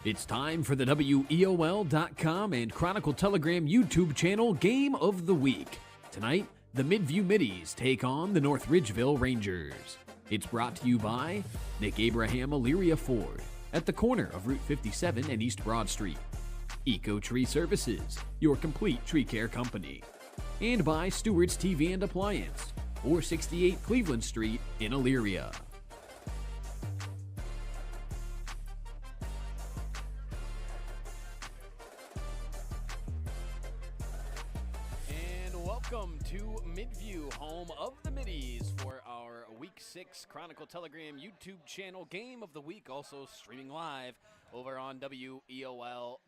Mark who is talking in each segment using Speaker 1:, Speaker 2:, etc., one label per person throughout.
Speaker 1: It's time for the WEOL.com and Chronicle Telegram YouTube channel Game of the Week. Tonight, the Midview Middies take on the North Ridgeville Rangers. It's brought to you by Nick Abraham Elyria Ford at the corner of Route 57 and East Broad Street. Eco Tree Services, your complete tree care company. And by Stewart's TV and Appliance, 468 Cleveland Street in Elyria. Welcome to Midview, home of the Middies, for our Week 6 Chronicle Telegram YouTube channel Game of the Week, also streaming live over on WEOL.com.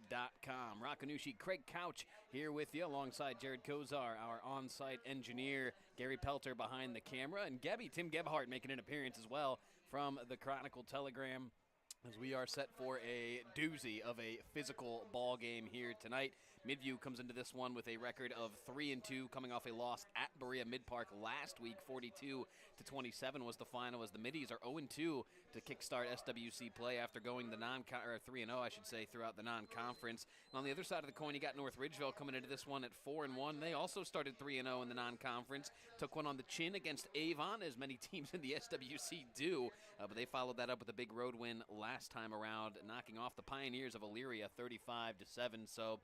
Speaker 1: Rakanushi Craig Couch here with you alongside Jared Kozar, our on-site engineer, Gary Pelter behind the camera, and Tim Gebhardt making an appearance as well from the Chronicle Telegram, as we are set for a doozy of a physical ball game here tonight. Midview comes into this one with a record of 3-2, coming off a loss at Berea Mid-Park last week. 42-27 was the final, as the Middies are 0-2 to kickstart SWC play after going the 3-0, I should say, throughout the non-conference. And on the other side of the coin, you got North Ridgeville coming into this one at 4-1. They also started 3-0 in the non-conference, took one on the chin against Avon, as many teams in the SWC do, but they followed that up with a big road win last time around, knocking off the Pioneers of Elyria 35-7. So,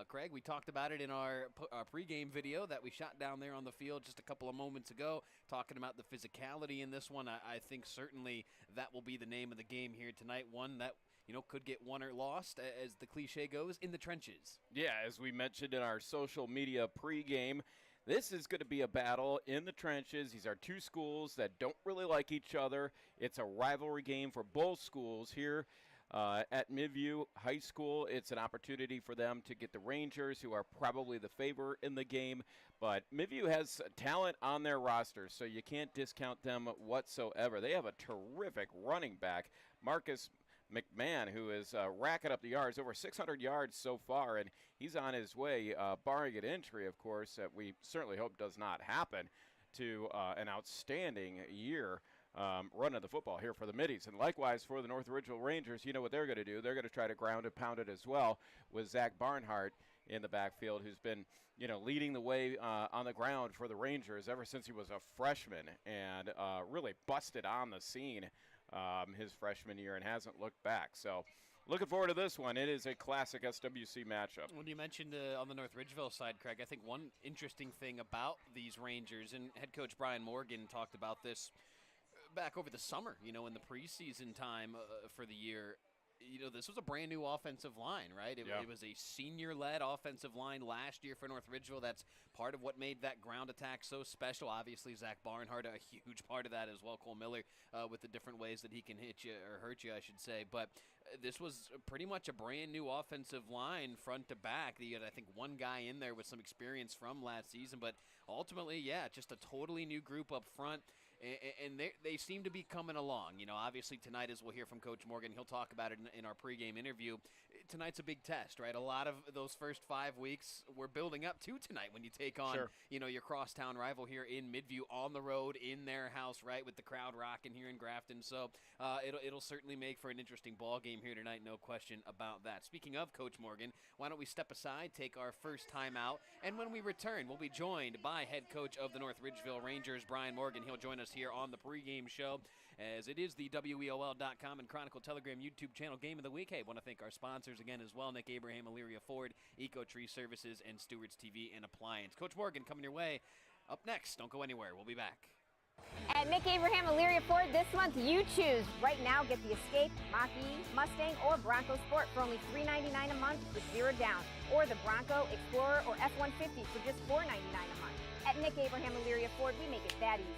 Speaker 1: Craig, we talked about it in our pregame video that we shot down there on the field just a couple of moments ago, talking about the physicality in this one. I think certainly that will be the name of the game here tonight, one that could get won or lost, as the cliche goes, in the trenches.
Speaker 2: Yeah, as we mentioned in our social media pregame, this is going to be a battle in the trenches. These are two schools that don't really like each other. It's a rivalry game for both schools here. At Midview High School, it's an opportunity for them to get the Rangers, who are probably the favorite in the game. But Midview has talent on their roster, so you can't discount them whatsoever. They have a terrific running back, Marcus McMahon, who is racking up the yards, over 600 yards so far, and he's on his way, barring an injury, of course, that we certainly hope does not happen, to an outstanding year running the football here for the Middies. And likewise for the North Ridgeville Rangers, you know what they're going to do. They're going to try to ground and pound it as well, with Zach Barnhart in the backfield, who's been leading the way on the ground for the Rangers ever since he was a freshman, and really busted on the scene his freshman year and hasn't looked back. So looking forward to this one. It is a classic SWC matchup.
Speaker 1: When you mentioned on the North Ridgeville side, Craig, I think one interesting thing about these Rangers, and head coach Brian Morgan talked about this back over the summer, in the preseason time for the year. This was a brand new offensive line, right? It was a senior-led offensive line last year for North Ridgeville. That's part of what made that ground attack so special. Obviously, Zach Barnhart, a huge part of that as well. Cole Miller with the different ways that he can hit you, or hurt you, I should say. But this was pretty much a brand new offensive line front to back. You had, I think, one guy in there with some experience from last season. But ultimately, just a totally new group up front. And they seem to be coming along. Obviously tonight, as we'll hear from Coach Morgan, he'll talk about it in our pregame interview. Tonight's a big test, right? A lot of those first 5 weeks we're building up to tonight when you take on, your crosstown rival here in Midview on the road in their house, right, with the crowd rocking here in Grafton. So it'll certainly make for an interesting ball game here tonight, no question about that. Speaking of Coach Morgan, why don't we step aside, take our first time out, and when we return, we'll be joined by head coach of the North Ridgeville Rangers, Brian Morgan. He'll join us here on the pregame show, as it is the WEOL.com and Chronicle Telegram YouTube channel Game of the Week. Hey, I want to thank our sponsors again as well, Nick Abraham Elyria Ford, Eco Tree Services, and Stewart's TV and Appliance. Coach Morgan coming your way up next. Don't go anywhere. We'll be back.
Speaker 3: At Nick Abraham Elyria Ford this month, you choose. Right now, get the Escape, Mach-E, Mustang, or Bronco Sport for only $399 a month with 0 down, or the Bronco, Explorer, or F-150 for just $499 a month. At Nick Abraham Elyria Ford, we make it that easy.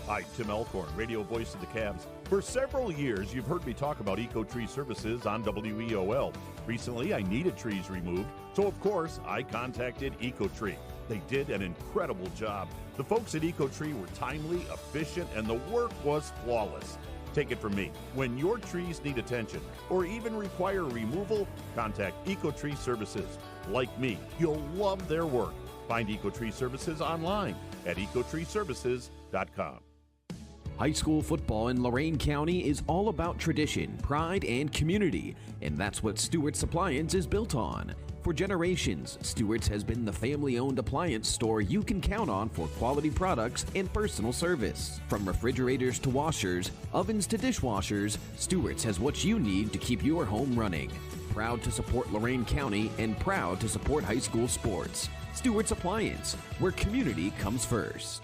Speaker 4: Hi, Tim Elkhorn, radio voice of the Cavs. For several years, you've heard me talk about Eco Tree Services on WEOL. Recently, I needed trees removed, so of course, I contacted Eco Tree. They did an incredible job. The folks at Eco Tree were timely, efficient, and the work was flawless. Take it from me, when your trees need attention or even require removal, contact Eco Tree Services. Like me, you'll love their work. Find Eco Tree Services online at ecotreeservices.com.
Speaker 5: High school football in Lorain County is all about tradition, pride, and community, and that's what Stewart's Appliance is built on. For generations, Stewart's has been the family-owned appliance store you can count on for quality products and personal service. From refrigerators to washers, ovens to dishwashers, Stewart's has what you need to keep your home running. Proud to support Lorain County and proud to support high school sports. Stewart's Appliance, where community comes first.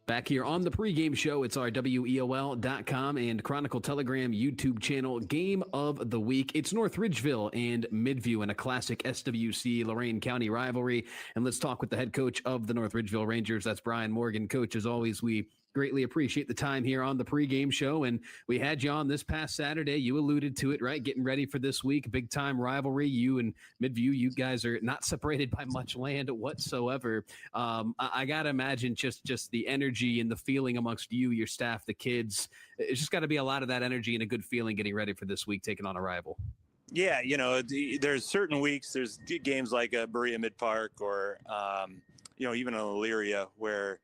Speaker 6: Back here on the pregame show, it's our WEOL.com and Chronicle Telegram YouTube channel game of the week. It's North Ridgeville and Midview in a classic SWC Lorain County rivalry. And let's talk with the head coach of the North Ridgeville Rangers. That's Brian Morgan. Coach, as always, we greatly appreciate the time here on the pregame show. And we had you on this past Saturday. You alluded to it, right? Getting ready for this week. Big time rivalry. You and Midview, you guys are not separated by much land whatsoever. I got to imagine just the energy and the feeling amongst you, your staff, the kids. It's just got to be a lot of that energy and a good feeling getting ready for this week, taking on a rival.
Speaker 7: Yeah, there's certain weeks, there's games like Berea Mid Park or, even in Elyria where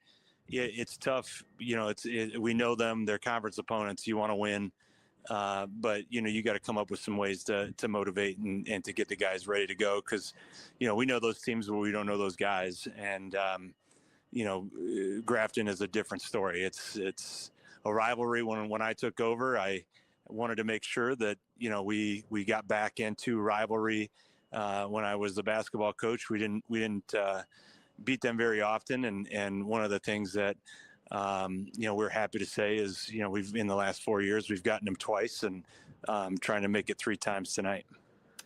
Speaker 7: it's tough. We know them, they're conference opponents. You want to win, but you got to come up with some ways to motivate and to get the guys ready to go. Cause we know those teams where we don't know those guys. And, Grafton is a different story. It's a rivalry. When I took over, I wanted to make sure that, we got back into rivalry. When I was the basketball coach, we didn't beat them very often. And one of the things that, we're happy to say is, we've, in the last 4 years, we've gotten them twice and trying to make it 3 times tonight.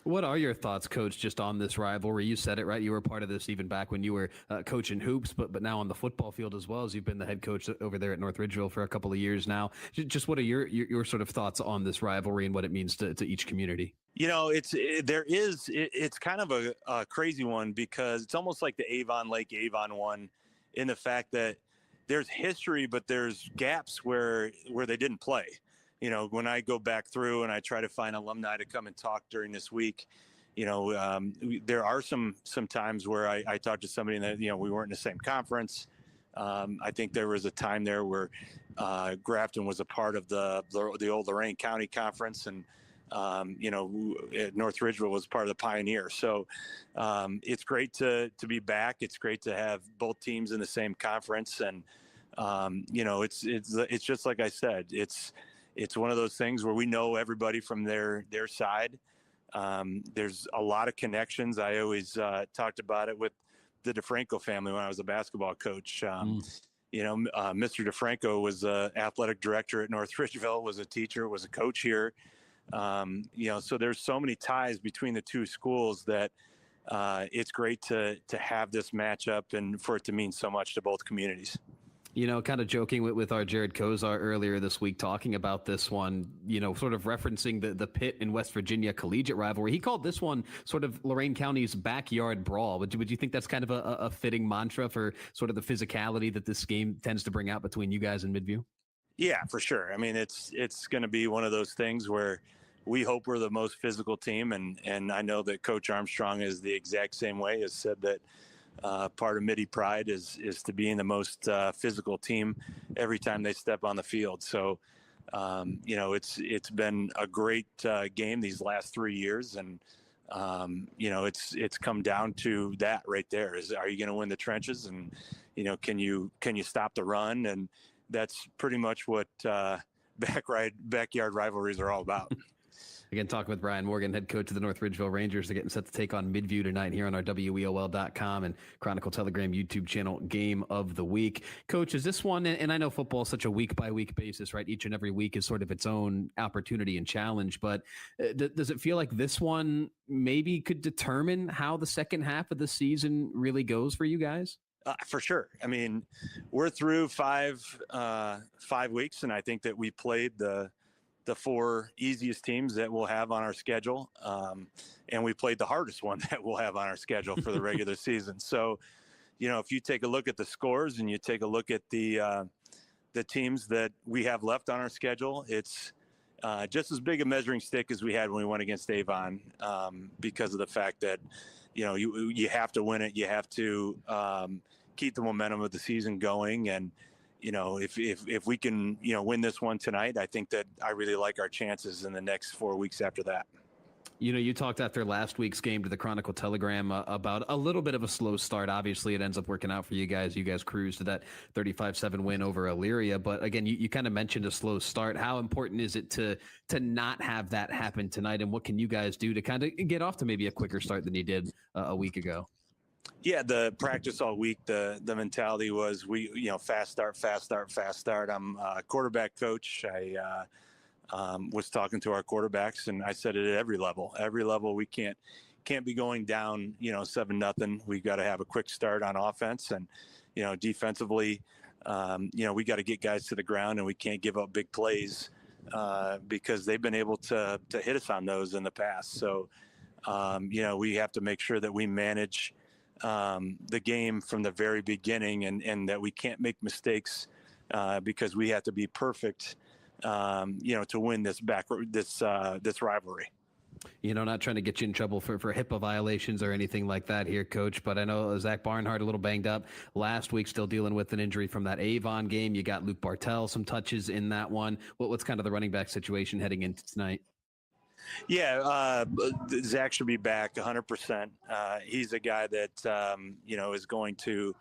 Speaker 6: What are your thoughts, Coach, just on this rivalry? You said it, right? You were part of this even back when you were coaching hoops, but now on the football field as well, as you've been the head coach over there at North Ridgeville for a couple of years now. Just what are your sort of thoughts on this rivalry and what it means to each community?
Speaker 7: It's kind of a crazy one because it's almost like the Avon Lake Avon one in the fact that there's history, but there's gaps where they didn't play. When I go back through and I try to find alumni to come and talk during this week, there are some times where I talk to somebody that, we weren't in the same conference. I think there was a time there where Grafton was a part of the old Lorain County conference and, North Ridgeville was part of the Pioneer. So it's great to be back. It's great to have both teams in the same conference. And, it's just like I said, it's one of those things where we know everybody from their side. There's a lot of connections. I always talked about it with the DeFranco family when I was a basketball coach. Mr. DeFranco was an athletic director at North Ridgeville, was a teacher, was a coach here. So there's so many ties between the two schools that it's great to have this matchup and for it to mean so much to both communities.
Speaker 6: Kind of joking with our Jared Kozar earlier this week, talking about this one, sort of referencing the Pitt and West Virginia collegiate rivalry. He called this one sort of Lorain County's backyard brawl. Would you think that's kind of a fitting mantra for sort of the physicality that this game tends to bring out between you guys and Midview?
Speaker 7: Yeah, for sure. I mean, it's going to be one of those things where we hope we're the most physical team. And I know that Coach Armstrong is the exact same way, has said that part of Midi pride is to being the most physical team every time they step on the field. So, it's been a great game these last 3 years. And, it's come down to that right there is, are you going to win the trenches? And, can you stop the run? And that's pretty much what backyard rivalries are all about.
Speaker 6: Again, talking with Brian Morgan, head coach of the North Ridgeville Rangers. They're getting set to take on Midview tonight here on our WEOL.com and Chronicle Telegram YouTube channel game of the week. Coach, is this one, and I know football is such a week-by-week basis, right? Each and every week is sort of its own opportunity and challenge, but does it feel like this one maybe could determine how the second half of the season really goes for you guys?
Speaker 7: For sure. I mean, we're through five weeks, and I think that we played the 4 easiest teams that we'll have on our schedule. And we played the hardest one that we'll have on our schedule for the regular season. So, if you take a look at the scores and you take a look at the teams that we have left on our schedule, it's just as big a measuring stick as we had when we went against Avon, because of the fact that, you have to win it. You have to keep the momentum of the season going. And, if we can, win this one tonight, I think that I really like our chances in the next 4 weeks after that.
Speaker 6: You talked after last week's game to the Chronicle Telegram about a little bit of a slow start. Obviously, it ends up working out for you guys. You guys cruised to that 35-7 win over Elyria. But again, you kind of mentioned a slow start. How important is it to not have that happen tonight? And what can you guys do to kind of get off to maybe a quicker start than you did a week ago?
Speaker 7: Yeah, the practice all week, the mentality was fast start. I'm a quarterback coach. I was talking to our quarterbacks, and I said it at every level. We can't be going down 7-0. We've got to have a quick start on offense, and defensively, we got to get guys to the ground, and we can't give up big plays because they've been able to hit us on those in the past. So we have to make sure that we manage the game from the very beginning, and that we can't make mistakes because we have to be perfect to win this rivalry.
Speaker 6: Not trying to get you in trouble for HIPAA violations or anything like that here, Coach, but I know Zach Barnhart a little banged up last week, still dealing with an injury from that Avon game. You got Luke Bartell, some touches in that one. What's kind of the running back situation heading into tonight?
Speaker 7: Yeah, Zach should be back 100%. He's a guy that, is going to,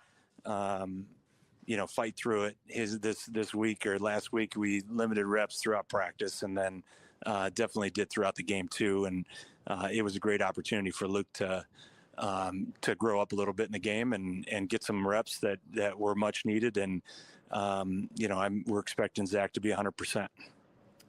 Speaker 7: fight through it. This week or last week, we limited reps throughout practice, and then definitely did throughout the game too. And it was a great opportunity for Luke to grow up a little bit in the game and get some reps that were much needed. And we're expecting Zach to be 100%.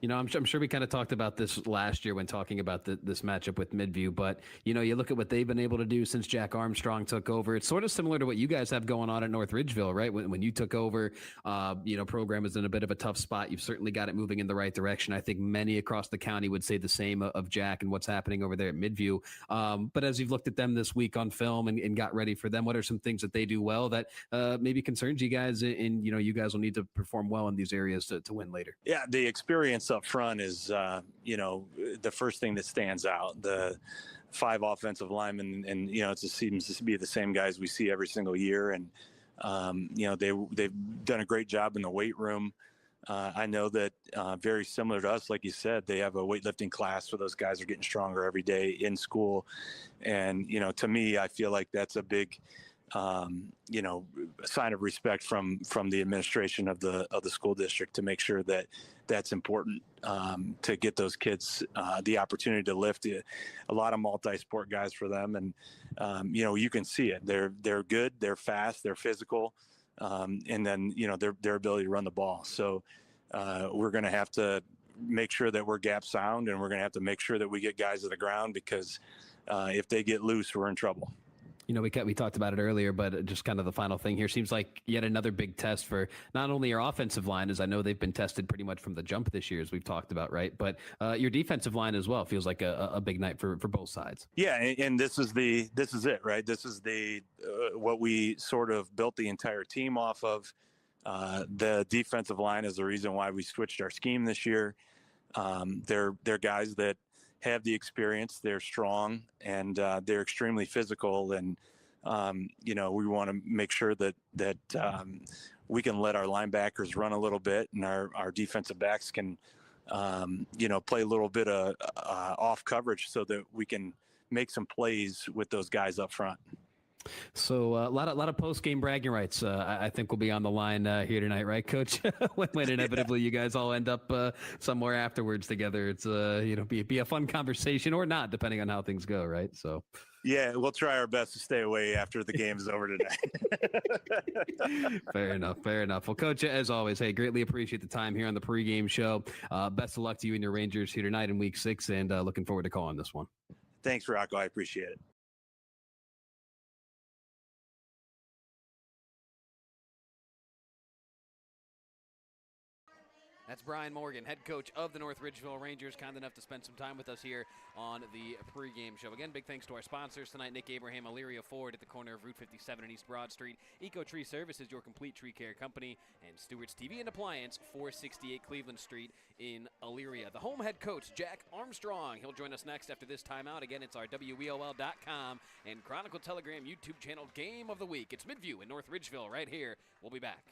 Speaker 6: I'm sure we kind of talked about this last year when talking about this matchup with Midview, but, you look at what they've been able to do since Jack Armstrong took over. It's sort of similar to what you guys have going on at North Ridgeville, right? When you took over, program is in a bit of a tough spot. You've certainly got it moving in the right direction. I think many across the county would say the same of Jack and what's happening over there at Midview. But as you've looked at them this week on film and got ready for them, what are some things that they do well that maybe concerns you guys? And, you guys will need to perform well in these areas to win later.
Speaker 7: Yeah, the experience up front is, the first thing that stands out. The 5 offensive linemen, and it just seems to be the same guys we see every single year. And they've done a great job in the weight room. I know that very similar to us, like you said, they have a weightlifting class where those guys are getting stronger every day in school. And to me, I feel like that's a big sign of respect from the administration of the school district to make sure that that's important to get those kids the opportunity to lift. A lot of multi-sport guys for them, and you can see it. They're good, they're fast, they're physical, and then their ability to run the ball. So we're going to have to make sure that we're gap sound, and we're going to have to make sure that we get guys to the ground, because if they get loose, we're in trouble.
Speaker 6: We talked about it earlier, but just kind of the final thing here seems like yet another big test for not only your offensive line, as I know they've been tested pretty much from the jump this year, as we've talked about, right? But your defensive line as well feels like a big night for both sides.
Speaker 7: Yeah, and this is it, right? This is what we sort of built the entire team off of. The defensive line is the reason why we switched our scheme this year. They're guys that have the experience, they're strong, and they're extremely physical. And, we want to make sure that we can let our linebackers run a little bit, and our defensive backs can, play a little bit of off coverage so that we can make some plays with those guys up front.
Speaker 6: So a lot of post-game bragging rights, I think, will be on the line here tonight, right, Coach? when inevitably you guys all end up somewhere afterwards together. It's be a fun conversation, or not, depending on how things go, right? So
Speaker 7: yeah, we'll try our best to stay away after the game is over today.
Speaker 6: Fair enough. Well, Coach, as always, hey, greatly appreciate the time here on the pregame show. Best of luck to you and your Rangers here tonight in Week 6, and looking forward to calling this one.
Speaker 7: Thanks, Rocco. I appreciate it.
Speaker 1: That's Brian Morgan, head coach of the North Ridgeville Rangers, kind enough to spend some time with us here on the pregame show. Again, big thanks to our sponsors tonight, Nick Abraham, Elyria Ford at the corner of Route 57 and East Broad Street, Eco Tree Services, your complete tree care company, and Stewart's TV and Appliance, 468 Cleveland Street in Elyria. The home head coach, Jack Armstrong, he'll join us next after this timeout. Again, it's our WEOL.com and Chronicle Telegram YouTube channel Game of the Week. It's Midview in North Ridgeville right here. We'll be back.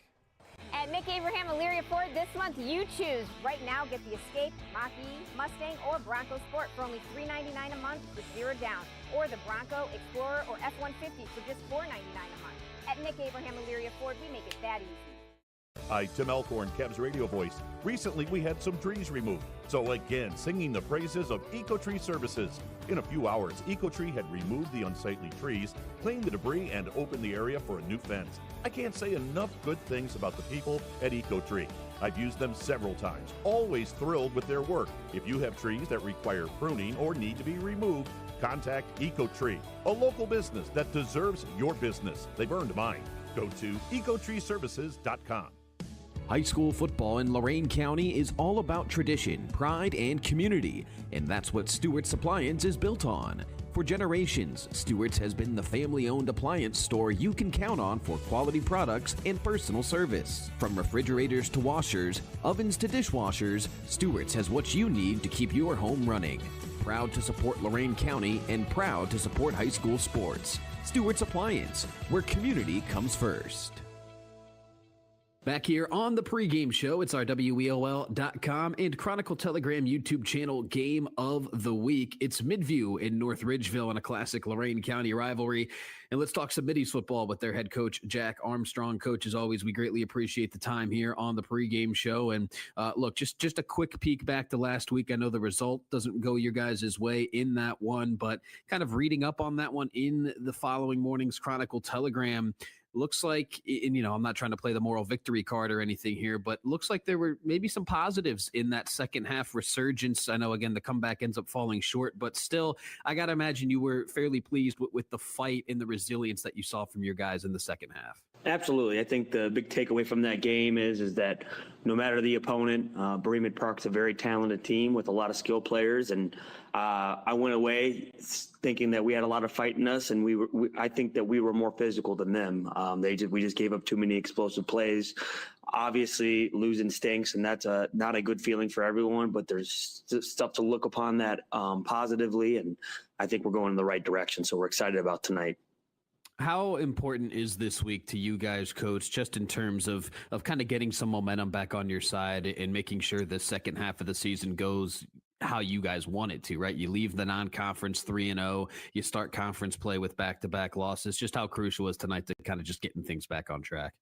Speaker 3: At Mick Abraham Elyria Ford, this month you choose. Right now, get the Escape, Mach-E, Mustang, or Bronco Sport for only $399 a month with 0 down. Or the Bronco, Explorer, or F-150 for just $499 a month. At Mick Abraham Elyria Ford, we make it that easy.
Speaker 4: Hi, Tim Elkhorn, Cavs radio voice. Recently, we had some trees removed. So again, singing the praises of EcoTree Services. In a few hours, EcoTree had removed the unsightly trees, cleaned the debris, and opened the area for a new fence. I can't say enough good things about the people at EcoTree. I've used them several times, always thrilled with their work. If you have trees that require pruning or need to be removed, contact EcoTree, a local business that deserves your business. They've earned mine. Go to ecotreeservices.com.
Speaker 5: High school football in Lorain County is all about tradition, pride, and community, and that's what Stewart's Appliance is built on. For generations, Stewart's has been the family-owned appliance store you can count on for quality products and personal service. From refrigerators to washers, ovens to dishwashers, Stewart's has what you need to keep your home running. Proud to support Lorain County and proud to support high school sports. Stewart's Appliance, where community comes first.
Speaker 6: Back here on the pregame show, it's our WEOL.com and Chronicle Telegram YouTube channel Game of the Week. It's Midview in North Ridgeville in a classic Lorain County rivalry. And let's talk some Middies football with their head coach, Jack Armstrong. Coach, as always, we greatly appreciate the time here on the pregame show. And look, just a quick peek back to last week. I know the result doesn't go your guys' way in that one, but kind of reading up on that one in the following morning's Chronicle Telegram, looks like, and I'm not trying to play the moral victory card or anything here, but looks like there were maybe some positives in that second half resurgence. I know, again, the comeback ends up falling short, but still, I got to imagine you were fairly pleased with the fight and the resilience that you saw from your guys in the second half.
Speaker 8: Absolutely. I think the big takeaway from that game is that no matter the opponent, Bremen Park's a very talented team with a lot of skilled players. And I went away thinking that we had a lot of fight in us, and I think that we were more physical than them. We just gave up too many explosive plays. Obviously, losing stinks, and that's not a good feeling for everyone, but there's stuff to look upon that positively, and I think we're going in the right direction, so we're excited about tonight.
Speaker 6: How important is this week to you guys, Coach, just in terms of kind of getting some momentum back on your side and making sure the second half of the season goes how you guys want it to, right? You leave the non-conference 3-0, you start conference play with back-to-back losses. Just how crucial is tonight to kind of just getting things back on track?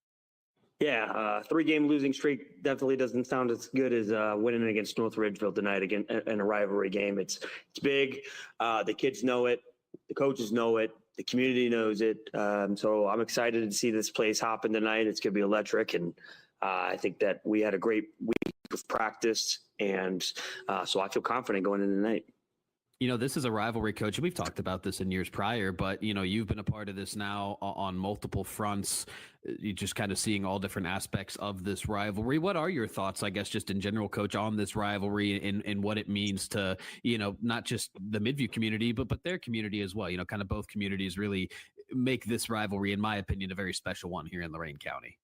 Speaker 8: Yeah, 3-game losing streak definitely doesn't sound as good as winning against North Ridgeville tonight again in a rivalry game. It's big. The kids know it. The coaches know it. The community knows it. So I'm excited to see this place hopping tonight. It's going to be electric. And I think that we had a great week of practice. And so I feel confident going into tonight.
Speaker 6: This is a rivalry, Coach, and we've talked about this in years prior, but, you've been a part of this now on multiple fronts. You just kind of seeing all different aspects of this rivalry. What are your thoughts, I guess, just in general, Coach, on this rivalry and what it means to, not just the Midview community, but their community as well? Kind of both communities really make this rivalry, in my opinion, a very special one here in Lorain County.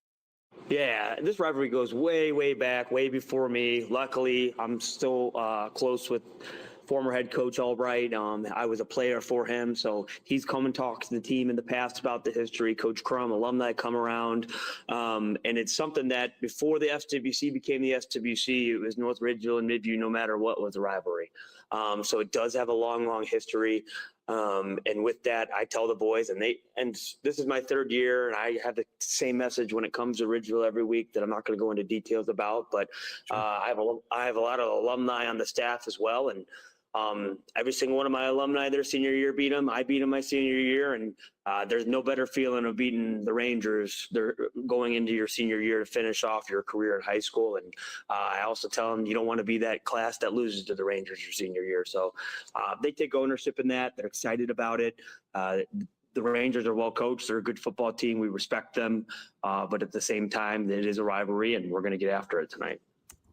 Speaker 8: Yeah, this rivalry goes way, way back, way before me. Luckily, I'm still close with former head coach Albright. I was a player for him, so he's come and talked to the team in the past about the history. Coach Crum, alumni come around, and it's something that before the SWC became the SWC, it was North Ridgeville and Midview, no matter what, was a rivalry. So it does have a long, long history. And with that, I tell the boys, and this is my third year, and I have the same message when it comes to Ridgeville every week that I'm not going to go into details about, but I have a lot of alumni on the staff as well, and every single one of my alumni their senior year beat them. I beat them my senior year, and there's no better feeling of beating the Rangers. They're going into your senior year to finish off your career in high school. And I also tell them you don't want to be that class that loses to the Rangers your senior year. So they take ownership in that. They're excited about it. The Rangers are well coached. They're a good football team. We respect them. But at the same time, it is a rivalry, and we're going to get after it tonight.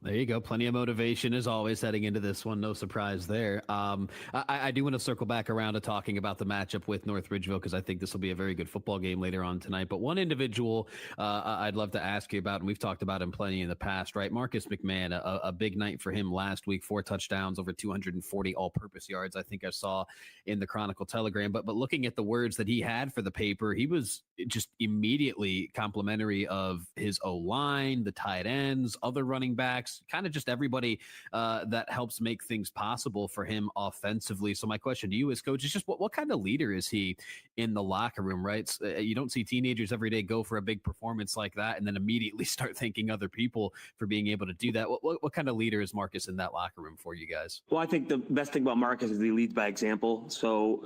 Speaker 6: There you go. Plenty of motivation as always heading into this one. No surprise there. I do want to circle back around to talking about the matchup with North Ridgeville because I think this will be a very good football game later on tonight. But one individual I'd love to ask you about, and we've talked about him plenty in the past, right? Marcus McMahon, a big night for him last week, 4 touchdowns, over 240 all-purpose yards, I think I saw in the Chronicle Telegram. But looking at the words that he had for the paper, he was just immediately complimentary of his O-line, the tight ends, other running backs, kind of just everybody that helps make things possible for him offensively. So my question to you as coach is just what kind of leader is he in the locker room, right? You don't see teenagers every day go for a big performance like that and then immediately start thanking other people for being able to do that. What kind of leader is Marcus in that locker room for you guys?
Speaker 8: Well, I think the best thing about Marcus is he leads by example. So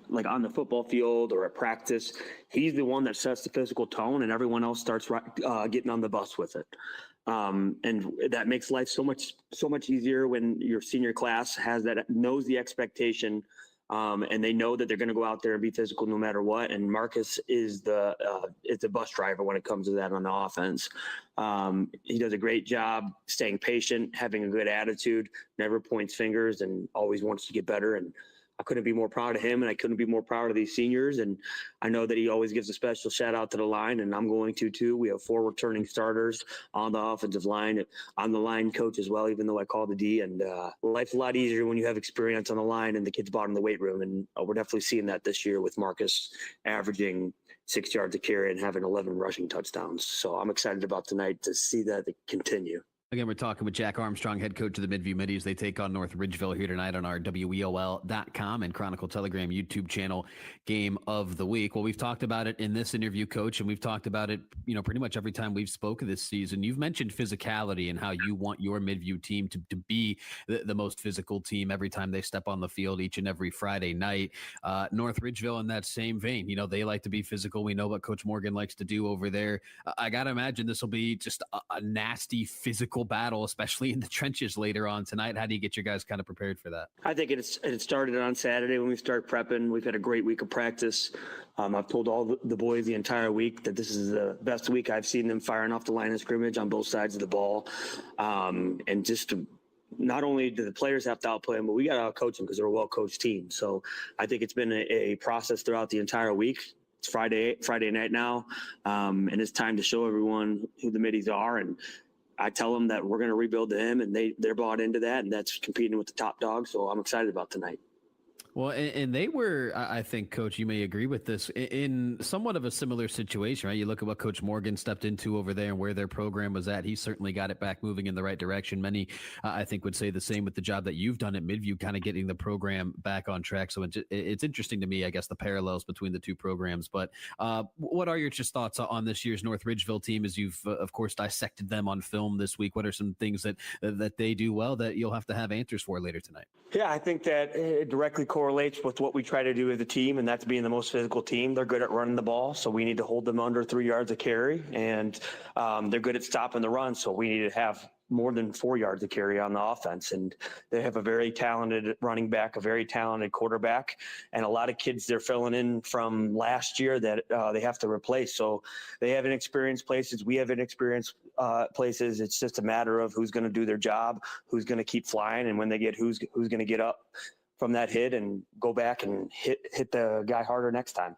Speaker 8: like on the football field or at practice, he's the one that sets the physical tone and everyone else starts getting on the bus with it. And that makes life so much easier when your senior class knows the expectation, and they know that they're going to go out there and be physical no matter what. And Marcus is the bus driver when it comes to that on the offense. He does a great job staying patient, having a good attitude, never points fingers, and always wants to get better. And I couldn't be more proud of him, and I couldn't be more proud of these seniors. And I know that he always gives a special shout out to the line, and I'm going to too. We have 4 returning starters on the offensive line. I'm the line coach as well, even though I call the D. And life's a lot easier when you have experience on the line and the kids bought in the weight room. And we're definitely seeing that this year with Marcus averaging 6 yards a carry and having 11 rushing touchdowns. So I'm excited about tonight to see that continue.
Speaker 6: Again, we're talking with Jack Armstrong, head coach of the Midview Middies. They take on North Ridgeville here tonight on our WEOL.com and Chronicle Telegram YouTube channel game of the week. Well, we've talked about it in this interview, Coach, and we've talked about it, pretty much every time we've spoken this season. You've mentioned physicality and how you want your Midview team to be the most physical team every time they step on the field each and every Friday night. North Ridgeville in that same vein, they like to be physical. We know what Coach Morgan likes to do over there. I got to imagine this will be just a nasty physical battle, especially in the trenches later on tonight. How do you get your guys kind of prepared for that?
Speaker 8: I think it started on Saturday when we start prepping. We've had a great week of practice. I've told all the boys the entire week that this is the best week I've seen them firing off the line of scrimmage on both sides of the ball. And just not only do the players have to outplay them, but we got to out-coach them because they're a well-coached team. So I think it's been a process throughout the entire week. It's Friday night now, and it's time to show everyone who the Middies are. And I tell them that we're going to rebuild them, and they're bought into that, and that's competing with the top dogs. So I'm excited about tonight.
Speaker 6: Well, and they were, I think, Coach, you may agree with this, in somewhat of a similar situation, right? You look at what Coach Morgan stepped into over there and where their program was at. He certainly got it back moving in the right direction. Many, I think, would say the same with the job that you've done at Midview, kind of getting the program back on track. So it's interesting to me, I guess, the parallels between the two programs. But what are your just thoughts on this year's North Ridgeville team as you've, of course, dissected them on film this week? What are some things that they do well that you'll have to have answers for later tonight?
Speaker 8: Yeah, I think that it directly correlates with what we try to do as a team, and that's being the most physical team. They're good at running the ball, so we need to hold them under 3 yards a carry, and they're good at stopping the run, so we need to have more than 4 yards of carry on the offense. And they have a very talented running back, a very talented quarterback, and a lot of kids they're filling in from last year that they have to replace. So they have inexperienced places. We have inexperienced places. It's just a matter of who's going to do their job, who's going to keep flying, and when they get who's going to get up from that hit and go back and hit the guy harder next time.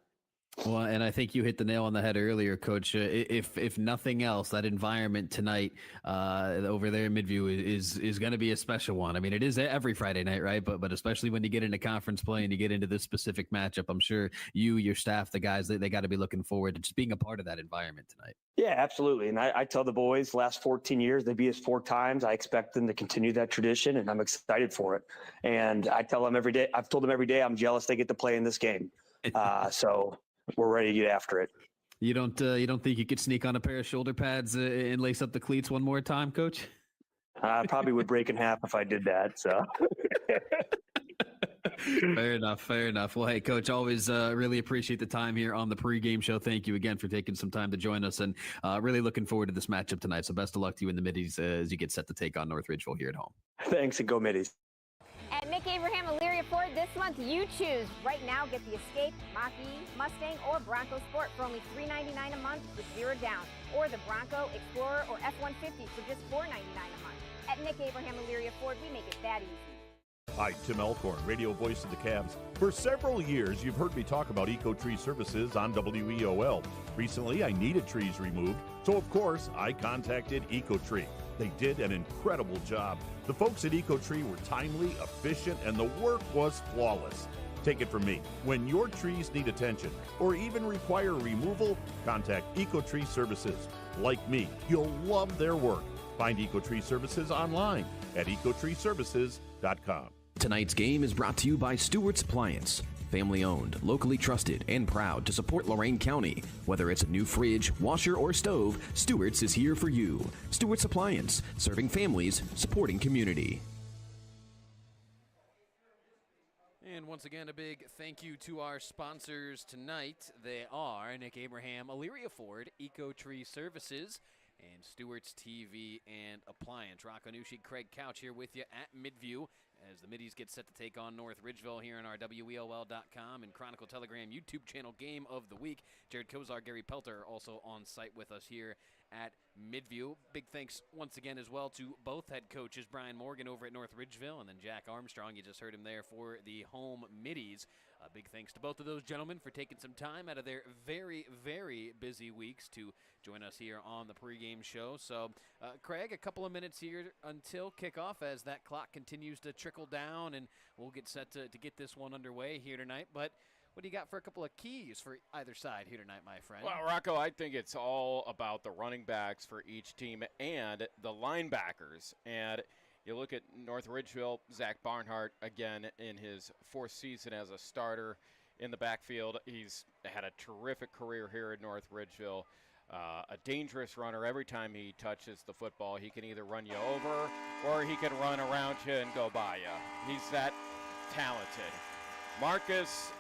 Speaker 6: Well, and I think you hit the nail on the head earlier, Coach. If nothing else, that environment tonight over there in Midview is going to be a special one. I mean, it is every Friday night, right? But especially when you get into conference play and you get into this specific matchup, I'm sure your staff, the guys, they got to be looking forward to just being a part of that environment tonight.
Speaker 8: Yeah, absolutely. And I tell the boys, last 14 years, they beat us 4 times. I expect them to continue that tradition, and I'm excited for it. And I tell them every day, I've told them every day, I'm jealous they get to play in this game. So we're ready to get after it.
Speaker 6: You don't think you could sneak on a pair of shoulder pads and lace up the cleats one more time, Coach?
Speaker 8: I probably would break in half if I did that. So.
Speaker 6: Fair enough. Well, hey, Coach, always really appreciate the time here on the pregame show. Thank you again for taking some time to join us, and really looking forward to this matchup tonight. So best of luck to you in the Middies as you get set to take on North Ridgeville here at home.
Speaker 8: Thanks, and go Middies.
Speaker 3: At Mick Abraham Elyria Ford, Ford. This month, you choose. Right now, get the Escape, Mach-E, Mustang, or Bronco Sport for only $399 a month with 0 down. Or the Bronco, Explorer, or F-150 for just $499 a month. At Nick Abraham Elyria Ford, we make it that easy.
Speaker 4: Hi, Tim Elkhorn, radio voice of the Cavs. For several years, you've heard me talk about EcoTree Services on WEOL. Recently, I needed trees removed, so of course, I contacted EcoTree. They did an incredible job. The folks at EcoTree were timely, efficient, and the work was flawless. Take it from me, when your trees need attention or even require removal, contact EcoTree Services. Like me, you'll love their work. Find EcoTree Services online at ecotreeservices.com.
Speaker 5: Tonight's game is brought to you by Stewart's Appliance. Family owned, locally trusted, and proud to support Lorain County. Whether it's a new fridge, washer, or stove, Stewart's is here for you. Stewart's Appliance, serving families, supporting community.
Speaker 1: And once again, a big thank you to our sponsors tonight. They are Nick Abraham, Elyria Ford, EcoTree Services, and Stewart's TV and Appliance. Rocco Nushi, Craig Couch here with you at Midview as the Middies get set to take on North Ridgeville here in our WEOL.com and Chronicle Telegram YouTube channel Game of the Week. Jared Kozar, Gary Pelter also on site with us here at Midview. Big thanks once again as well to both head coaches, Brian Morgan over at North Ridgeville and then Jack Armstrong. You just heard him there for the home Middies. Big thanks to both of those gentlemen for taking some time out of their very, very busy weeks to join us here on the pregame show. So, Craig, a couple of minutes here until kickoff as that clock continues to trickle down, and we'll get set to get this one underway here tonight. But what do you got for a couple of keys for either side here tonight, my friend?
Speaker 2: Well, Rocco, I think it's all about the running backs for each team and the linebackers. And you look at North Ridgeville, Zach Barnhart, again, in his 4th season as a starter in the backfield. He's had a terrific career here at North Ridgeville. A dangerous runner. Every time he touches the football, he can either run you over or he can run around you and go by you. He's that talented. Marcus,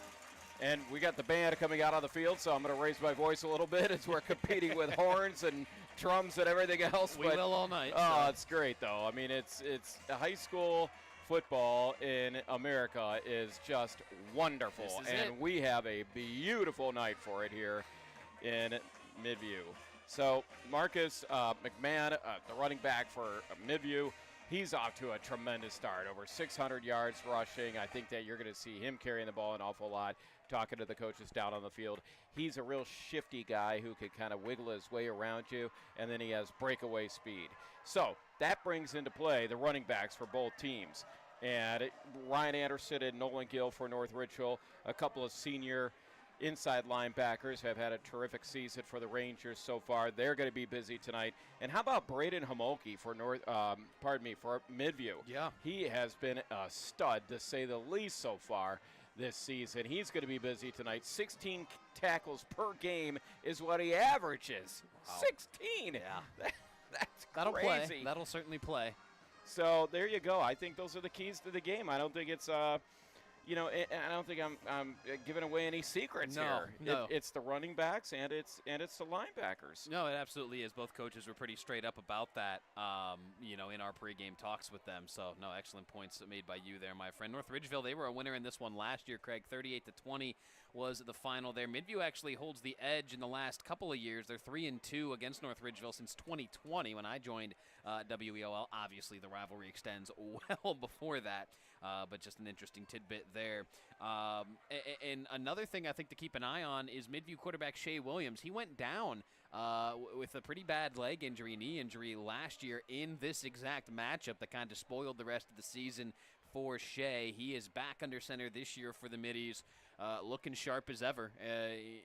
Speaker 2: and we got the band coming out on the field, so I'm going to raise my voice a little bit as we're competing with horns and drums and everything else.
Speaker 1: We will all night.
Speaker 2: Oh, it's great, though. I mean, it's high school football in America is just wonderful, and we have a beautiful night for it here in Midview. So Marcus McMahon, the running back for Midview, he's off to a tremendous start, over 600 yards rushing. I think that you're going to see him carrying the ball an awful lot, talking to the coaches down on the field. He's a real shifty guy who can kind of wiggle his way around you, and then he has breakaway speed. So that brings into play the running backs for both teams. And Ryan Anderson and Nolan Gill for North Ridgeville, a couple of senior inside linebackers have had a terrific season for the Rangers so far. They're going to be busy tonight. And how about Braden Homolke for for Midview?
Speaker 1: Yeah.
Speaker 2: He has been a stud, to say the least, so far this season. He's going to be busy tonight. 16 tackles per game is what he averages. Wow. 16.
Speaker 1: Yeah.
Speaker 2: That'll
Speaker 1: crazy.
Speaker 2: Play.
Speaker 1: That'll certainly play.
Speaker 2: So there you go. I think those are the keys to the game. I don't think it's I don't think I'm giving away any secrets here.
Speaker 1: No.
Speaker 2: It's the running backs and it's the linebackers.
Speaker 1: No, it absolutely is. Both coaches were pretty straight up about that, in our pregame talks with them. So, no, excellent points made by you there, my friend. North Ridgeville, they were a winner in this one last year, Craig. 38-20 was the final there. Midview actually holds the edge in the last couple of years. They're 3-2 against North Ridgeville since 2020 when I joined WEOL. Obviously, the rivalry extends well before that. But just an interesting tidbit there. And another thing I think to keep an eye on is Midview quarterback Shea Williams. He went down with a pretty bad leg injury, knee injury last year in this exact matchup that kind of spoiled the rest of the season for Shea. He is back under center this year for the Middies. Looking sharp as ever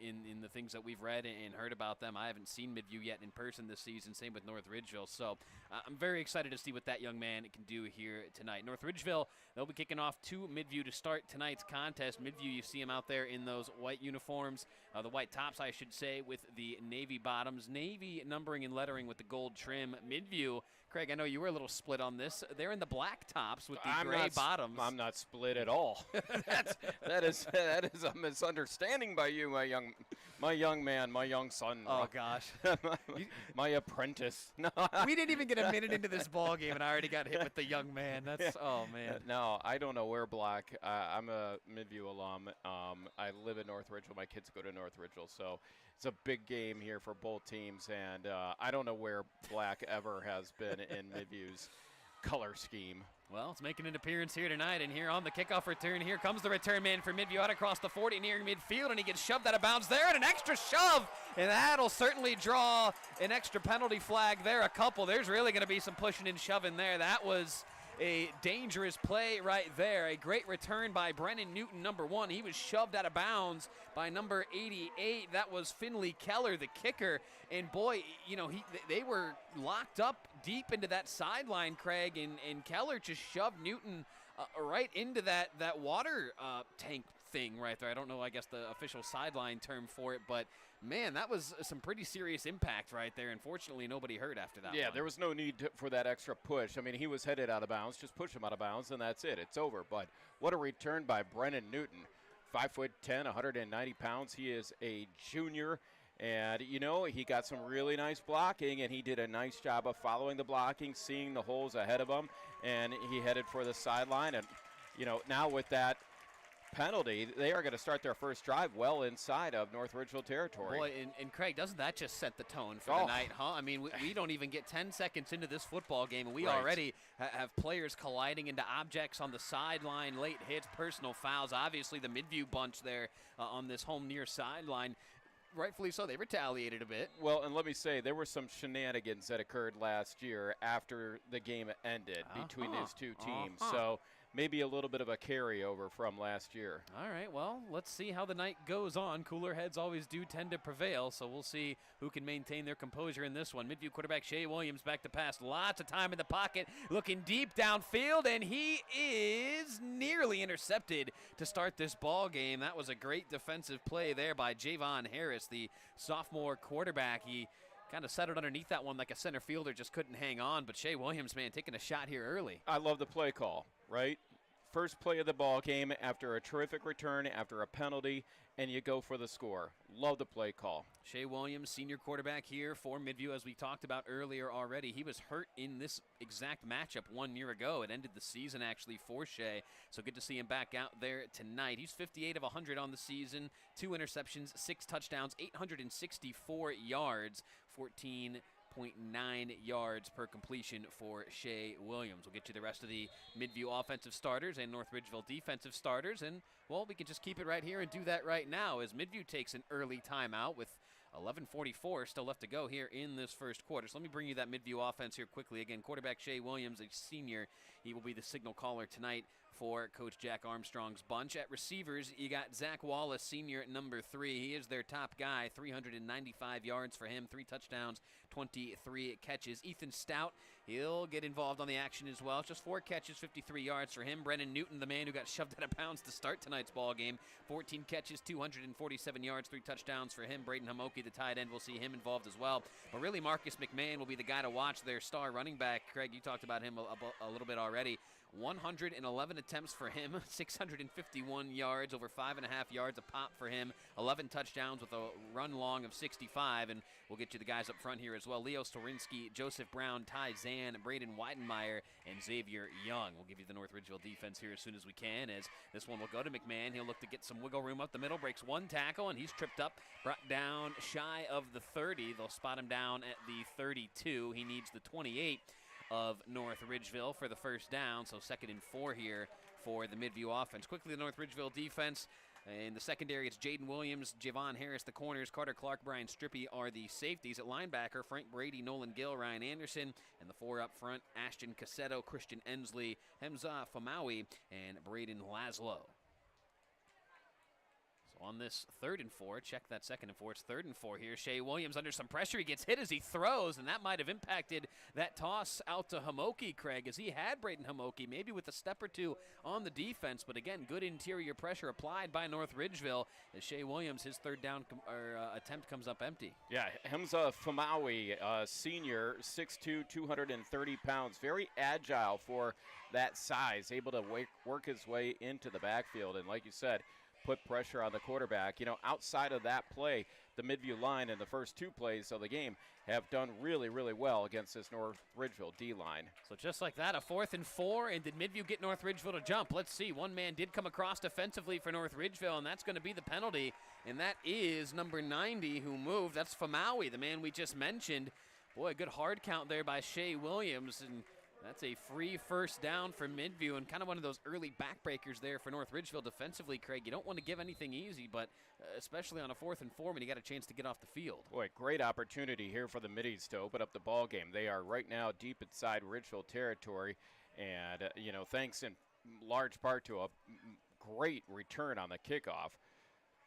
Speaker 1: in the things that we've read and heard about them. I haven't seen Midview yet in person this season, same with North Ridgeville. So I'm very excited to see what that young man can do here tonight. North Ridgeville, they'll be kicking off to Midview to start tonight's contest. Midview, you see them out there in those white uniforms, the white tops, I should say, with the navy bottoms, navy numbering and lettering with the gold trim. Midview, Craig, I know you were a little split on this. They're in the black tops with the gray bottoms.
Speaker 2: I'm not split at all. That is a misunderstanding by you, my young My young man, my young son.
Speaker 1: Oh, gosh.
Speaker 2: My apprentice. No,
Speaker 1: We didn't even get a minute into this ball game, and I already got hit with the young man. That's, oh, man.
Speaker 2: No, I don't know where Black. I'm a Midview alum. I live in North Ridgeville. My kids go to North Ridgeville, so it's a big game here for both teams, and I don't know where Black ever has been in Midview's color scheme.
Speaker 1: Well, it's making an appearance here tonight, and here on the kickoff return, here comes the return man for Midview out across the 40 near midfield, and he gets shoved out of bounds there, and an extra shove, and that'll certainly draw an extra penalty flag there, a couple. There's really going to be some pushing and shoving there. That was a dangerous play right there. A great return by Brennan Newton, number 1. He was shoved out of bounds by number 88. That was Finley Keller, the kicker. And boy, you know, they were locked up deep into that sideline, Craig, and Keller just shoved Newton right into that water tank thing right there. I don't know, I guess, the official sideline term for it, but man, that was some pretty serious impact right there. Unfortunately, nobody hurt after that.
Speaker 2: Yeah, there was no need for that extra push. I mean, he was headed out of bounds. Just push him out of bounds, and that's it. It's over. But what a return by Brennan Newton. 5'10", 190 pounds. He is a junior. And, you know, he got some really nice blocking, and he did a nice job of following the blocking, seeing the holes ahead of him, and he headed for the sideline. And, you know, now with that penalty, they are going to start their first drive well inside of North Ridgeville territory.
Speaker 1: Boy, and Craig, doesn't that just set the tone for the night, huh? I mean, we don't even get 10 seconds into this football game, and we already have players colliding into objects on the sideline, late hits, personal fouls. Obviously, the Midview bunch there on this home near sideline, rightfully so, they retaliated a bit.
Speaker 2: Well, and let me say, there were some shenanigans that occurred last year after the game ended between these two teams. So maybe a little bit of a carryover from last year.
Speaker 1: All right, well, let's see how the night goes on. Cooler heads always do tend to prevail, so we'll see who can maintain their composure in this one. Midview quarterback Shea Williams back to pass. Lots of time in the pocket, looking deep downfield, and he is nearly intercepted to start this ball game. That was a great defensive play there by Javon Harris, the sophomore quarterback. He kind of settled underneath that one like a center fielder, just couldn't hang on. But Shea Williams, man, taking a shot here early.
Speaker 2: I love the play call, right? First play of the ball game after a terrific return, after a penalty, and you go for the score. Love the play call.
Speaker 1: Shea Williams, senior quarterback here for Midview, as we talked about earlier already. He was hurt in this exact matchup 1 year ago. It ended the season, actually, for Shea, so good to see him back out there tonight. He's 58 of 100 on the season, 2 interceptions, 6 touchdowns, 864 yards, 14.9 yards per completion for Shea Williams. We'll get you the rest of the Midview offensive starters and North Ridgeville defensive starters, and, well, we can just keep it right here and do that right now as Midview takes an early timeout with 11:44 still left to go here in this first quarter. So let me bring you that Midview offense here quickly. Again, quarterback Shea Williams, a senior. He will be the signal caller tonight for Coach Jack Armstrong's bunch. At receivers, you got Zach Wallace, senior at number 3. He is their top guy, 395 yards for him, 3 touchdowns, 23 catches. Ethan Stout, he'll get involved on the action as well. Just 4 catches, 53 yards for him. Brennan Newton, the man who got shoved out of bounds to start tonight's ball game, 14 catches, 247 yards, 3 touchdowns for him. Braden Hamoki, the tight end, we'll see him involved as well. But really, Marcus McMahon will be the guy to watch, their star running back. Craig, you talked about him a little bit already. 111 attempts for him, 651 yards, over 5.5 yards a pop for him, 11 touchdowns with a run long of 65, and we'll get you the guys up front here as well. Leo Storinsky, Joseph Brown, Ty Zan, Braden Weidenmeyer, and Xavier Young. We'll give you the North Ridgeville defense here as soon as we can, as this one will go to McMahon. He'll look to get some wiggle room up the middle, breaks 1 tackle, and he's tripped up, brought down shy of the 30. They'll spot him down at the 32. He needs the 28 of North Ridgeville for the first down, so 2nd and 4 here for the Midview offense. Quickly, the North Ridgeville defense. In the secondary, it's Jaden Williams, Javon Harris, the corners, Carter Clark, Brian Strippy are the safeties. At linebacker, Frank Brady, Nolan Gill, Ryan Anderson, and the 4 up front, Ashton Cassetto, Christian Ensley, Hemza Famawi, and Braden Laszlo. On this 3rd and 4, check that 2nd and 4. It's 3rd and 4 here. Shea Williams under some pressure. He gets hit as he throws, and that might have impacted that toss out to Hamoki, Craig, as he had Braden Hamoki, maybe with a step or 2 on the defense. But again, good interior pressure applied by North Ridgeville as Shea Williams, his 3rd down attempt comes up empty.
Speaker 2: Yeah, Hemza Famawi, senior, 6'2", 230 pounds. Very agile for that size, able to work his way into the backfield. And like you said, put pressure on the quarterback. You know, outside of that play, the Midview line in the first 2 plays of the game have done really, really well against this North Ridgeville D-line.
Speaker 1: So just like that, a 4th and 4, and did Midview get North Ridgeville to jump? Let's see. One man did come across defensively for North Ridgeville, and that's going to be the penalty, and that is number 90 who moved. That's Famawi, the man we just mentioned. Boy, a good hard count there by Shea Williams, and that's a free first down for Midview, and kind of one of those early backbreakers there for North Ridgeville defensively, Craig. You don't want to give anything easy, but especially on a 4th and 4 when you got a chance to get off the field.
Speaker 2: Boy, great opportunity here for the Middies to open up the ball game. They are right now deep inside Ridgeville territory, and, you know, thanks in large part to a great return on the kickoff.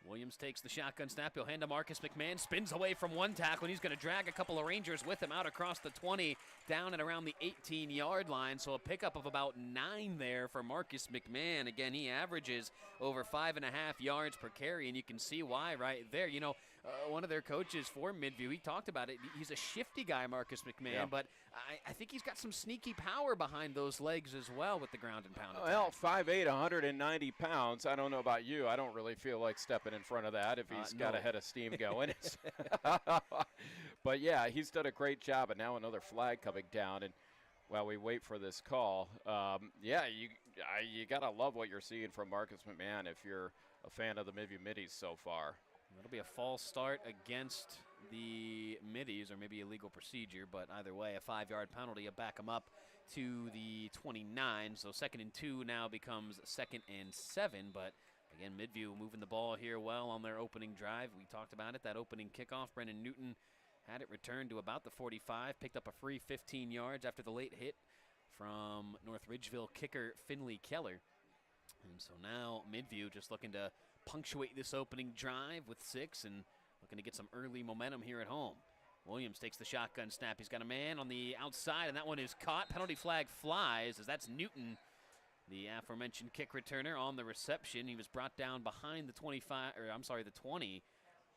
Speaker 1: Williams takes the shotgun snap. He'll hand to Marcus McMahon. Spins away from one tackle, and he's going to drag a couple of Rangers with him out across the 20, down at around the 18-yard line. So a pickup of about 9 there for Marcus McMahon. Again, he averages over 5.5 yards per carry, and you can see why right there. You know, one of their coaches for Midview, he talked about it. He's a shifty guy, Marcus McMahon, but I think he's got some sneaky power behind those legs as well with the ground and pound attack.
Speaker 2: Well, 5'8", 190 pounds. I don't know about you. I don't really feel like stepping in front of that if he's got a head of steam going. But, yeah, he's done a great job, and now another flag coming down. And while we wait for this call, yeah, you got to love what you're seeing from Marcus McMahon if you're a fan of the Midview Middies so far.
Speaker 1: That'll be a false start against the Middies, or maybe a legal procedure, but either way, a 5-yard penalty will back them up to the 29. So 2nd and 2 now becomes 2nd and 7, but again, Midview moving the ball here well on their opening drive. We talked about it, that opening kickoff. Brendan Newton had it returned to about the 45, picked up a free 15 yards after the late hit from North Ridgeville kicker Finley Keller. And so now Midview just looking to punctuate this opening drive with 6 and looking to get some early momentum here at home. Williams takes the shotgun snap. He's got a man on the outside, and that one is caught. Penalty flag flies as that's Newton, the aforementioned kick returner, on the reception. He was brought down behind the 25, or I'm sorry, the 20. He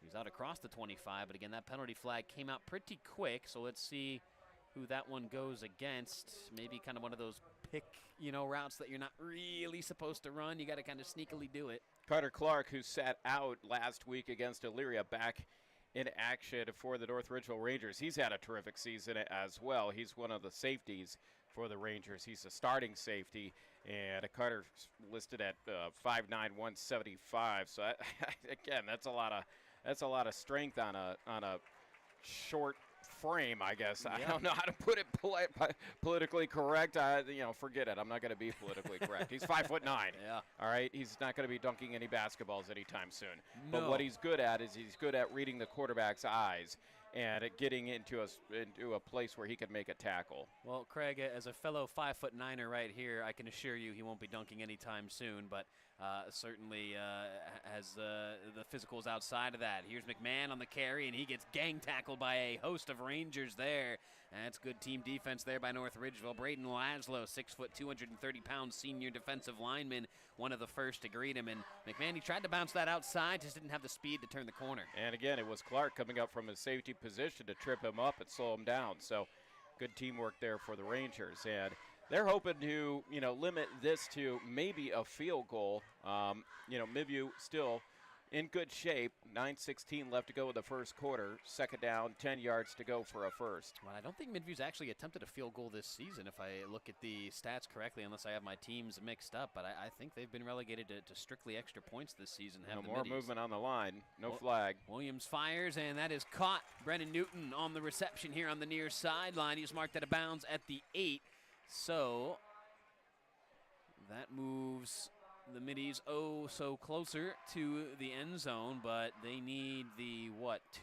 Speaker 1: was out across the 25, but again, that penalty flag came out pretty quick, so let's see who that one goes against. Maybe kind of one of those pick, routes that you're not really supposed to run. You got to kind of sneakily do it.
Speaker 2: Carter Clark, who sat out last week against Elyria, back in action for the North Ridgeville Rangers. He's had a terrific season as well. He's one of the safeties for the Rangers. He's a starting safety, and Carter listed at 5'9", 175. So again, that's a lot of strength on a short frame, I guess.
Speaker 1: Yeah.
Speaker 2: I don't know how to put it politically correct. Forget it. I'm not going to be politically correct. He's 5'9".
Speaker 1: Yeah.
Speaker 2: All right. He's not going to be dunking any basketballs anytime soon.
Speaker 1: No.
Speaker 2: But what he's good at is he's good at reading the quarterback's eyes and getting into a place where he can make a tackle.
Speaker 1: Well, Craig, as a fellow 5'9" right here, I can assure you he won't be dunking anytime soon, but certainly has the physicals outside of that. Here's McMahon on the carry, and he gets gang tackled by a host of Rangers there. That's good team defense there by North Ridgeville. Braden Laszlo, 6 foot, 230-pound senior defensive lineman, one of the first to greet him. And McMahon, he tried to bounce that outside, just didn't have the speed to turn the corner.
Speaker 2: And again, it was Clark coming up from his safety position to trip him up and slow him down. So good teamwork there for the Rangers. And they're hoping to, limit this to maybe a field goal. Midview still in good shape. 9:16 left to go in the first quarter. Second down, 10 yards to go for a first.
Speaker 1: Well, I don't think Midview's actually attempted a field goal this season, if I look at the stats correctly, unless I have my teams mixed up. But I think they've been relegated to strictly extra points this season.
Speaker 2: No more movement on the line. No flag.
Speaker 1: Williams fires, and that is caught. Brennan Newton on the reception here on the near sideline. He's marked out of bounds at the 8. So that moves the Middies so closer to the end zone, but they need the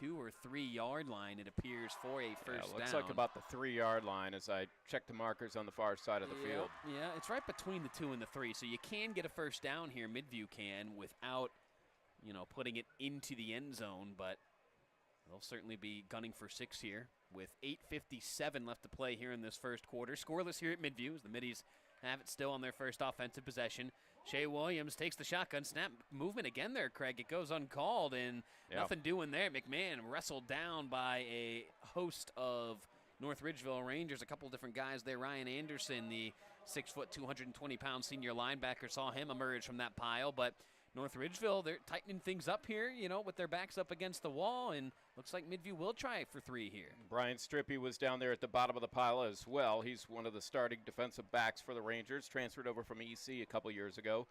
Speaker 1: 2 or 3 yard line, it appears, for a first down.
Speaker 2: Looks like about the 3 yard line as I check the markers on the far side of the field.
Speaker 1: Yeah, it's right between the 2 and the 3, so you can get a first down here. Midview can without putting it into the end zone, but they'll certainly be gunning for 6 here with 8:57 left to play here in this first quarter. Scoreless here at Midview as the Middies have it still on their first offensive possession. Shea Williams takes the shotgun snap. Movement again there, Craig. It goes uncalled, and nothing doing there. McMahon wrestled down by a host of North Ridgeville Rangers, a couple of different guys there. Ryan Anderson, the 6 foot, 220-pound senior linebacker, saw him emerge from that pile, but North Ridgeville, they're tightening things up here, with their backs up against the wall, and looks like Midview will try for 3 here.
Speaker 2: Brian Strippy was down there at the bottom of the pile as well. He's one of the starting defensive backs for the Rangers, transferred over from EC a couple years ago.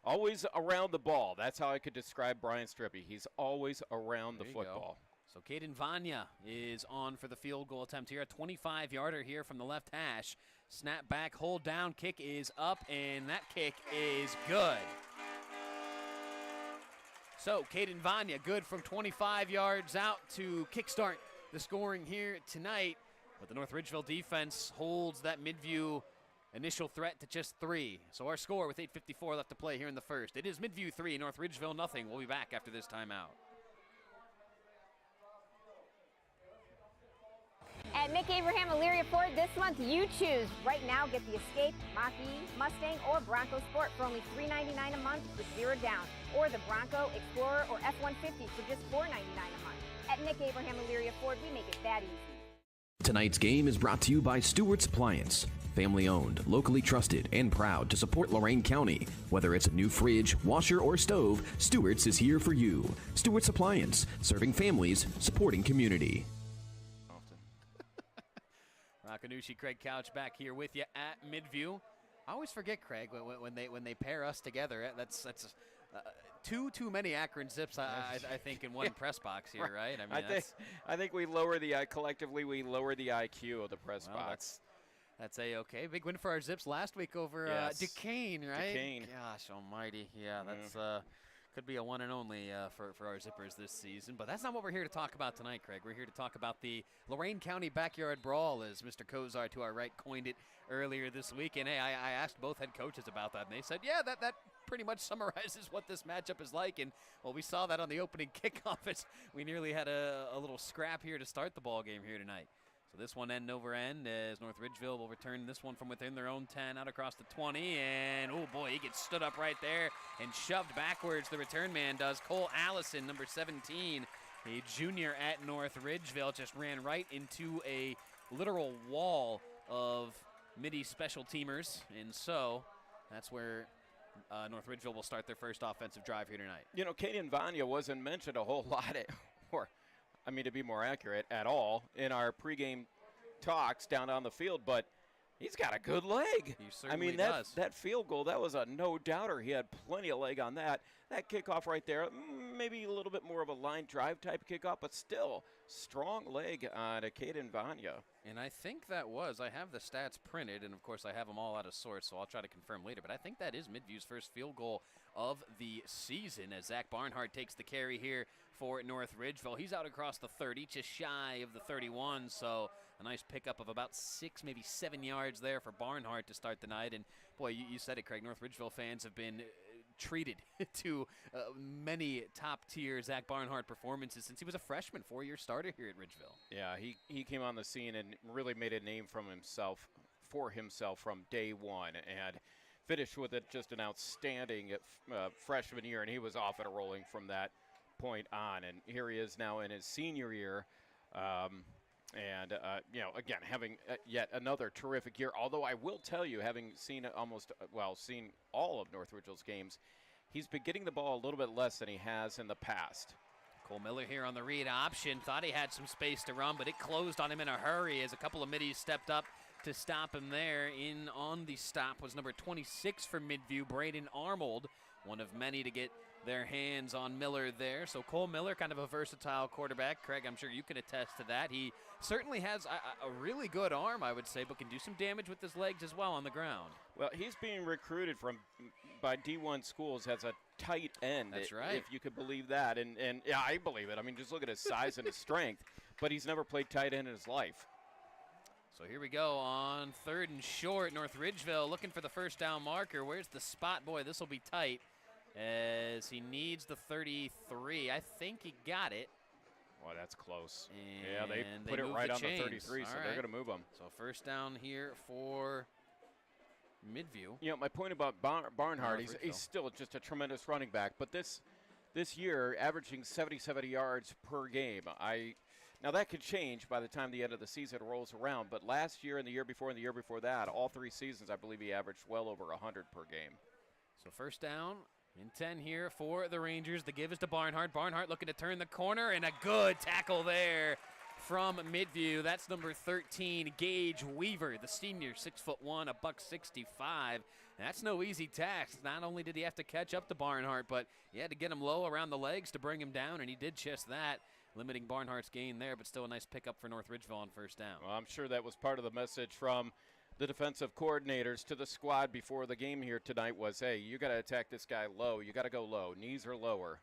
Speaker 2: Always around the ball. That's how I could describe Brian Strippy. He's always around the football.
Speaker 1: So Caden Vanya is on for the field goal attempt here. A 25-yarder here from the left hash. Snap back, hold down, kick is up, and that kick is good. So Caden Vanya, good from 25 yards out to kickstart the scoring here tonight. But the North Ridgeville defense holds that Midview initial threat to just 3. So our score with 8:54 left to play here in the first. It is Midview 3, North Ridgeville nothing. We'll be back after this timeout.
Speaker 3: At Mick Abraham Elyria Ford this month, you choose. Right now, get the Escape, Mach-E, Mustang, or Bronco Sport for only $399 a month with 0 down. Or the Bronco, Explorer, or F-150 for just $499 a month. At Mick Abraham Elyria Ford, we make it that easy.
Speaker 5: Tonight's game is brought to you by Stewart's Appliance. Family owned, locally trusted, and proud to support Lorain County. Whether it's a new fridge, washer, or stove, Stewart's is here for you. Stewart's Appliance, serving families, supporting community.
Speaker 1: Rockanushi, Craig Couch back here with you at Midview. I always forget, Craig, when they pair us together. That's too many Akron Zips, I think, in one press box here, right? I mean,
Speaker 2: I think we lower the collectively we lower the IQ of the press box.
Speaker 1: That's A-okay. Big win for our Zips last week over Duquesne, right?
Speaker 2: Duquesne.
Speaker 1: Gosh almighty. Yeah, that's could be a one and only for our Zippers this season. But that's not what we're here to talk about tonight, Craig. We're here to talk about the Lorain County Backyard Brawl, as Mr. Kozar to our right coined it earlier this week. And hey, I asked both head coaches about that, and they said, yeah, that pretty much summarizes what this matchup is like. And, well, we saw that on the opening kickoff as we nearly had a little scrap here to start the ball game here tonight. So this one end over end as North Ridgeville will return this one from within their own 10 out across the 20. And, oh, boy, he gets stood up right there and shoved backwards. The return man does. Cole Allison, number 17, a junior at North Ridgeville, just ran right into a literal wall of Middies special teamers. And so that's where North Ridgeville will start their first offensive drive here tonight.
Speaker 2: You know, Caden Vanya wasn't mentioned a whole lot to be more accurate, at all in our pregame talks down on the field, but he's got a good leg.
Speaker 1: He certainly does.
Speaker 2: That field goal, that was a no-doubter. He had plenty of leg on that. That kickoff right there, maybe a little bit more of a line drive type kickoff, but still strong leg on Caden Vanya.
Speaker 1: And I think that was, I have the stats printed, and of course I have them all out of source, so I'll try to confirm later, but I think that is Midview's first field goal of the season as Zach Barnhart takes the carry here for North Ridgeville. He's out across the 30, just shy of the 31, so a nice pickup of about 6, maybe 7 yards there for Barnhart to start the night. And boy, you said it, Craig, North Ridgeville fans have been treated to many top-tier Zach Barnhart performances since he was a freshman, 4-year starter here at Ridgeville.
Speaker 2: Yeah, he came on the scene and really made a name for himself from day one, and finished with just an outstanding freshman year, and he was off and rolling from that point on. And here he is now in his senior year, again, having yet another terrific year. Although I will tell you, having seen seen all of North Ridgeville's games, he's been getting the ball a little bit less than he has in the past.
Speaker 1: Cole Miller here on the read option. Thought he had some space to run, but it closed on him in a hurry as a couple of middies stepped up to stop him there. In on the stop was number 26 for Midview, Braden Arnold, one of many to get their hands on Miller there. So Cole Miller, kind of a versatile quarterback. Craig, I'm sure you can attest to that. He certainly has a really good arm, I would say, but can do some damage with his legs as well on the ground.
Speaker 2: Well, he's being recruited by D1 schools as a tight end.
Speaker 1: That's right.
Speaker 2: If you could believe that. And yeah, I believe it. I mean, just look at his size and his strength. But he's never played tight end in his life.
Speaker 1: So here we go on 3rd and short. North Ridgeville looking for the first down marker. Where's the spot? Boy, this will be tight as he needs the 33. I think he got it.
Speaker 2: Well, that's close.
Speaker 1: And
Speaker 2: yeah, they put it right on the 33, so they're going to move him.
Speaker 1: So first down here for Midview.
Speaker 2: You know, my point about Barnhart, he's still just a tremendous running back, but this year averaging 77 yards per game. Now that could change by the time the end of the season rolls around, but last year and the year before and the year before that, all 3 seasons, I believe he averaged well over 100 per game.
Speaker 1: So first down In 10 here for the Rangers. The give is to Barnhart. Barnhart looking to turn the corner, and a good tackle there from Midview. That's number 13, Gage Weaver, the senior, 6'1", $165. That's no easy task. Not only did he have to catch up to Barnhart, but he had to get him low around the legs to bring him down, and he did just that, limiting Barnhart's gain there, but still a nice pickup for North Ridgeville on first down.
Speaker 2: Well, I'm sure that was part of the message from the defensive coordinators to the squad before the game here tonight was, hey, you got to attack this guy low. You got to go low. Knees are lower.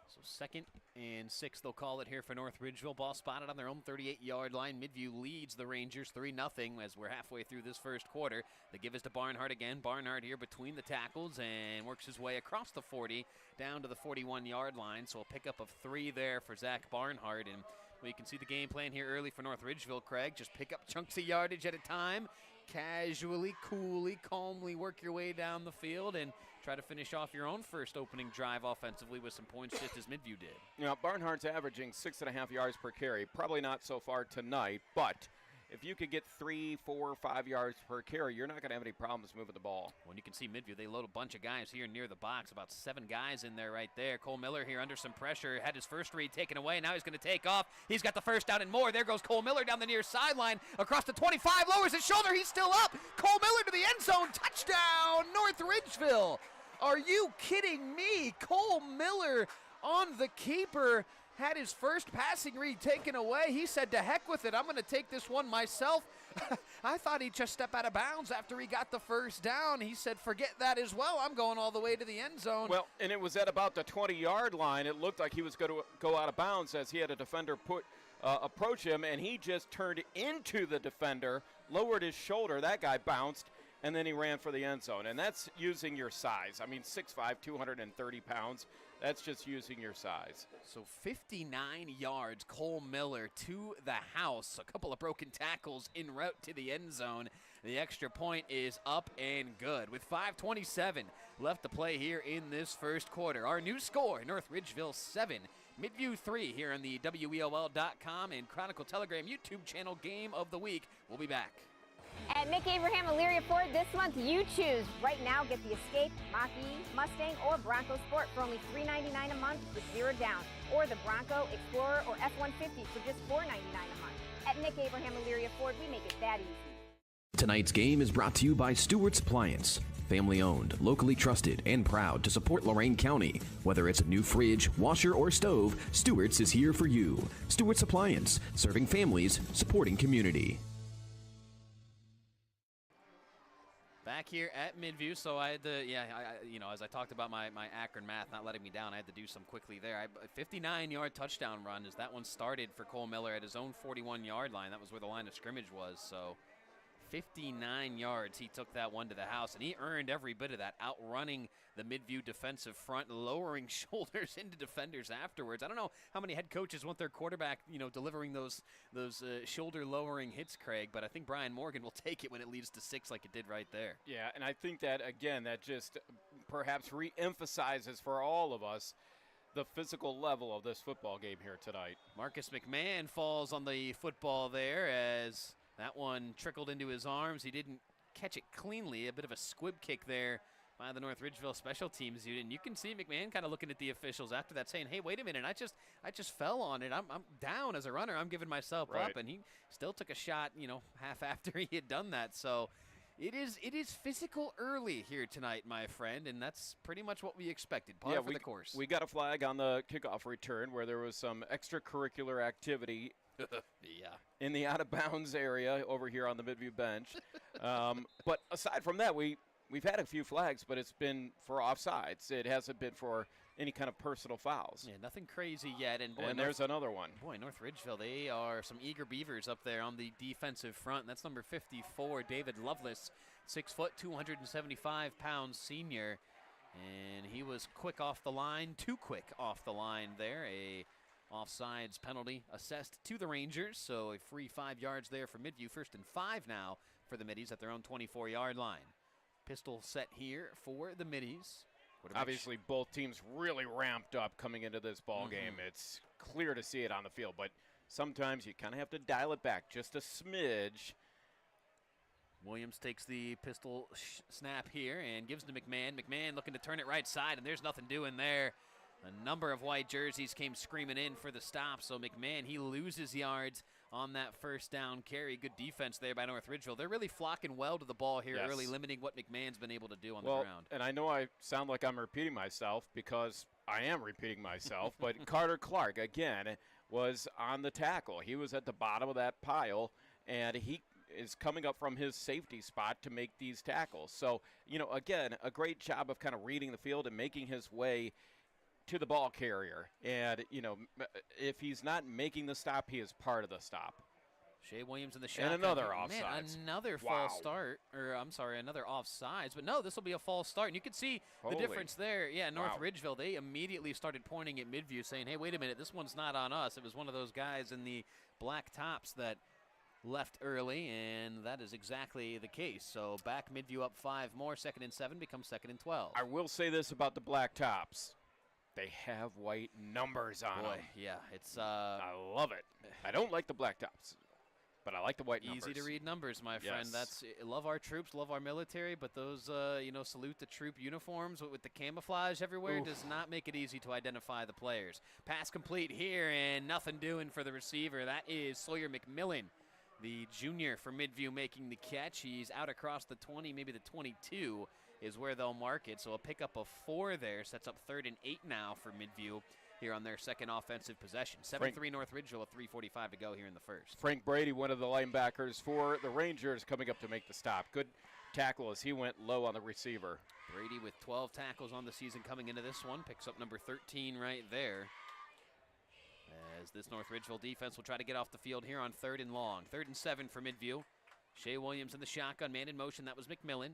Speaker 1: So 2nd and 6, they'll call it here for North Ridgeville. Ball spotted on their own 38-yard line. Midview leads the Rangers 3-0 as we're halfway through this first quarter. The give is to Barnhart again. Barnhart here between the tackles and works his way across the 40 down to the 41-yard line. So a pickup of 3 there for Zach Barnhart. And well, you can see the game plan here early for North Ridgeville, Craig. Just pick up chunks of yardage at a time. Casually, coolly, calmly work your way down the field and try to finish off your own first opening drive offensively with some points, just as Midview did.
Speaker 2: You know, Barnhart's averaging 6.5 yards per carry. Probably not so far tonight, but if you could get 3, 4, 5 yards per carry, you're not going to have any problems moving the ball.
Speaker 1: When you can see Midview, they load a bunch of guys here near the box, about 7 guys in there right there. Cole Miller here under some pressure, had his first read taken away. Now he's going to take off. He's got the first down and more. There goes Cole Miller down the near sideline, across the 25, lowers his shoulder. He's still up. Cole Miller to the end zone. Touchdown, North Ridgeville. Are you kidding me? Cole Miller on the keeper. Had his first passing read taken away. He said, to heck with it, I'm going to take this one myself. I thought he'd just step out of bounds after he got the first down. He said, forget that as well. I'm going all the way to the end zone.
Speaker 2: Well, and it was at about the 20-yard line. It looked like he was going to go out of bounds as he had a defender approach him, and he just turned into the defender, lowered his shoulder. That guy bounced, and then he ran for the end zone. And that's using your size. I mean, 6'5", 230 pounds. That's just using your size.
Speaker 1: So 59 yards, Cole Miller to the house. A couple of broken tackles en route to the end zone. The extra point is up and good. With 5:27 left to play here in this first quarter. Our new score, North Ridgeville 7, Midview 3 here on the WEOL.com and Chronicle Telegram YouTube channel Game of the Week. We'll be back.
Speaker 3: At Mick Abraham Elyria Ford this month, you choose. Right now, get the Escape, Mach-E, Mustang, or Bronco Sport for only $399 a month with 0 down. Or the Bronco, Explorer, or F-150 for just $499 a month. At Mick Abraham Elyria Ford, we make it that easy.
Speaker 5: Tonight's game is brought to you by Stewart's Appliance. Family owned, locally trusted, and proud to support Lorain County. Whether it's a new fridge, washer, or stove, Stewart's is here for you. Stewart's Appliance, serving families, supporting community.
Speaker 1: Back here at Midview, so I had to, as I talked about my Akron math not letting me down, I had to do some quickly there. 59-yard touchdown run as that one started for Cole Miller at his own 41-yard line. That was where the line of scrimmage was, so 59 yards he took that one to the house, and he earned every bit of that, outrunning the Midview defensive front, lowering shoulders into defenders afterwards. I don't know how many head coaches want their quarterback, delivering those shoulder-lowering hits, Craig, but I think Brian Morgan will take it when it leads to 6 like it did right there.
Speaker 2: Yeah, and I think that, again, that just perhaps re-emphasizes for all of us the physical level of this football game here tonight.
Speaker 1: Marcus McMahon falls on the football there as that one trickled into his arms. He didn't catch it cleanly. A bit of a squib kick there by the North Ridgeville special teams unit. And you can see McMahon kind of looking at the officials after that saying, hey, wait a minute, I just fell on it. I'm down as a runner. I'm giving myself up. And he still took a shot, half after he had done that. So it is physical early here tonight, my friend, and that's pretty much what we expected. Par for the course.
Speaker 2: We got a flag on the kickoff return where there was some extracurricular activity in the out-of-bounds area over here on the Midview bench. But aside from that, we've had a few flags, but it's been for offsides. It hasn't been for any kind of personal fouls.
Speaker 1: Yeah, nothing crazy yet. And, boy,
Speaker 2: there's another one.
Speaker 1: Boy, North Ridgeville, they are some eager beavers up there on the defensive front. And that's number 54, David Lovelace, 6 foot, 275 pounds senior. And he was quick off the line, too quick off the line there. A offsides penalty assessed to the Rangers, so a free 5 yards there for Midview. 1st and 5 now for the Middies at their own 24-yard line. Pistol set here for the Middies.
Speaker 2: Obviously, both teams really ramped up coming into this ball game. It's clear to see it on the field, but sometimes you kind of have to dial it back just a smidge.
Speaker 1: Williams takes the pistol snap here and gives to McMahon. McMahon looking to turn it right side, and there's nothing doing there. A number of white jerseys came screaming in for the stop, so McMahon, he loses yards on that first down carry. Good defense there by North Ridgeville. They're really flocking well to the ball here early, limiting what McMahon's been able to do on the ground.
Speaker 2: And I know I sound like I'm repeating myself because I am repeating myself, but Carter Clark, again, was on the tackle. He was at the bottom of that pile, and he is coming up from his safety spot to make these tackles. So, again, a great job of kind of reading the field and making his way to the ball carrier. And, if he's not making the stop, he is part of the stop.
Speaker 1: Shea Williams in the shotgun.
Speaker 2: And another
Speaker 1: Man,
Speaker 2: offsides.
Speaker 1: another false start. Or, I'm sorry, another offsides. But, no, this will be a false start. And you can see the difference there. Yeah, North Ridgeville, they immediately started pointing at Midview saying, hey, wait a minute, this one's not on us. It was one of those guys in the black tops that left early, and that is exactly the case. So back Midview up 5 more. 2nd and 7 becomes 2nd and 12.
Speaker 2: I will say this about the black tops. They have white numbers on them.
Speaker 1: Yeah, it's
Speaker 2: I love it. I don't like the black tops, but I like the white numbers.
Speaker 1: Easy to read numbers, my friend.
Speaker 2: Yes.
Speaker 1: Love our troops, love our military, but those salute the troop uniforms with the camouflage everywhere does not make it easy to identify the players. Pass complete here, and nothing doing for the receiver. That is Sawyer McMillan, the junior for Midview, making the catch. He's out across the 20, maybe the 22 is where they'll mark it. So a pickup of 4 there sets up 3rd and 8 now for Midview here on their second offensive possession. 7-3 North Ridgeville with 3:45 to go here in the first.
Speaker 2: Frank Brady, one of the linebackers for the Rangers, coming up to make the stop. Good tackle as he went low on the receiver.
Speaker 1: Brady with 12 tackles on the season coming into this one. Picks up number 13 right there. As this North Ridgeville defense will try to get off the field here on 3rd and long. 3rd and 7 for Midview. Shea Williams in the shotgun, man in motion. That was McMillan.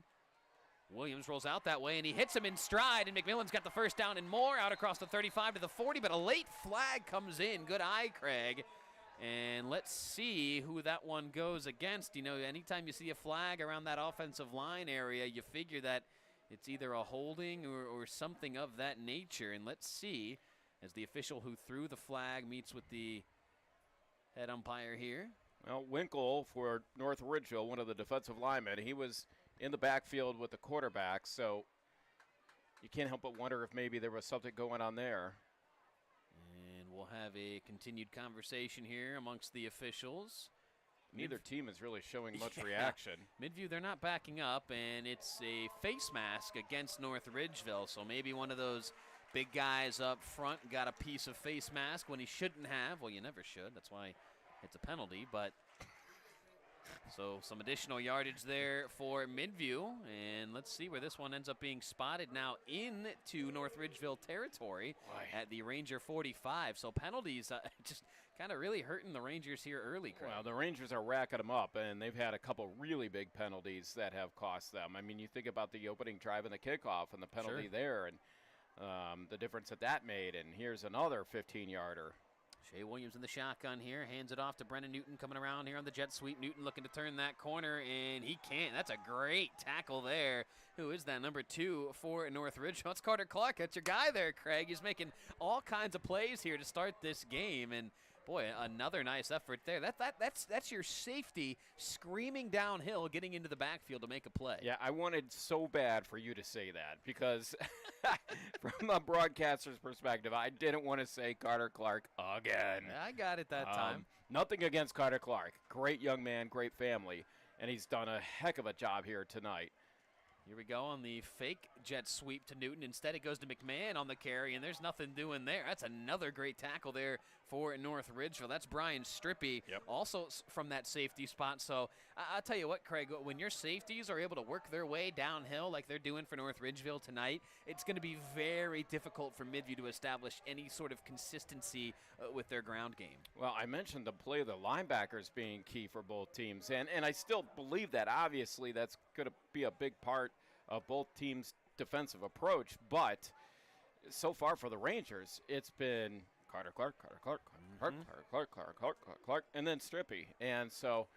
Speaker 1: Williams rolls out that way, and he hits him in stride, and McMillan's got the first down and more out across the 35 to the 40, but a late flag comes in. Good eye, Craig. And let's see who that one goes against. Anytime you see a flag around that offensive line area, you figure that it's either a holding or something of that nature. And let's see, as the official who threw the flag meets with the head umpire here.
Speaker 2: Well, Winkle for North Ridgeville, one of the defensive linemen, he was in the backfield with the quarterback, so you can't help but wonder if maybe there was something going on there.
Speaker 1: And we'll have a continued conversation here amongst the officials.
Speaker 2: Neither team is really showing much reaction.
Speaker 1: Midview, they're not backing up, and it's a face mask against North Ridgeville, so maybe one of those big guys up front got a piece of face mask when he shouldn't have. Well, you never should. That's why it's a penalty, but so some additional yardage there for Midview, and let's see where this one ends up being spotted now into North Ridgeville territory at the Ranger 45. So penalties just kind of really hurting the Rangers here early, Craig.
Speaker 2: Well, the Rangers are racking them up, and they've had a couple really big penalties that have cost them. I mean, you think about the opening drive and the kickoff and the penalty there, and the difference that made, and here's another 15-yarder.
Speaker 1: Shea Williams in the shotgun here, hands it off to Brennan Newton coming around here on the jet sweep. Newton looking to turn that corner, and he can't. That's a great tackle there. Who is that, number 2 for North Ridgeville? That's Carter Clark. That's your guy there, Craig. He's making all kinds of plays here to start this game, and boy, another nice effort there. That's your safety screaming downhill, getting into the backfield to make a play.
Speaker 2: Yeah, I wanted so bad for you to say that because from a broadcaster's perspective, I didn't want to say Carter Clark again.
Speaker 1: I got it that time.
Speaker 2: Nothing against Carter Clark. Great young man, great family, and he's done a heck of a job here tonight.
Speaker 1: Here we go on the fake jet sweep to Newton. Instead, it goes to McMahon on the carry, and there's nothing doing there. That's another great tackle there for North Ridgeville. That's Brian Strippy, also from that safety spot. So I'll tell you what, Craig, when your safeties are able to work their way downhill like they're doing for North Ridgeville tonight, it's going to be very difficult for Midview to establish any sort of consistency with their ground game.
Speaker 2: Well, I mentioned the play of the linebackers being key for both teams, and I still believe that. Obviously, that's going to be a big part of both teams' defensive approach, but so far for the Rangers, it's been Carter Clark, and then Strippy. And so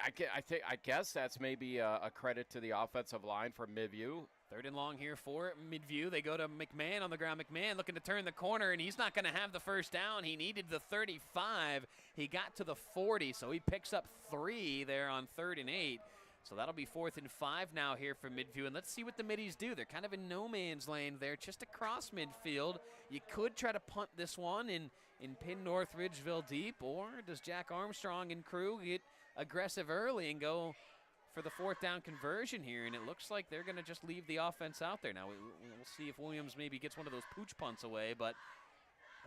Speaker 2: I guess that's maybe a credit to the offensive line for Midview.
Speaker 1: Third and long here for Midview. They go to McMahon on the ground. McMahon looking to turn the corner, and he's not going to have the first down. He needed the 35. He got to the 40, so he picks up 3 there on 3rd and 8. So that'll be 4th and 5 now here for Midview. And let's see what the Middies do. They're kind of in no man's land there, just across midfield. You could try to punt this one and pin North Ridgeville deep, or does Jack Armstrong and crew get aggressive early and go for the 4th down conversion here? And it looks like they're going to just leave the offense out there. Now, we'll see if Williams maybe gets one of those pooch punts away, but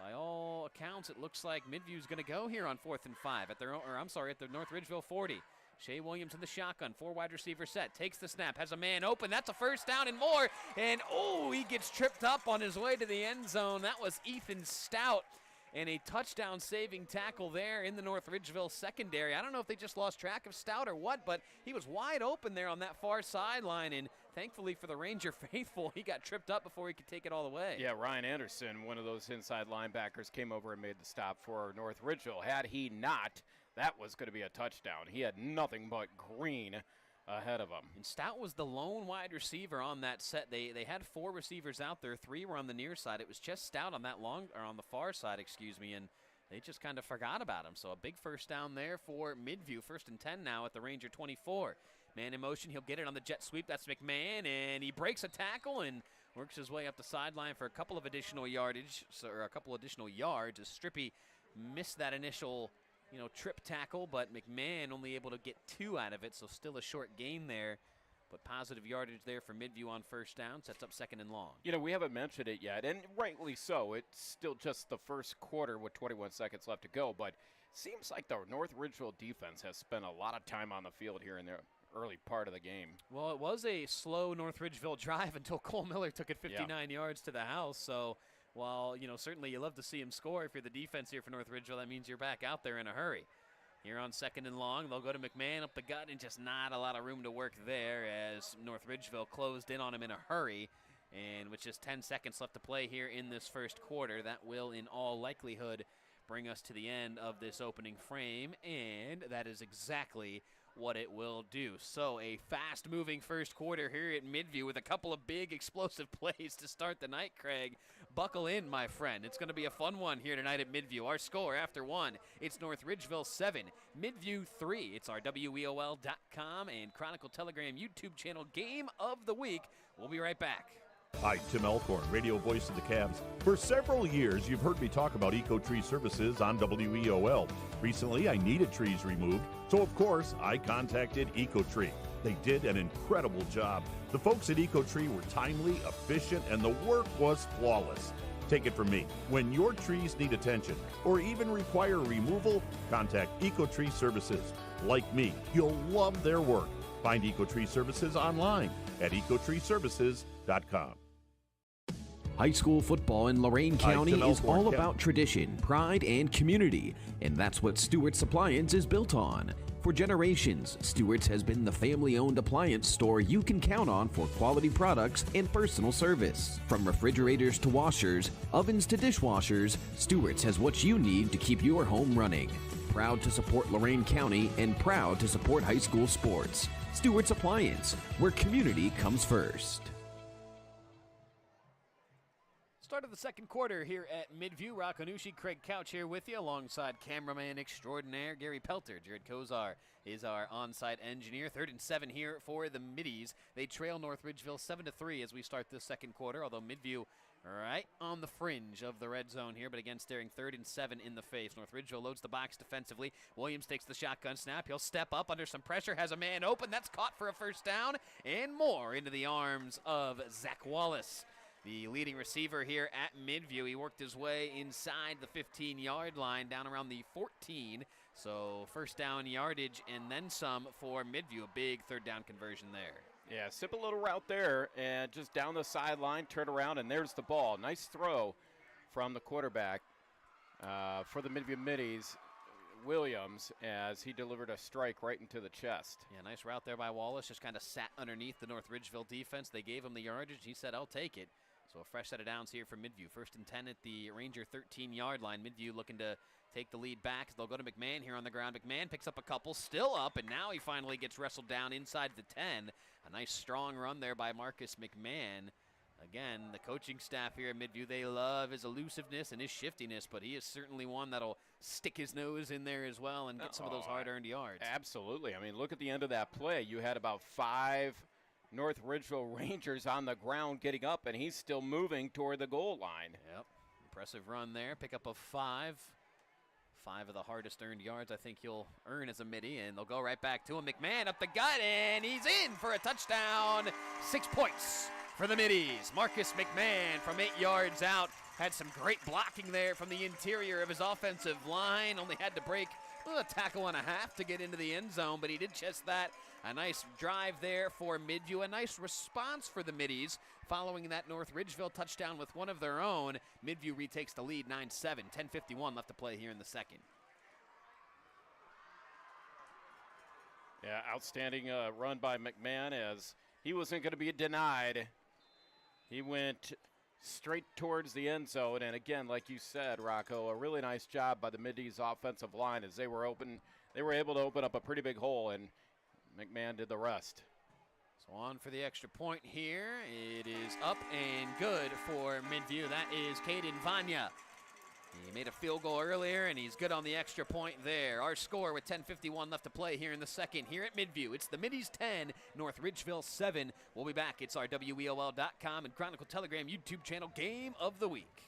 Speaker 1: by all accounts, it looks like Midview's going to go here on 4th and 5 at their own, or I'm sorry, at the North Ridgeville 40. Shea Williams in the shotgun, 4 wide receiver set, takes the snap, has a man open. That's a first down and more. And he gets tripped up on his way to the end zone. That was Ethan Stout. And a touchdown saving tackle there in the North Ridgeville secondary. I don't know if they just lost track of Stout or what, but he was wide open there on that far sideline. And thankfully for the Ranger faithful, he got tripped up before he could take it all the way.
Speaker 2: Yeah, Ryan Anderson, one of those inside linebackers, came over and made the stop for North Ridgeville. Had he not, that was going to be a touchdown. He had nothing but green ahead of him.
Speaker 1: And Stout was the lone wide receiver on that set. They had 4 receivers out there. 3 were on the near side. It was just Stout on that on the far side, and they just kind of forgot about him. So a big first down there for Midview. 1st and 10 now at the Ranger 24. Man in motion, he'll get it on the jet sweep. That's McMahon, and he breaks a tackle and works his way up the sideline for a couple of additional yards as Strippy missed that initial trip tackle, but McMahon only able to get 2 out of it, so still a short gain there. But positive yardage there for Midview on first down, sets up 2nd and long.
Speaker 2: We haven't mentioned it yet, and rightly so. It's still just the first quarter with 21 seconds left to go, but seems like the North Ridgeville defense has spent a lot of time on the field here in the early part of the game.
Speaker 1: Well, it was a slow North Ridgeville drive until Cole Miller took it 59 yards to the house, so while, certainly you love to see him score, if you're the defense here for North Ridgeville, that means you're back out there in a hurry. Here on 2nd and long, they'll go to McMahon up the gut, and just not a lot of room to work there as North Ridgeville closed in on him in a hurry. And with just 10 seconds left to play here in this first quarter, that will in all likelihood bring us to the end of this opening frame, and that is exactly what it will do. So a fast-moving first quarter here at Midview with a couple of big explosive plays to start the night, Craig. Buckle in, my friend. It's going to be a fun one here tonight at Midview. Our score after 1, it's North Ridgeville 7, Midview 3. It's our WEOL.com and Chronicle Telegram YouTube channel Game of the Week. We'll be right back.
Speaker 4: Hi, Tim Elkhorn, radio voice of the Cavs. For several years, you've heard me talk about Eco-Tree Services on WEOL. Recently, I needed trees removed, so of course, I contacted Eco-Tree. They did an incredible job. The folks at Eco-Tree were timely, efficient, and the work was flawless. Take it from me, when your trees need attention or even require removal, contact Eco-Tree Services. Like me, you'll love their work. Find Eco-Tree Services online at ecotreeservices.com.
Speaker 5: High school football in Lorain County is all about tradition, pride, and community, and that's what Stewart's Appliance is built on. For generations, Stewart's has been the family-owned appliance store you can count on for quality products and personal service. From refrigerators to washers, ovens to dishwashers, Stewart's has what you need to keep your home running. Proud to support Lorain County and proud to support high school sports. Stewart's Appliance, where community comes first.
Speaker 1: Start of the second quarter here at Midview. Rakanushi, Craig Couch here with you alongside cameraman extraordinaire Gary Pelter. Jared Kozar is our on-site engineer. 3rd and 7 here for the Middies. They trail North Ridgeville 7-3 as we start this second quarter, although Midview right on the fringe of the red zone here, but again staring 3rd and 7 in the face. North Ridgeville loads the box defensively. Williams takes the shotgun snap. He'll step up under some pressure, has a man open. That's caught for a first down, and more into the arms of Zach Wallace, the leading receiver here at Midview. He worked his way inside the 15-yard line, down around the 14. So first down yardage and then some for Midview. A big 3rd down conversion there.
Speaker 2: Yeah, simple little route there, and just down the sideline, turn around, and there's the ball. Nice throw from the quarterback for the Midview Middies, Williams, as he delivered a strike right into the chest.
Speaker 1: Yeah, nice route there by Wallace. Just kind of sat underneath the North Ridgeville defense. They gave him the yardage. He said, I'll take it. So a fresh set of downs here for Midview. 1st and 10 at the Ranger 13-yard line. Midview looking to take the lead back. They'll go to McMahon here on the ground. McMahon picks up a couple, still up, and now he finally gets wrestled down inside the 10. A nice strong run there by Marcus McMahon. Again, the coaching staff here at Midview, they love his elusiveness and his shiftiness, but he is certainly one that'll stick his nose in there as well and get some of those hard-earned yards.
Speaker 2: Absolutely. I mean, look at the end of that play. You had about 5 North Ridgeville Rangers on the ground getting up, and he's still moving toward the goal line.
Speaker 1: Yep. Impressive run there. Pick up a 5. 5 of the hardest earned yards I think he'll earn as a Middie, and they'll go right back to him. McMahon up the gut, and he's in for a touchdown. 6 points for the Middies. Marcus McMahon from 8 yards out had some great blocking there from the interior of his offensive line. Only had to break a tackle and a half to get into the end zone, but he did just that. A nice drive there for Midview. A nice response for the Middies following that North Ridgeville touchdown with one of their own. Midview retakes the lead 9-7. 10:51 left to play here in the second.
Speaker 2: Yeah, outstanding run by McMahon as he wasn't going to be denied. He went straight towards the end zone, and again, like you said, Rocco, a really nice job by the Middies offensive line as they were able to open up a pretty big hole, and McMahon did the rest.
Speaker 1: So on for the extra point here. It is up and good for Midview. That is Caden Vanya. He made a field goal earlier, and he's good on the extra point there. Our score with 10:51 left to play here in the second here at Midview. It's the Middies 10, North Ridgeville 7. We'll be back. It's our WEOL.com and Chronicle Telegram YouTube channel Game of the Week.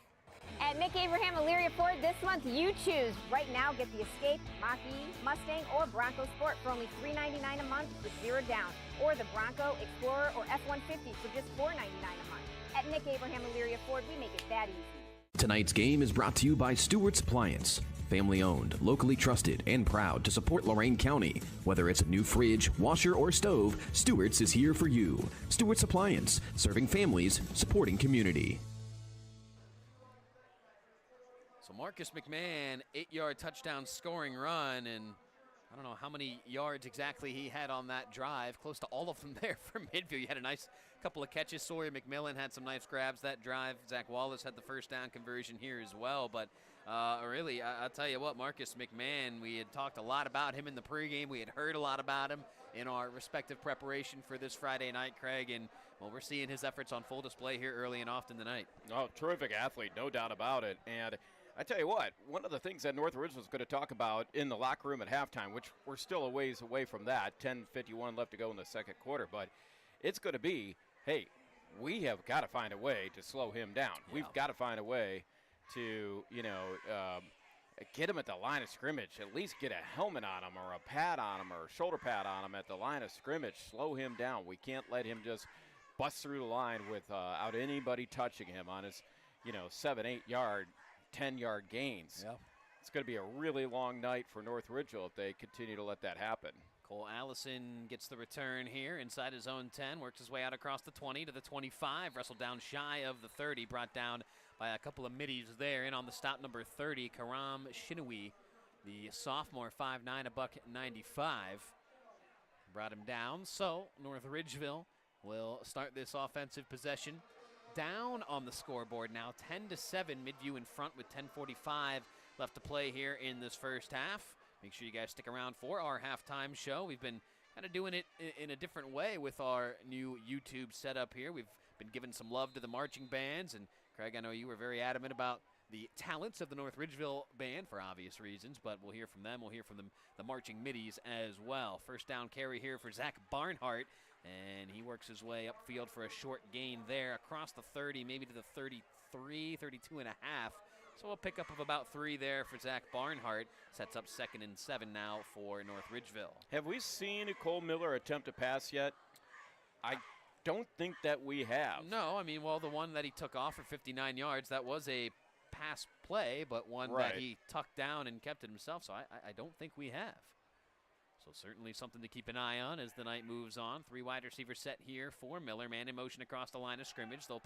Speaker 3: At Nick Abraham Elyria Ford this month, you choose. Right now, get the Escape, Mach-E, Mustang, or Bronco Sport for only $399 a month with 0 down. Or the Bronco, Explorer, or F-150 for just $499 a month. At Nick Abraham Elyria Ford, we make it that easy.
Speaker 5: Tonight's game is brought to you by Stewart's Appliance. Family owned, locally trusted, and proud to support Lorain County. Whether it's a new fridge, washer, or stove, Stewart's is here for you. Stewart's Appliance, serving families, supporting community.
Speaker 1: So Marcus McMahon, 8-yard touchdown scoring run, and I don't know how many yards exactly he had on that drive. Close to all of them there for Midview. He had a nice couple of catches. Sawyer McMillan had some nice grabs that drive. Zach Wallace had the first down conversion here as well. But really, I'll tell you what, Marcus McMahon, we had talked a lot about him in the pregame. We had heard a lot about him in our respective preparation for this Friday night, Craig. And, well, we're seeing his efforts on full display here early and often tonight. Oh,
Speaker 2: terrific athlete, no doubt about it. And I tell you what, one of the things that North Ridge was going to talk about in the locker room at halftime, which we're still a ways away from that, 10:51 left to go in the second quarter, but it's going to be, hey, we have got to find a way to slow him down. Yeah. We've got to find a way to, get him at the line of scrimmage, at least get a helmet on him or a pad on him or a shoulder pad on him at the line of scrimmage, slow him down. We can't let him just bust through the line without anybody touching him on his, 7, 8 yard, 10-yard gains.
Speaker 1: Yep.
Speaker 2: It's going to be a really long night for North Ridgeville if they continue to let that happen.
Speaker 1: Cole Allison gets the return here inside his own 10, works his way out across the 20 to the 25, wrestled down shy of the 30, brought down by a couple of middies there. In on the stop, number 30, Karam Shinawi, the sophomore, 5'9", $195. Brought him down, so North Ridgeville will start this offensive possession down on the scoreboard now, 10-7. Midview in front with 10:45 left to play here in this first half. Make sure you guys stick around for our halftime show. We've been kind of doing it in a different way with our new YouTube setup here. We've been giving some love to the marching bands, and Craig, I know you were very adamant about the talents of the North Ridgeville band for obvious reasons, but we'll hear from them. We'll hear from the marching middies as well. First down carry here for Zach Barnhart, and he works his way upfield for a short gain there across the 30, maybe to the 33, 32 and a half. So a pickup of about 3 there for Zach Barnhart. Sets up 2nd and 7 now for North Ridgeville.
Speaker 2: Have we seen Cole Miller attempt a pass yet? I don't think that we have.
Speaker 1: No, I mean, well, the one that he took off for 59 yards, that was a pass play, but one that he tucked down and kept it himself. So I don't think we have. So certainly something to keep an eye on as the night moves on. 3 wide receivers set here for Miller. Man in motion across the line of scrimmage. They'll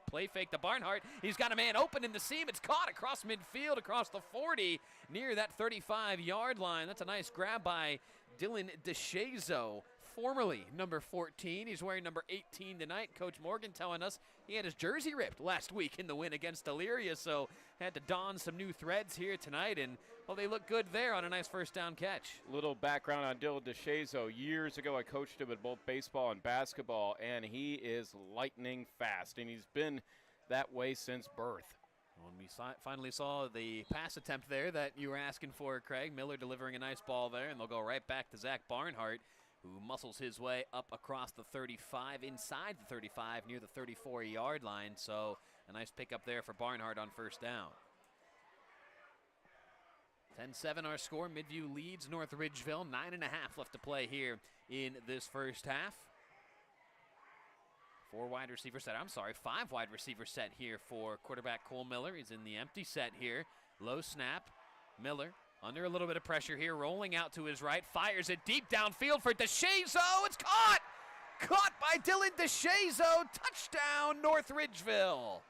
Speaker 1: play fake to Barnhart. He's got a man open in the seam. It's caught across midfield, across the 40, near that 35-yard line. That's a nice grab by Dylan DeShazo. formerly number 14. He's wearing number 18 tonight. Coach Morgan telling us he had his jersey ripped last week in the win against Elyria, so had to don some new threads here tonight, and well, they look good there on a nice first down catch.
Speaker 2: Little background on Dylan DeShazo. Years ago, I coached him at both baseball and basketball, and he is lightning fast, and he's been that way since birth.
Speaker 1: When we finally saw the pass attempt there that you were asking for, Craig, Miller delivering a nice ball there, and they'll go right back to Zach Barnhart, who muscles his way up across the 35, inside the 35, near the 34-yard line. So a nice pickup there for Barnhart on first down. 10-7 our score. Midview leads North Ridgeville. 9.5 left to play here in this first half. 5 wide receiver set here for quarterback Cole Miller. He's in the empty set here. Low snap. Miller under a little bit of pressure here, rolling out to his right, fires it deep downfield for DeShazo. It's caught! Caught by Dylan DeShazo. Touchdown, North Ridgeville.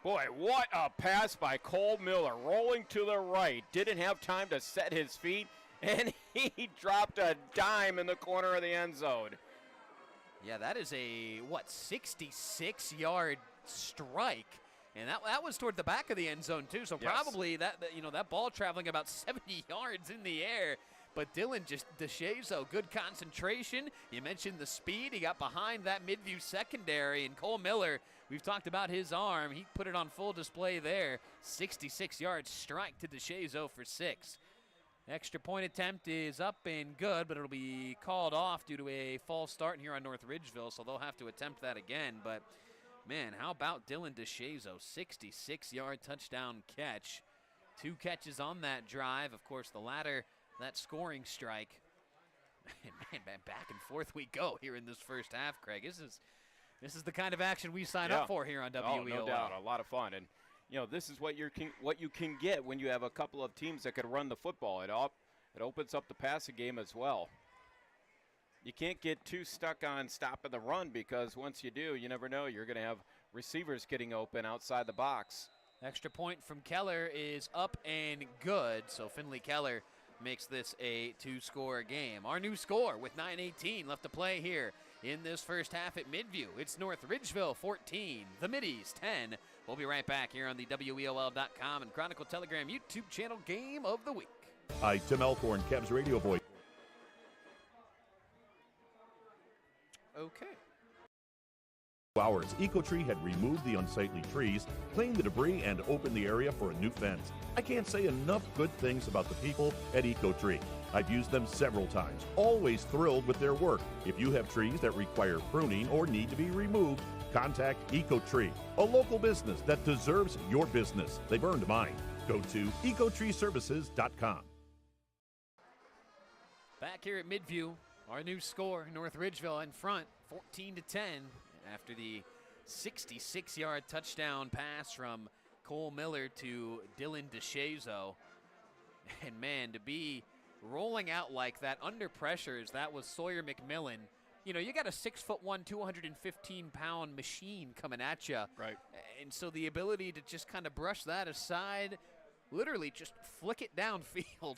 Speaker 2: Boy, what a pass by Cole Miller, rolling to the right. Didn't have time to set his feet, and he dropped a dime in the corner of the end zone.
Speaker 1: Yeah, that is a, 66-yard strike. And that was toward the back of the end zone, too. So
Speaker 2: yes.
Speaker 1: Probably that ball traveling about 70 yards in the air. But Dylan DeShazo, good concentration. You mentioned the speed. He got behind that Midview secondary. And Cole Miller, we've talked about his arm. He put it on full display there. 66-yard strike to DeShazo for 6. Extra point attempt is up and good, but it'll be called off due to a false start here on North Ridgeville, so they'll have to attempt that again. But, man, how about Dylan DeShazo? 66-yard touchdown catch. 2 catches on that drive. Of course, the latter, that scoring strike. Man, back and forth we go here in this first half, Craig. This is the kind of action we sign up for here on WEOL.
Speaker 2: Oh, no doubt. A lot of fun. And this is what you can get when you have a couple of teams that can run the football. It opens up the passing game as well. You can't get too stuck on stopping the run, because once you do, you never know. You're going to have receivers getting open outside the box.
Speaker 1: Extra point from Keller is up and good. So Finley Keller makes this a 2-score game. Our new score with 9:18 left to play here in this first half at Midview. It's North Ridgeville 14, the Middies 10. We'll be right back here on the WEOL.com and Chronicle Telegram YouTube channel Game of the Week.
Speaker 4: Hi, Tim Elkhorn, Cavs radio voice.
Speaker 1: Okay.
Speaker 4: Hours, EcoTree had removed the unsightly trees, cleaned the debris, and opened the area for a new fence. I can't say enough good things about the people at EcoTree. I've used them several times, always thrilled with their work. If you have trees that require pruning or need to be removed, contact EcoTree, a local business that deserves your business. They've earned mine. Go to ecotreeservices.com.
Speaker 1: Back here at Midview, our new score, North Ridgeville in front, 14-10, after the 66-yard touchdown pass from Cole Miller to Dylan DeShazo. And, man, to be rolling out like that under pressure as that was Sawyer McMillan. You got a 6'1", 215-pound machine coming at you.
Speaker 2: Right.
Speaker 1: And so the ability to just kind of brush that aside, literally just flick it downfield.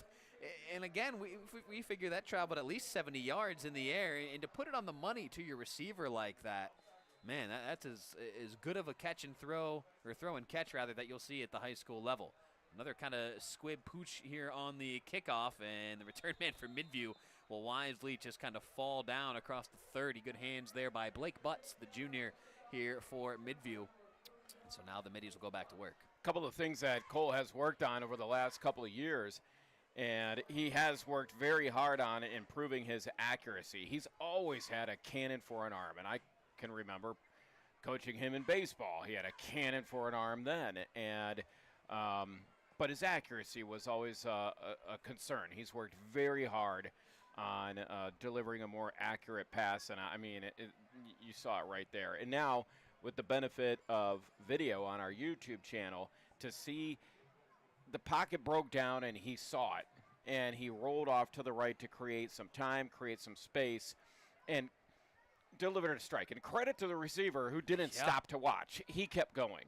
Speaker 1: And again, we figure that traveled at least 70 yards in the air, and to put it on the money to your receiver like that, man, that's as good of a catch and throw, or throw and catch rather, that you'll see at the high school level. Another kind of squib pooch here on the kickoff, and the return man for Midview will wisely just kind of fall down across the 30. Good hands there by Blake Butts, the junior here for Midview. And so now the Middies will go back to work.
Speaker 2: A couple of things that Cole has worked on over the last couple of years, and he has worked very hard on improving his accuracy. He's always had a cannon for an arm, and I can remember coaching him in baseball. He had a cannon for an arm then, and but his accuracy was always a concern. He's worked very hard on delivering a more accurate pass, and I mean, you saw it right there. And now, with the benefit of video on our YouTube channel, to see the pocket broke down and he saw it, and he rolled off to the right to create some time, create some space, and delivered a strike. And credit to the receiver who didn't stop to watch. He kept going.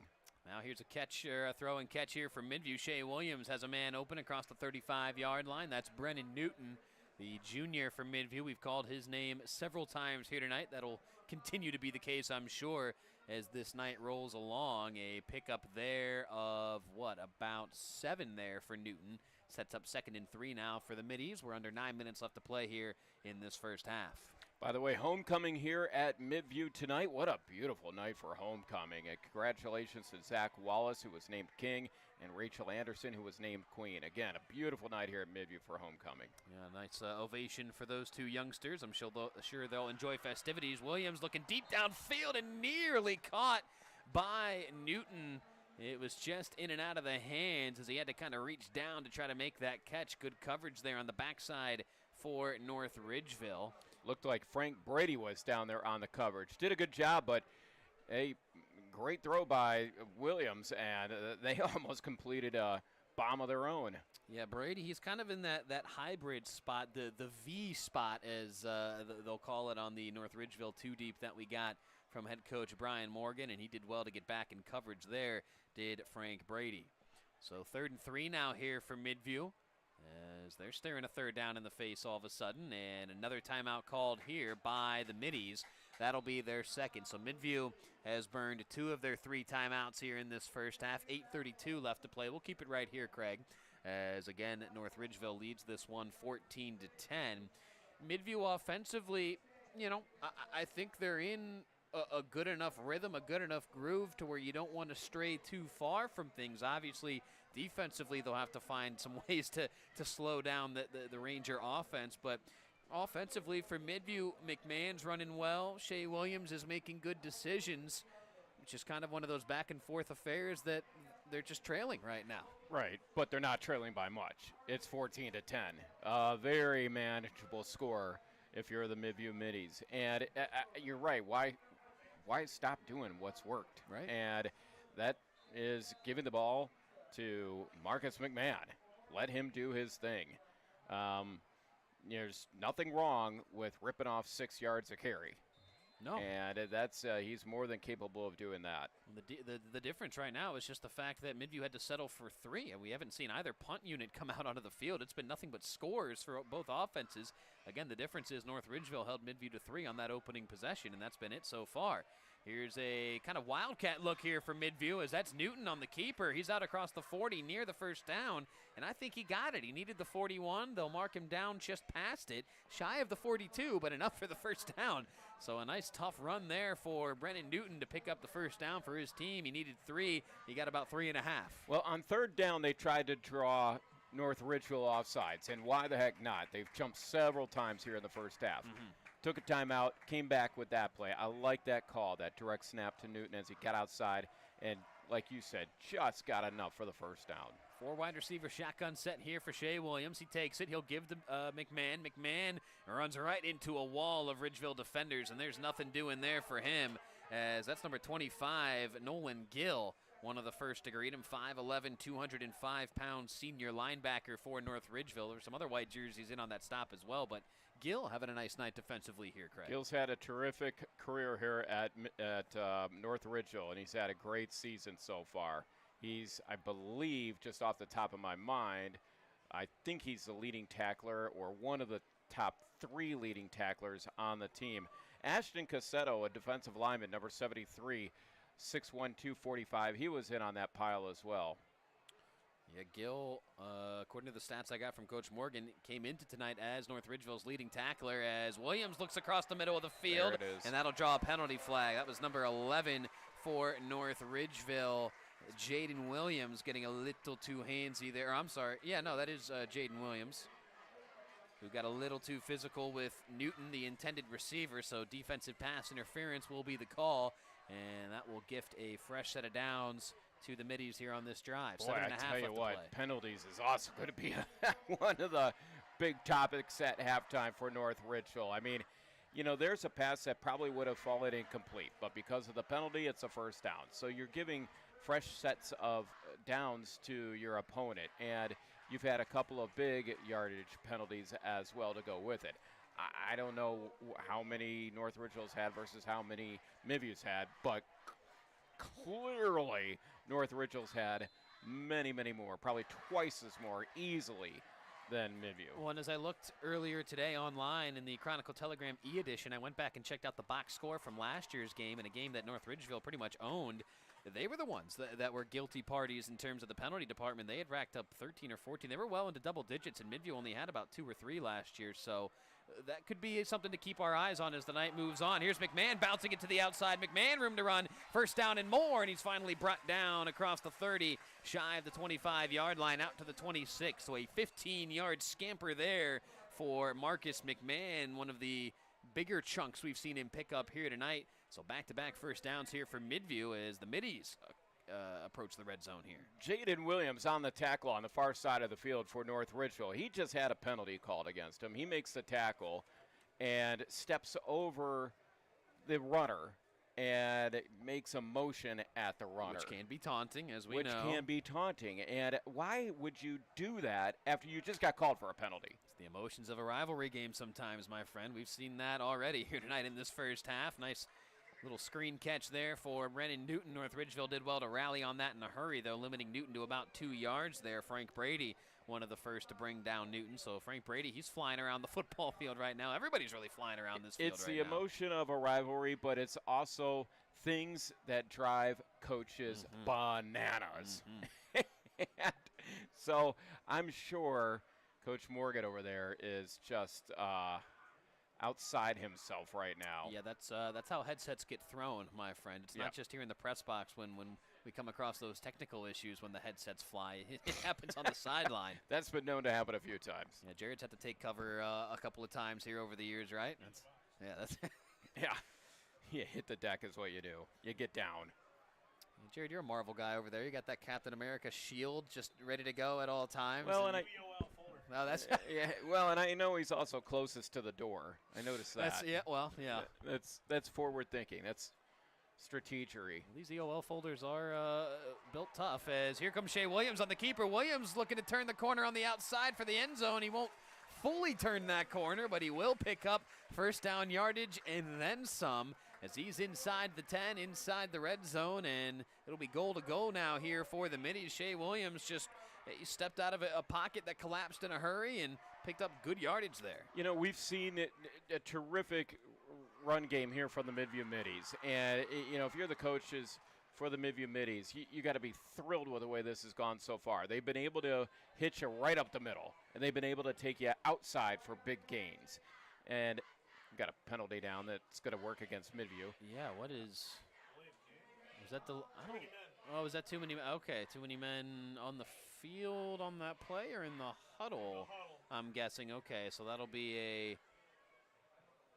Speaker 1: Now here's a catch, a throw and catch here from Midview. Shea Williams has a man open across the 35-yard line. That's Brennan Newton. the junior from Midview. We've called his name several times here tonight. That'll continue to be the case, I'm sure, as this night rolls along. A pickup there of, about 7 there for Newton. Sets up 2nd and 3 now for the Middies. We're under 9 minutes left to play here in this first half.
Speaker 2: By the way, homecoming here at Midview tonight. What a beautiful night for homecoming. And congratulations to Zach Wallace, who was named king, and Rachel Anderson, who was named queen. Again, a beautiful night here at Midview for homecoming.
Speaker 1: Yeah, nice ovation for those two youngsters. I'm sure they'll enjoy festivities. Williams looking deep downfield and nearly caught by Newton. It was just in and out of the hands as he had to kind of reach down to try to make that catch. Good coverage there on the backside for North Ridgeville.
Speaker 2: Looked like Frank Brady was down there on the coverage. Did a good job, but a great throw by Williams, and they almost completed a bomb of their own.
Speaker 1: Yeah, Brady, he's kind of in that hybrid spot, the V spot, as they'll call it on the North Ridgeville 2-deep that we got from head coach Brian Morgan, and he did well to get back in coverage there, did Frank Brady. So 3rd and 3 now here for Midview, as they're staring a 3rd down in the face all of a sudden, and another timeout called here by the Middies. That'll be their 2nd. So Midview has burned 2 of their 3 timeouts here in this first half. 8:32 left to play. We'll keep it right here, Craig, as again North Ridgeville leads this one 14-10. Midview offensively, I think they're in a good enough rhythm, a good enough groove to where you don't want to stray too far from things. Obviously, defensively, they'll have to find some ways to slow down the Ranger offense. But offensively for Midview, McMahon's running well. Shea Williams is making good decisions, which is kind of one of those back-and-forth affairs that they're just trailing right now.
Speaker 2: Right, but they're not trailing by much. It's 14-10. A very manageable score if you're the Midview Middies. And you're right. Why stop doing what's worked?
Speaker 1: Right.
Speaker 2: And that is giving the ball to Marcus McMahon. Let him do his thing. There's nothing wrong with ripping off 6 yards a carry.
Speaker 1: No.
Speaker 2: And that's he's more than capable of doing that.
Speaker 1: The difference right now is just the fact that Midview had to settle for 3, and we haven't seen either punt unit come out onto the field. It's been nothing but scores for both offenses. Again, the difference is North Ridgeville held Midview to 3 on that opening possession, and that's been it so far. Here's a kind of wildcat look here for Midview, as that's Newton on the keeper. He's out across the 40 near the first down, and I think he got it. He needed the 41. They'll mark him down just past it, shy of the 42, but enough for the first down. So a nice tough run there for Brennan Newton to pick up the first down for his team. He needed 3. He got about 3.5.
Speaker 2: Well, on 3rd down, they tried to draw North Ridgeville offsides, and why the heck not? They've jumped several times here in the first half.
Speaker 1: Mm-hmm.
Speaker 2: Took a timeout, came back with that play. I like that call, that direct snap to Newton as he got outside, and like you said, just got enough for the first down.
Speaker 1: 4 wide receiver shotgun set here for Shea Williams. He takes it. He'll give to McMahon. McMahon runs right into a wall of Ridgeville defenders, and there's nothing doing there for him, as that's number 25, Nolan Gill, one of the first to greet him. 5'11", 205-pound senior linebacker for North Ridgeville. There's some other white jerseys in on that stop as well, but Gill having a nice night defensively here, Craig.
Speaker 2: Gill's had a terrific career here at North Ridgeville, and he's had a great season so far. He's, I believe, just off the top of my mind, I think he's the leading tackler or one of the top 3 leading tacklers on the team. Ashton Cassetto, a defensive lineman, number 73, 6'1", 245. He was in on that pile as well.
Speaker 1: Yeah, Gill, according to the stats I got from Coach Morgan, came into tonight as North Ridgeville's leading tackler, as Williams looks across the middle of the field,
Speaker 2: there it is,
Speaker 1: and that'll draw a penalty flag. That was number 11 for North Ridgeville. Jaden Williams getting a little too handsy there. I'm sorry. Yeah, no, that is Jaden Williams, who got a little too physical with Newton, the intended receiver, so defensive pass interference will be the call, and that will gift a fresh set of downs to the Middies here on this drive.
Speaker 2: Boy,
Speaker 1: 7.5
Speaker 2: I tell you
Speaker 1: left
Speaker 2: what,
Speaker 1: to play.
Speaker 2: penalties is also going to be one of the big topics at halftime for North Ridgeville. I mean, there's a pass that probably would have fallen incomplete, but because of the penalty, it's a first down. So you're giving fresh sets of downs to your opponent, and you've had a couple of big yardage penalties as well to go with it. I don't know how many North Ridgeville's had versus how many Midview's had, but clearly North Ridgeville's had many, many more, probably twice as more easily than Midview.
Speaker 1: Well, and as I looked earlier today online in the Chronicle Telegram e-edition, I went back and checked out the box score from last year's game, in a game that North Ridgeville pretty much owned. They were the ones that were guilty parties in terms of the penalty department. They had racked up 13 or 14. They were well into double digits, and Midview only had about 2 or 3 last year. So that could be something to keep our eyes on as the night moves on. Here's McMahon bouncing it to the outside. McMahon, room to run. First down and more, and he's finally brought down across the 30, shy of the 25-yard line, out to the 26. So a 15-yard scamper there for Marcus McMahon, one of the bigger chunks we've seen him pick up here tonight. So back-to-back first downs here for Midview as the Middies approach the red zone here.
Speaker 2: Jaden Williams on the tackle on the far side of the field for North Ridgeville. He just had a penalty called against him. He makes the tackle and steps over the runner and makes a motion at the runner.
Speaker 1: Which can be taunting, as we know.
Speaker 2: Which can be taunting. And why would you do that after you just got called for a penalty?
Speaker 1: It's the emotions of a rivalry game sometimes, my friend. We've seen that already here tonight in this first half. Nice little screen catch there for Brennan Newton. North Ridgeville did well to rally on that in a hurry, though, limiting Newton to about 2 yards there. Frank Brady, one of the first to bring down Newton. So Frank Brady, he's flying around the football field right now. Everybody's really flying around this field
Speaker 2: It's
Speaker 1: right
Speaker 2: the
Speaker 1: now.
Speaker 2: emotion of a rivalry, but it's also things that drive coaches bananas. And so I'm sure Coach Morgan over there is just outside himself right now.
Speaker 1: Yeah, that's how headsets get thrown, my friend. It's not just here in the press box when we come across those technical issues when the headsets fly. It happens on the sideline.
Speaker 2: That's been known to happen a few times.
Speaker 1: Yeah, Jared's had to take cover a couple of times here over the years, right? That's
Speaker 2: Yeah. You hit the deck is what you do. You get down.
Speaker 1: Jared, you're a Marvel guy over there. You got that Captain America shield just ready to go at all times.
Speaker 2: Well, and
Speaker 1: well, that's
Speaker 2: yeah. Well, and I know he's also closest to the door. I noticed that. That's forward thinking. That's strategery.
Speaker 1: These EOL folders are built tough. As here comes Shea Williams on the keeper. Williams looking to turn the corner on the outside for the end zone. He won't fully turn that corner, but he will pick up first down yardage and then some, as he's inside the 10, inside the red zone, and it'll be goal to go now here for the Middies. Shea Williams he stepped out of a pocket that collapsed in a hurry and picked up good yardage there.
Speaker 2: You know, we've seen a terrific run game here from the Midview Middies, and you know, if you're the coaches for the Midview Middies, you got to be thrilled with the way this has gone so far. They've been able to hit you right up the middle, and they've been able to take you outside for big gains. And got a penalty down that's going to work against Midview.
Speaker 1: Yeah, was that is that too many? Okay, too many men on the field on that play or in the huddle? I'm guessing. Okay, so that'll be a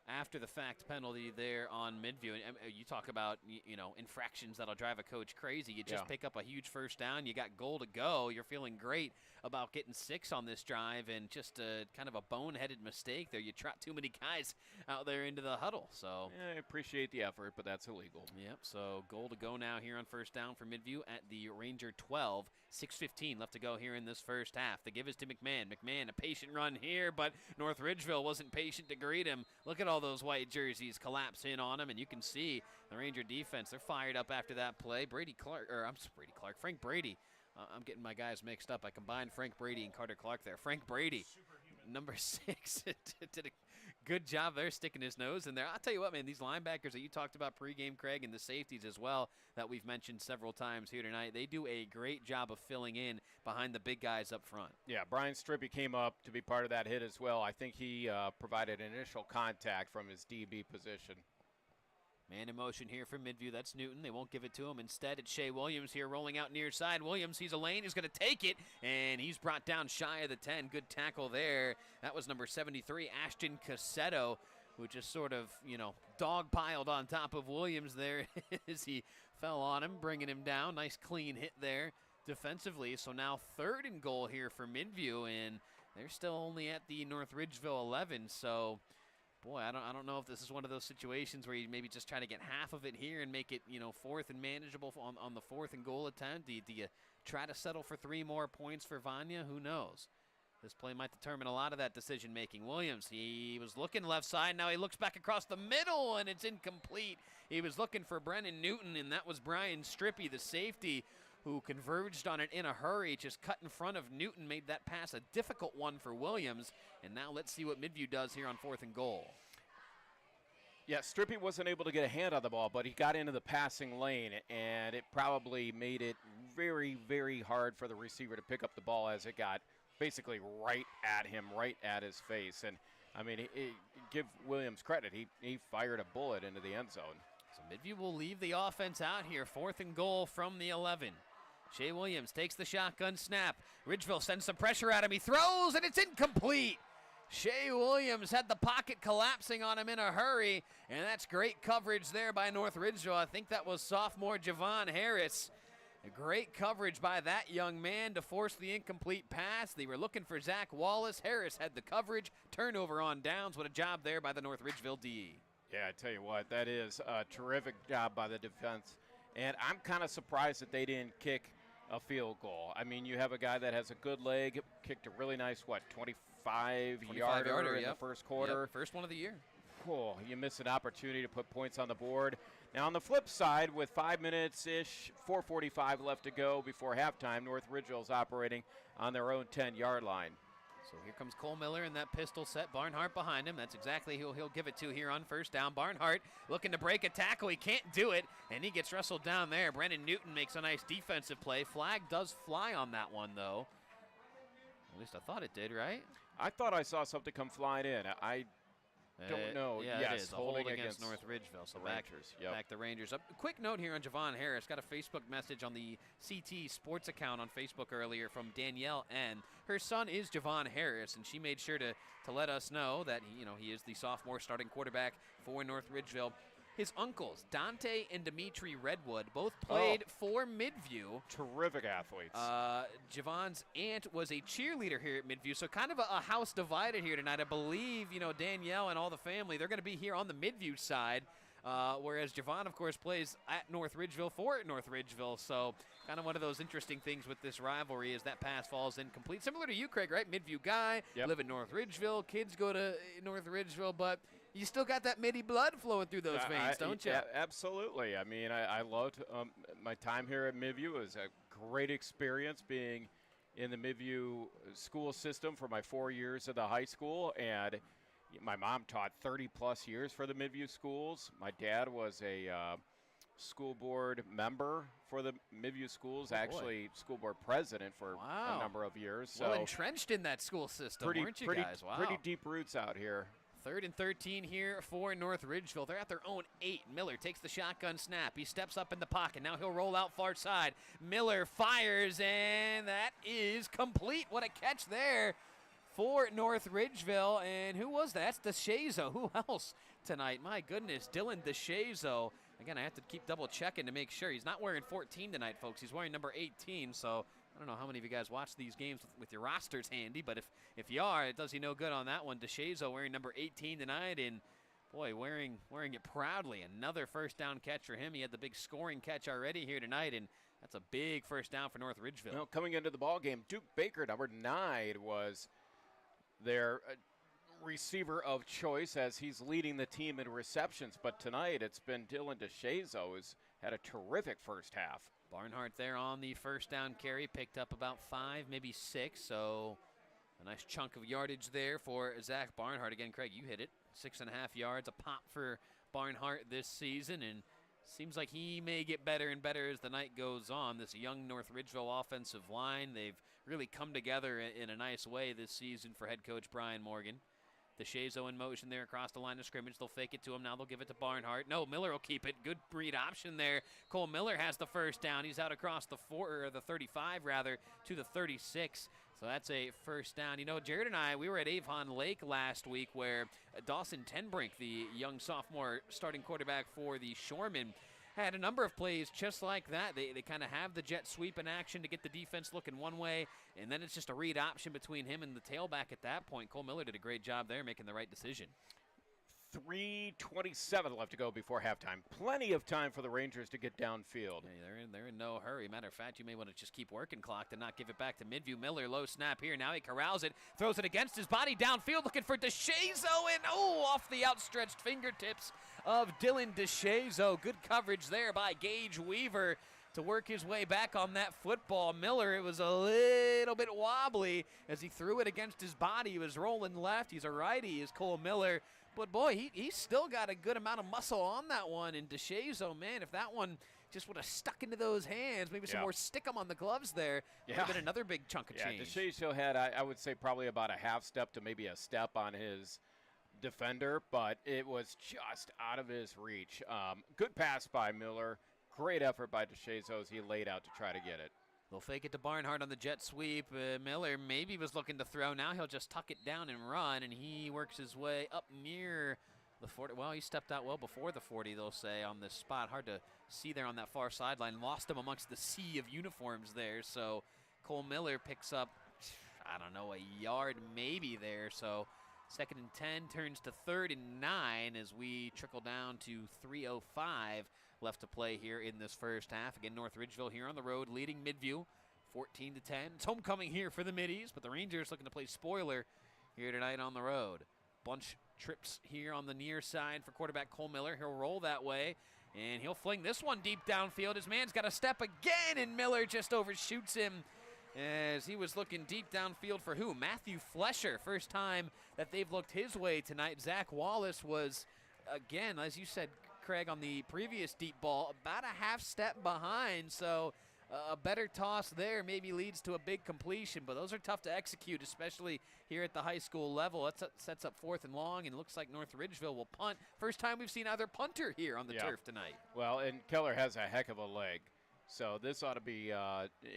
Speaker 1: after-the-fact penalty there on Midview. And you talk about, infractions that'll drive a coach crazy. You just pick up a huge first down. You got goal to go. You're feeling great about getting 6 on this drive, and just kind of a boneheaded mistake there. You trot too many guys out there into the huddle. So
Speaker 2: yeah, I appreciate the effort, but that's illegal.
Speaker 1: Yep, so goal to go now here on first down for Midview at the Ranger 12. 6:15 left to go here in this first half. The give is to McMahon. McMahon, a patient run here, but North Ridgeville wasn't patient to greet him. Look at all those white jerseys collapse in on him, and you can see the Ranger defense. They're fired up after that play. Frank Brady. I'm getting my guys mixed up. I combined Frank Brady and Carter Clark there. Frank Brady, number 6, did a good job there sticking his nose in there. I'll tell you what, man, these linebackers that you talked about pregame, Craig, and the safeties as well that we've mentioned several times here tonight, they do a great job of filling in behind the big guys up front.
Speaker 2: Yeah, Brian Strippy came up to be part of that hit as well. I think he provided initial contact from his DB position.
Speaker 1: Man in motion here for Midview. That's Newton. They won't give it to him. Instead, it's Shea Williams here rolling out near side. Williams sees a lane. He's going to take it, and he's brought down shy of the 10. Good tackle there. That was number 73, Ashton Cassetto, who just sort of, dog-piled on top of Williams there as he fell on him, bringing him down. Nice clean hit there defensively. So now 3rd and goal here for Midview, and they're still only at the North Ridgeville 11. So boy, I don't know if this is one of those situations where you maybe just try to get half of it here and make it, 4th and manageable on the 4th and goal attempt. Do you try to settle for 3 more points for Vanya? Who knows? This play might determine a lot of that decision-making. Williams, he was looking left side. Now he looks back across the middle, and it's incomplete. He was looking for Brennan Newton, and that was Brian Strippy, the safety, who converged on it in a hurry, just cut in front of Newton, made that pass a difficult one for Williams. And now let's see what Midview does here on 4th and goal.
Speaker 2: Yeah, Strippy wasn't able to get a hand on the ball, but he got into the passing lane, and it probably made it very, very hard for the receiver to pick up the ball as it got basically right at him, right at his face. And, I mean, give Williams credit. He fired a bullet into the end zone.
Speaker 1: So Midview will leave the offense out here. 4th and goal from the 11. Shea Williams takes the shotgun snap. Ridgeville sends some pressure at him. He throws, and it's incomplete. Shea Williams had the pocket collapsing on him in a hurry, and that's great coverage there by North Ridgeville. I think that was sophomore Javon Harris. A great coverage by that young man to force the incomplete pass. They were looking for Zach Wallace. Harris had the coverage. Turnover on downs. What a job there by the North Ridgeville DE.
Speaker 2: Yeah, I tell you what, that is a terrific job by the defense. And I'm kind of surprised that they didn't kick a field goal. I mean, you have a guy that has a good leg, kicked a really nice, 25-yarder in the first quarter.
Speaker 1: Yep, first one of the year.
Speaker 2: Cool. You miss an opportunity to put points on the board. Now, on the flip side, with 5 minutes-ish, 4:45 left to go before halftime, North Ridgeville's operating on their own 10-yard line.
Speaker 1: So here comes Cole Miller in that pistol set. Barnhart behind him. That's exactly who he'll give it to here on first down. Barnhart looking to break a tackle. He can't do it, and he gets wrestled down there. Brandon Newton makes a nice defensive play. Flag does fly on that one, though. At least I thought it did, right?
Speaker 2: I thought I saw something come flying in. I don't know.
Speaker 1: Yeah,
Speaker 2: yes,
Speaker 1: it is. A hold against North Ridgeville. So back the Rangers. A quick note here on Javon Harris. Got a Facebook message on the CT Sports account on Facebook earlier from Danielle N. Her son is Javon Harris, and she made sure to let us know that he is the sophomore starting quarterback for North Ridgeville. His uncles, Dante and Dimitri Redwood, both played for Midview.
Speaker 2: Terrific athletes.
Speaker 1: Javon's aunt was a cheerleader here at Midview, so kind of a house divided here tonight. I believe, Danielle and all the family, they're going to be here on the Midview side, whereas Javon, of course, plays at North Ridgeville for North Ridgeville. So kind of one of those interesting things with this rivalry is that pass falls incomplete. Similar to you, Craig, right? Midview guy, live in North Ridgeville, kids go to North Ridgeville, but you still got that Middy blood flowing through those veins, don't you?
Speaker 2: Yeah, absolutely. I mean, I loved my time here at Midview. It was a great experience being in the Midview school system for my 4 years at the high school, and my mom taught 30-plus years for the Midview schools. My dad was a school board member for the Midview schools, school board president for a number of years. So
Speaker 1: well entrenched in that school system, weren't you guys? Wow.
Speaker 2: Pretty deep roots out here.
Speaker 1: 3rd and 13 here for North Ridgeville. They're at their own 8. Miller takes the shotgun snap. He steps up in the pocket. Now he'll roll out far side. Miller fires, and that is complete. What a catch there for North Ridgeville. And who was that? That's DeShazo. Who else tonight? My goodness, Dylan DeShazo. Again, I have to keep double checking to make sure. He's not wearing 14 tonight, folks. He's wearing number 18, so I don't know how many of you guys watch these games with your rosters handy, but if you are, it does you no good on that one. DeShazo wearing number 18 tonight, and boy, wearing it proudly. Another first down catch for him. He had the big scoring catch already here tonight, and that's a big first down for North Ridgeville.
Speaker 2: Well, coming into the ball game, Duke Baker, number 9, was their receiver of choice as he's leading the team in receptions. But tonight, it's been Dylan DeShazo who's had a terrific first half.
Speaker 1: Barnhart there on the first down carry, picked up about 5, maybe 6, so a nice chunk of yardage there for Zach Barnhart. Again, Craig, you hit it, 6.5 yards, a pop for Barnhart this season, and seems like he may get better and better as the night goes on. This young North Ridgeville offensive line, they've really come together in a nice way this season for head coach Brian Morgan. DeShazo in motion there across the line of scrimmage. They'll fake it to him. Now they'll give it to Barnhart. No, Miller will keep it. Good read option there. Cole Miller has the first down. He's out across the 35 to the 36. So that's a first down. Jared and I, we were at Avon Lake last week where Dawson Tenbrink, the young sophomore starting quarterback for the Shoremen, had a number of plays just like that. They kind of have the jet sweep in action to get the defense looking one way, and then it's just a read option between him and the tailback at that point. Cole Miller did a great job there making the right decision.
Speaker 2: 3:27 left to go before halftime. Plenty of time for the Rangers to get downfield.
Speaker 1: Yeah, they're in no hurry. Matter of fact, you may want to just keep working clock to not give it back to Midview. Miller, low snap here. Now he corrals it, throws it against his body downfield, looking for DeShazo, and off the outstretched fingertips of Dylan DeShazo. Good coverage there by Gage Weaver to work his way back on that football. Miller, it was a little bit wobbly as he threw it against his body. He was rolling left. He's a righty, is Cole Miller. But, boy, he's still got a good amount of muscle on that one. And DeShazo, man, if that one just would have stuck into those hands, maybe some more stick 'em on the gloves there, would have been another big chunk of change.
Speaker 2: DeShazo had, I would say, probably about a half step to maybe a step on his defender, but it was just out of his reach. Good pass by Miller. Great effort by DeShazo as he laid out to try to get it.
Speaker 1: They'll fake it to Barnhart on the jet sweep. Miller maybe was looking to throw. Now he'll just tuck it down and run, and he works his way up near the 40. Well, he stepped out well before the 40, they'll say, on this spot. Hard to see there on that far sideline. Lost him amongst the sea of uniforms there. So Cole Miller picks up, I don't know, a yard maybe there. So 2nd and 10 turns to 3rd and 9 as we trickle down to 3:05 left to play here in this first half. Again, North Ridgeville here on the road leading Midview 14-10. It's homecoming here for the Middies, but the Rangers looking to play spoiler here tonight on the road. Bunch trips here on the near side for quarterback Cole Miller. He'll roll that way, and he'll fling this one deep downfield. His man's got a step again, and Miller just overshoots him as he was looking deep downfield for who? Matthew Flesher. First time that they've looked his way tonight. Zach Wallace was, again, as you said, Craig, on the previous deep ball, about a half step behind. So a better toss there maybe leads to a big completion, but those are tough to execute, especially here at the high school level. That sets up 4th and long, and it looks like North Ridgeville will punt. First time we've seen either punter here on the turf tonight.
Speaker 2: Well, and Keller has a heck of a leg. So this ought to be,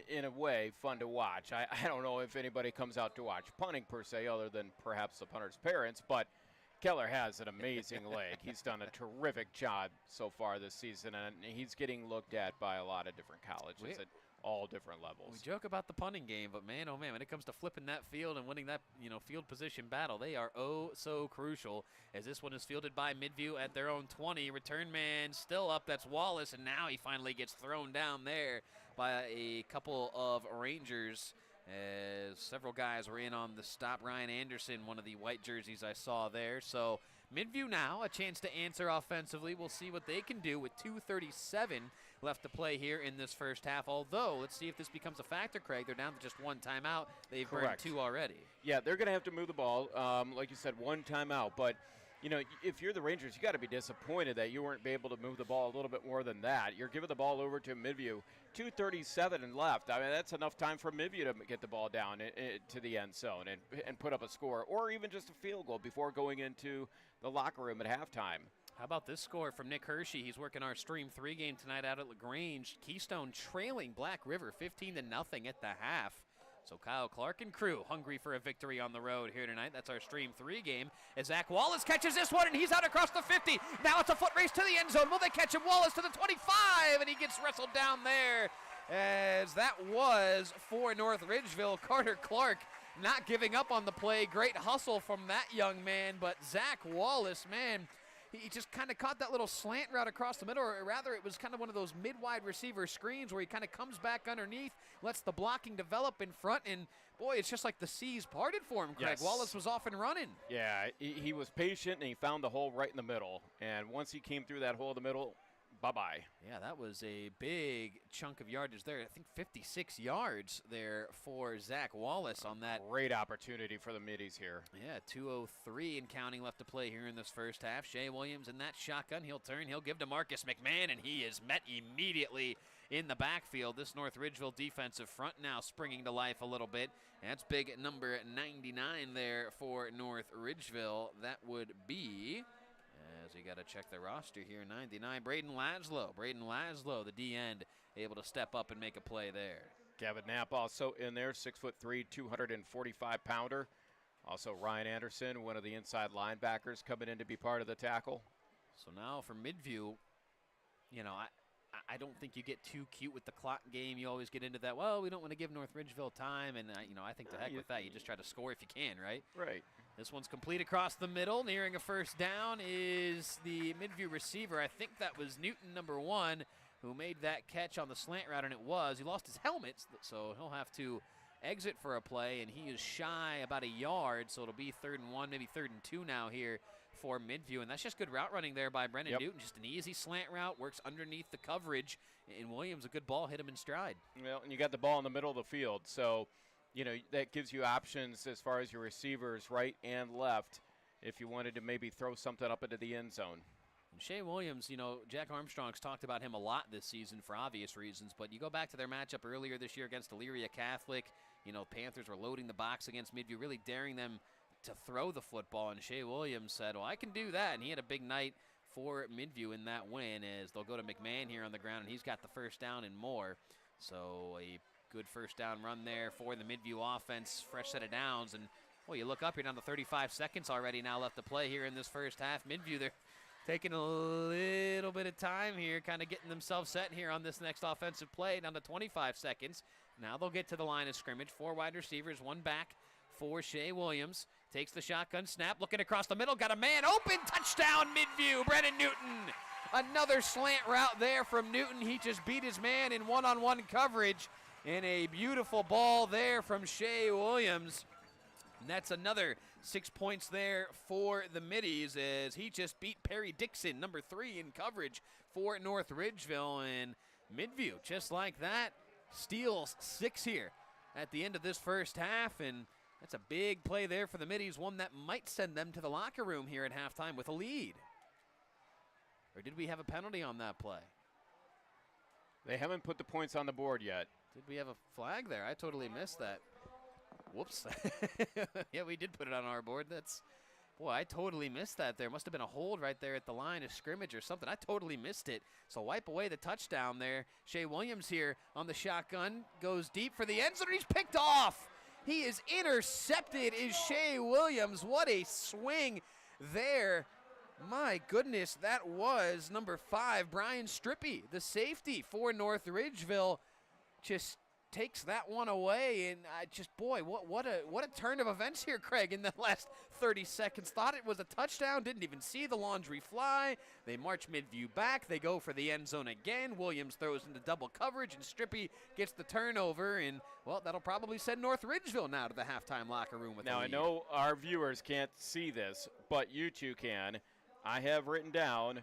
Speaker 2: in a way, fun to watch. I don't know if anybody comes out to watch punting per se other than perhaps the punter's parents, but Keller has an amazing leg. He's done a terrific job so far this season, and he's getting looked at by a lot of different colleges at all different levels.
Speaker 1: We joke about the punting game, but man, oh man, when it comes to flipping that field and winning that field position battle, they are oh so crucial. As this one is fielded by Midview at their own 20. Return man still up. That's Wallace, and now he finally gets thrown down there by a couple of Rangers. As several guys were in on the stop. Ryan Anderson, one of the white jerseys I saw there. So Midview now a chance to answer offensively. We'll see what they can do with 2:37 left to play here in this first half. Although, let's see if this becomes a factor, Craig. They're down to just one timeout. They've burned 2 already.
Speaker 2: Yeah, they're going to have to move the ball. Like you said, one timeout. But, if you're the Rangers, you got to be disappointed that you weren't able to move the ball a little bit more than that. You're giving the ball over to Midview. 2:37 and left. I mean, that's enough time for Midview to get the ball down to the end zone and put up a score, or even just a field goal before going into the locker room at halftime.
Speaker 1: How about this score from Nick Hershey? He's working our Stream 3 game tonight out at LaGrange. Keystone trailing Black River 15-0 at the half. So Kyle Clark and crew hungry for a victory on the road here tonight. That's our Stream 3 game. As Zach Wallace catches this one, and he's out across the 50. Now it's a foot race to the end zone. Will they catch him? Wallace to the 25, and he gets wrestled down there. As that was for North Ridgeville. Carter Clark not giving up on the play. Great hustle from that young man, but Zach Wallace, man, he just kind of caught that little slant route across the middle, or rather it was kind of one of those mid-wide receiver screens where he kind of comes back underneath, lets the blocking develop in front, and boy, it's just like the seas parted for him, Craig.
Speaker 2: Yes.
Speaker 1: Wallace was off and running.
Speaker 2: Yeah, he was patient, and he found the hole right in the middle. And once he came through that hole in the middle, bye-bye.
Speaker 1: Yeah, that was a big chunk of yardage there. I think 56 yards there for Zach Wallace on that.
Speaker 2: Great opportunity for the Middies here.
Speaker 1: Yeah, 2:03 and counting left to play here in this first half. Shea Williams in that shotgun. He'll turn. He'll give to Marcus McMahon, and he is met immediately in the backfield. This North Ridgeville defensive front now springing to life a little bit. That's big number 99 there for North Ridgeville. That would be, as we got to check the roster here, 99, Braden Laszlo. Braden Laszlo, the D-end, able to step up and make a play there.
Speaker 2: Gavin Knapp also in there, 6'3", 245-pounder. Also Ryan Anderson, one of the inside linebackers, coming in to be part of the tackle.
Speaker 1: So now for Midview, I don't think you get too cute with the clock game. You always get into that, well, we don't want to give North Ridgeville time, and I think the heck with that. You just try to score if you can, right?
Speaker 2: Right.
Speaker 1: This one's complete across the middle. Nearing a first down is the Midview receiver. I think that was Newton, number 1, who made that catch on the slant route, and it was. He lost his helmet, so he'll have to exit for a play, and he is shy about a yard, so it'll be 3rd and 1, maybe 3rd and 2 now here for Midview, and that's just good route running there by Brennan
Speaker 2: Yep.
Speaker 1: Newton. Just an easy slant route, works underneath the coverage, and Williams, a good ball, hit him in stride.
Speaker 2: Well, and you got the ball in the middle of the field, so that gives you options as far as your receivers, right and left, if you wanted to maybe throw something up into the end zone.
Speaker 1: And Shea Williams, Jack Armstrong's talked about him a lot this season for obvious reasons, but you go back to their matchup earlier this year against Elyria Catholic. Panthers were loading the box against Midview, really daring them to throw the football, and Shea Williams said, well, I can do that, and he had a big night for Midview in that win as they'll go to McMahon here on the ground, and he's got the first down and more. So a good first down run there for the Midview offense, fresh set of downs, and you look up, you're down to 35 seconds already now left to play here in this first half. Midview, they're taking a little bit of time here, kind of getting themselves set here on this next offensive play, down to 25 seconds. Now they'll get to the line of scrimmage. 4 wide receivers, 1 back for Shea Williams. Takes the shotgun snap, looking across the middle, got a man open, touchdown Midview, Brennan Newton. Another slant route there from Newton. He just beat his man in one-on-one coverage, and a beautiful ball there from Shea Williams. And that's another 6 points there for the Middies as he just beat Perry Dixon, number 3 in coverage for North Ridgeville. And Midview, just like that, steals 6 here at the end of this first half. And that's a big play there for the Middies, one that might send them to the locker room here at halftime with a lead. Or did we have a penalty on that play?
Speaker 2: They haven't put the points on the board yet.
Speaker 1: Did we have a flag there? I totally missed that. Whoops. Yeah, we did put it on our board. I totally missed that there. Must have been a hold right there at the line of scrimmage or something. I totally missed it. So wipe away the touchdown there. Shea Williams here on the shotgun. Goes deep for the end zone. He's picked off. He is intercepted, is Shea Williams. What a swing there. My goodness, that was number 5, Brian Strippy, the safety for North Ridgeville. Just takes that one away, and what a turn of events here, Craig, in the last 30 seconds. Thought it was a touchdown, didn't even see the laundry fly. They march Midview back. They go for the end zone again. Williams throws into double coverage, and Strippy gets the turnover, and, that'll probably send North Ridgeville now to the halftime locker room with a lead.
Speaker 2: Now, I know our viewers can't see this, but you two can. I have written down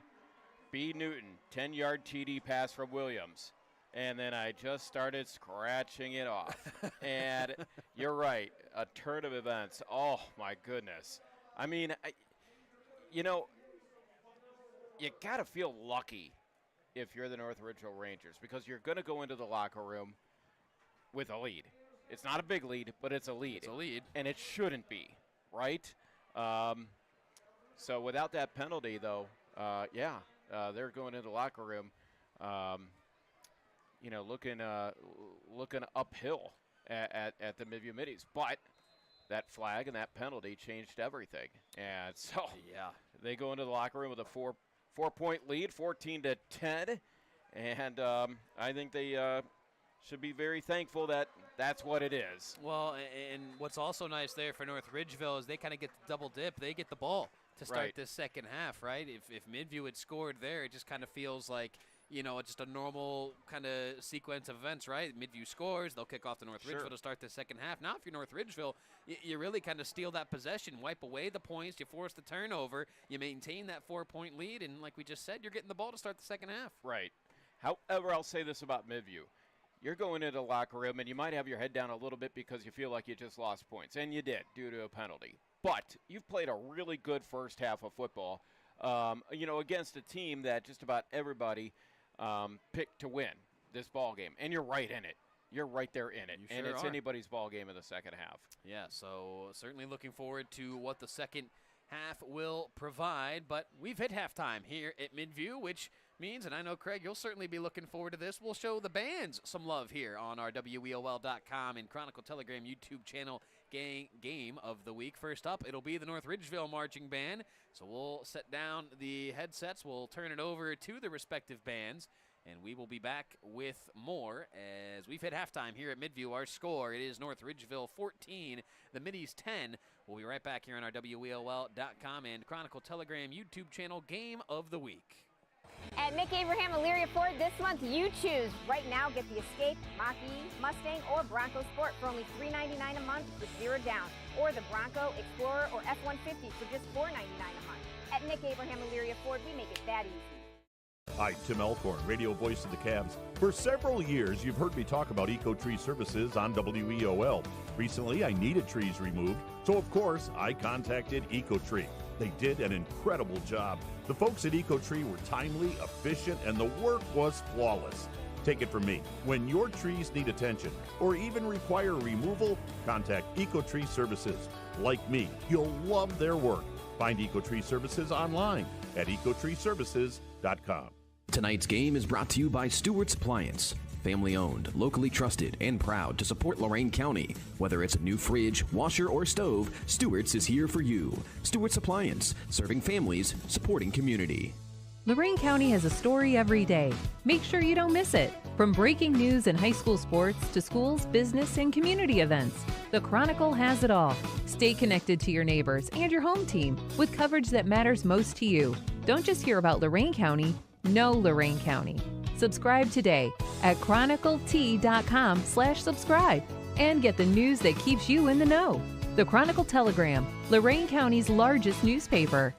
Speaker 2: B. Newton, 10-yard TD pass from Williams. And then I just started scratching it off. And you're right, a turn of events. Oh, my goodness. I mean, you got to feel lucky if you're the North Ridgeville Rangers because you're going to go into the locker room with a lead. It's not a big lead, but it's a lead.
Speaker 1: It's a lead.
Speaker 2: And it shouldn't be, right? So without that penalty, though, they're going into the locker room. Looking uphill at the Midview Middies. But that flag and that penalty changed everything. And so they go into the locker room with a four-point lead, 14-10. And I think they should be very thankful that that's what it is.
Speaker 1: Well, and what's also nice there for North Ridgeville is they kind of get the double dip. They get the ball to start this second half, right? If Midview had scored there, it just kind of feels like, it's just a normal kind of sequence of events, right? Midview scores, they'll kick off to North Ridgeville to start the second half. Now, if you're North Ridgeville, you really kind of steal that possession, wipe away the points, you force the turnover, you maintain that 4-point lead, and like we just said, you're getting the ball to start the second half.
Speaker 2: Right. However, I'll say this about Midview. You're going into the locker room, and you might have your head down a little bit because you feel like you just lost points, and you did due to a penalty. But you've played a really good first half of football, against a team that just about everybody picked to win this ball game, and you're right in it. You're right there in it, and it's anybody's ball game in the second half.
Speaker 1: Yeah, so certainly looking forward to what the second half will provide, but we've hit halftime here at Midview, which means, and I know, Craig, you'll certainly be looking forward to this, we'll show the bands some love here on our WEOL.com and Chronicle Telegram YouTube channel game of the week. First up, it'll be the North Ridgeville Marching Band. So we'll set down the headsets, we'll turn it over to the respective bands, and we will be back with more as we've hit halftime here at Midview. Our score, it is North Ridgeville 14, the Middies 10. We'll be right back here on our WEOL.com and Chronicle Telegram YouTube channel game of the week.
Speaker 3: At Mick Abraham Elyria Ford this month, you choose. Right now, get the Escape, Mach-E, Mustang, or Bronco Sport for only $399 a month with 0 down. Or the Bronco, Explorer, or F-150 for just $499 a month. At Nick Abraham Elyria Ford, we make it that easy.
Speaker 4: Hi, Tim Elkhorn, radio voice of the Cavs. For several years, you've heard me talk about Eco-Tree Services on WEOL. Recently, I needed trees removed, so of course, I contacted Eco-Tree. They did an incredible job. The folks at Eco-Tree were timely, efficient, and the work was flawless. Take it from me, when your trees need attention or even require removal, contact Eco-Tree Services. Like me, you'll love their work. Find Eco-Tree Services online at ecotreeservices.com.
Speaker 5: Tonight's game is brought to you by Stewart's Appliance. Family owned, locally trusted, and proud to support Lorain County. Whether it's a new fridge, washer, or stove, Stewart's is here for you. Stewart's Appliance, serving families, supporting community.
Speaker 9: Lorain County has a story every day. Make sure you don't miss it. From breaking news and high school sports to schools, business, and community events, the Chronicle has it all. Stay connected to your neighbors and your home team with coverage that matters most to you. Don't just hear about Lorain County, know Lorain County. Subscribe today at chroniclet.com/subscribe and get the news that keeps you in the know. The Chronicle Telegram, Lorain County's largest newspaper.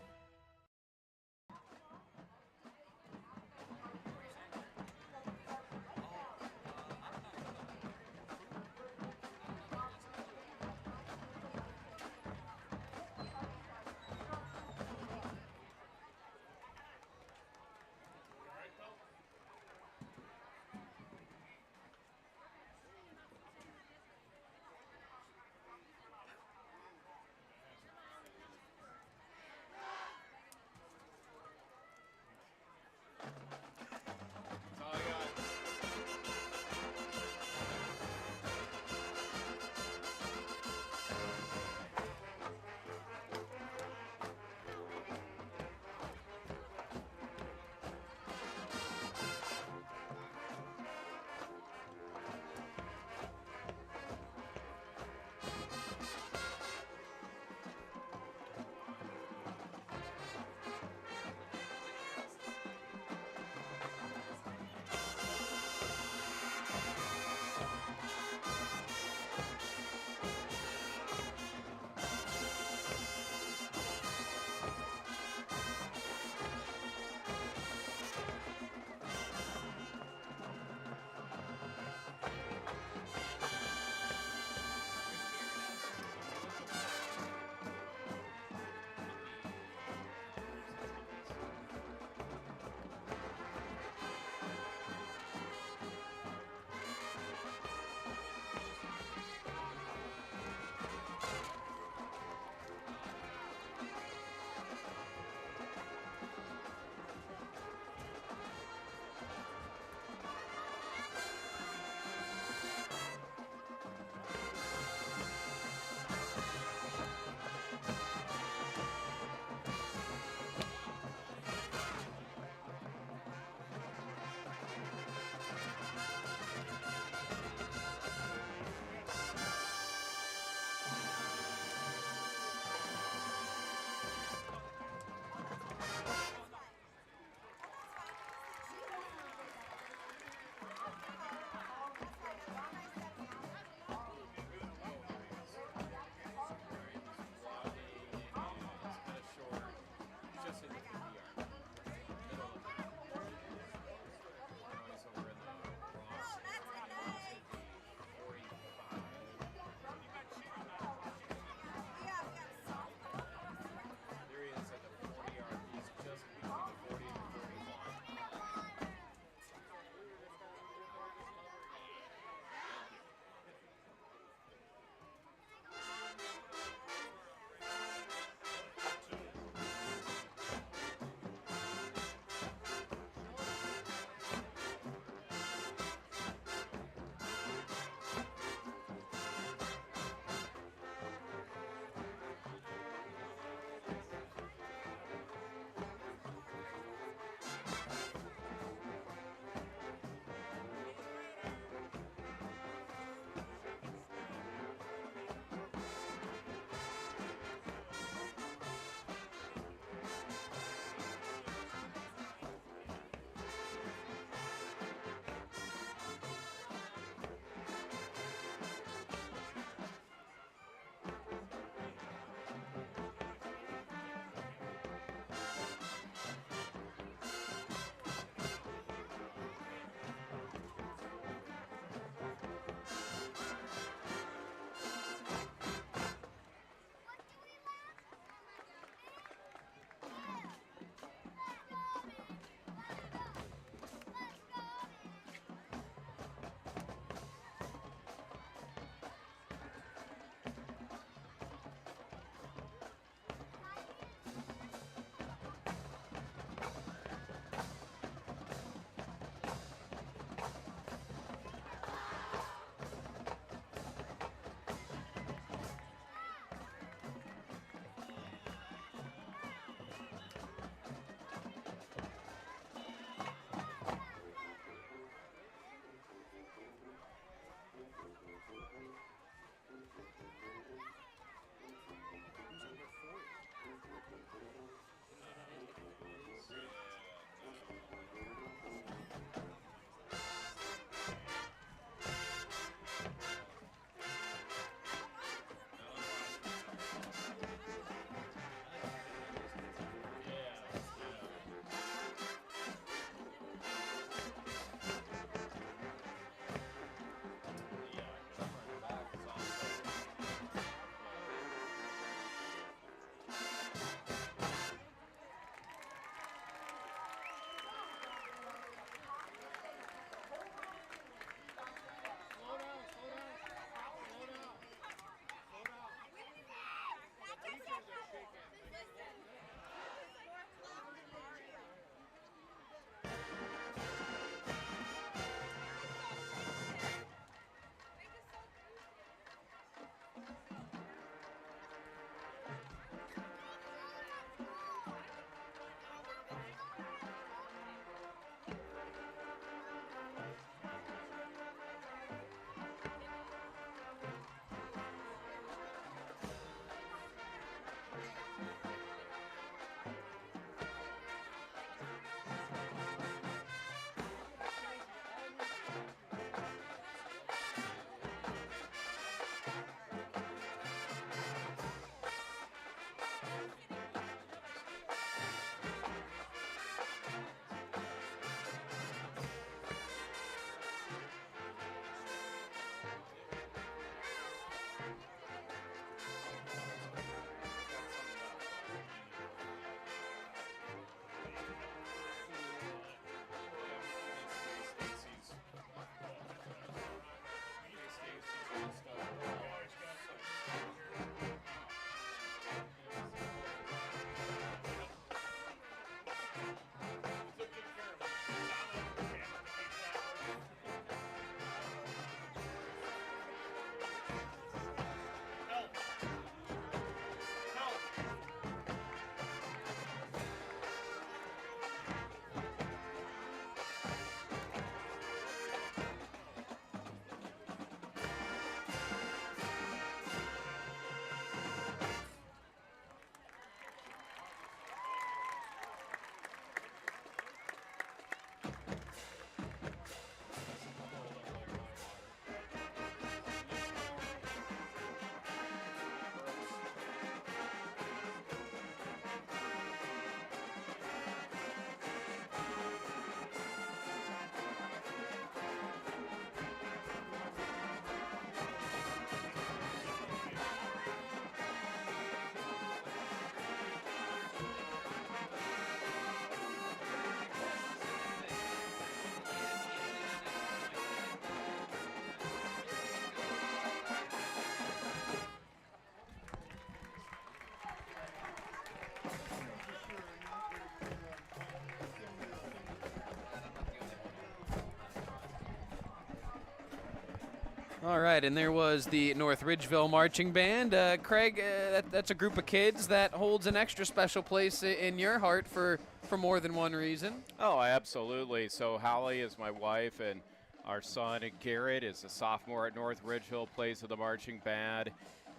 Speaker 1: All right, and there was the North Ridgeville Marching Band. Craig, that's a group of kids that holds an extra special place in your heart for more than one reason.
Speaker 2: Oh, absolutely. So Holly is my wife, and our son Garrett is a sophomore at North Ridgeville, plays with the marching band,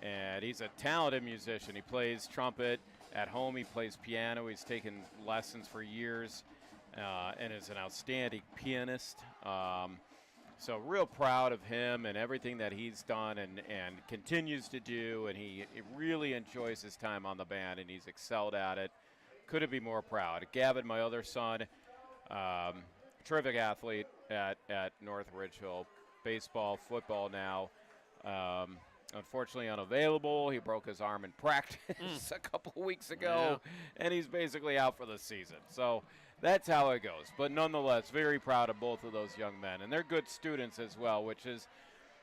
Speaker 2: and he's a talented musician. He plays trumpet at home. He plays piano. He's taken lessons for years and is an outstanding pianist. So real proud of him and everything that he's done and continues to do, and he really enjoys his time on the band, and he's excelled at it. Couldn't be more proud. Gavin, my other son, terrific athlete at North Ridgeville, baseball, football now. Unfortunately unavailable. He broke his arm in practice a couple of weeks ago, and he's basically out for the season. So that's how it goes. But nonetheless, very proud of both of those young men. And they're good students as well, which is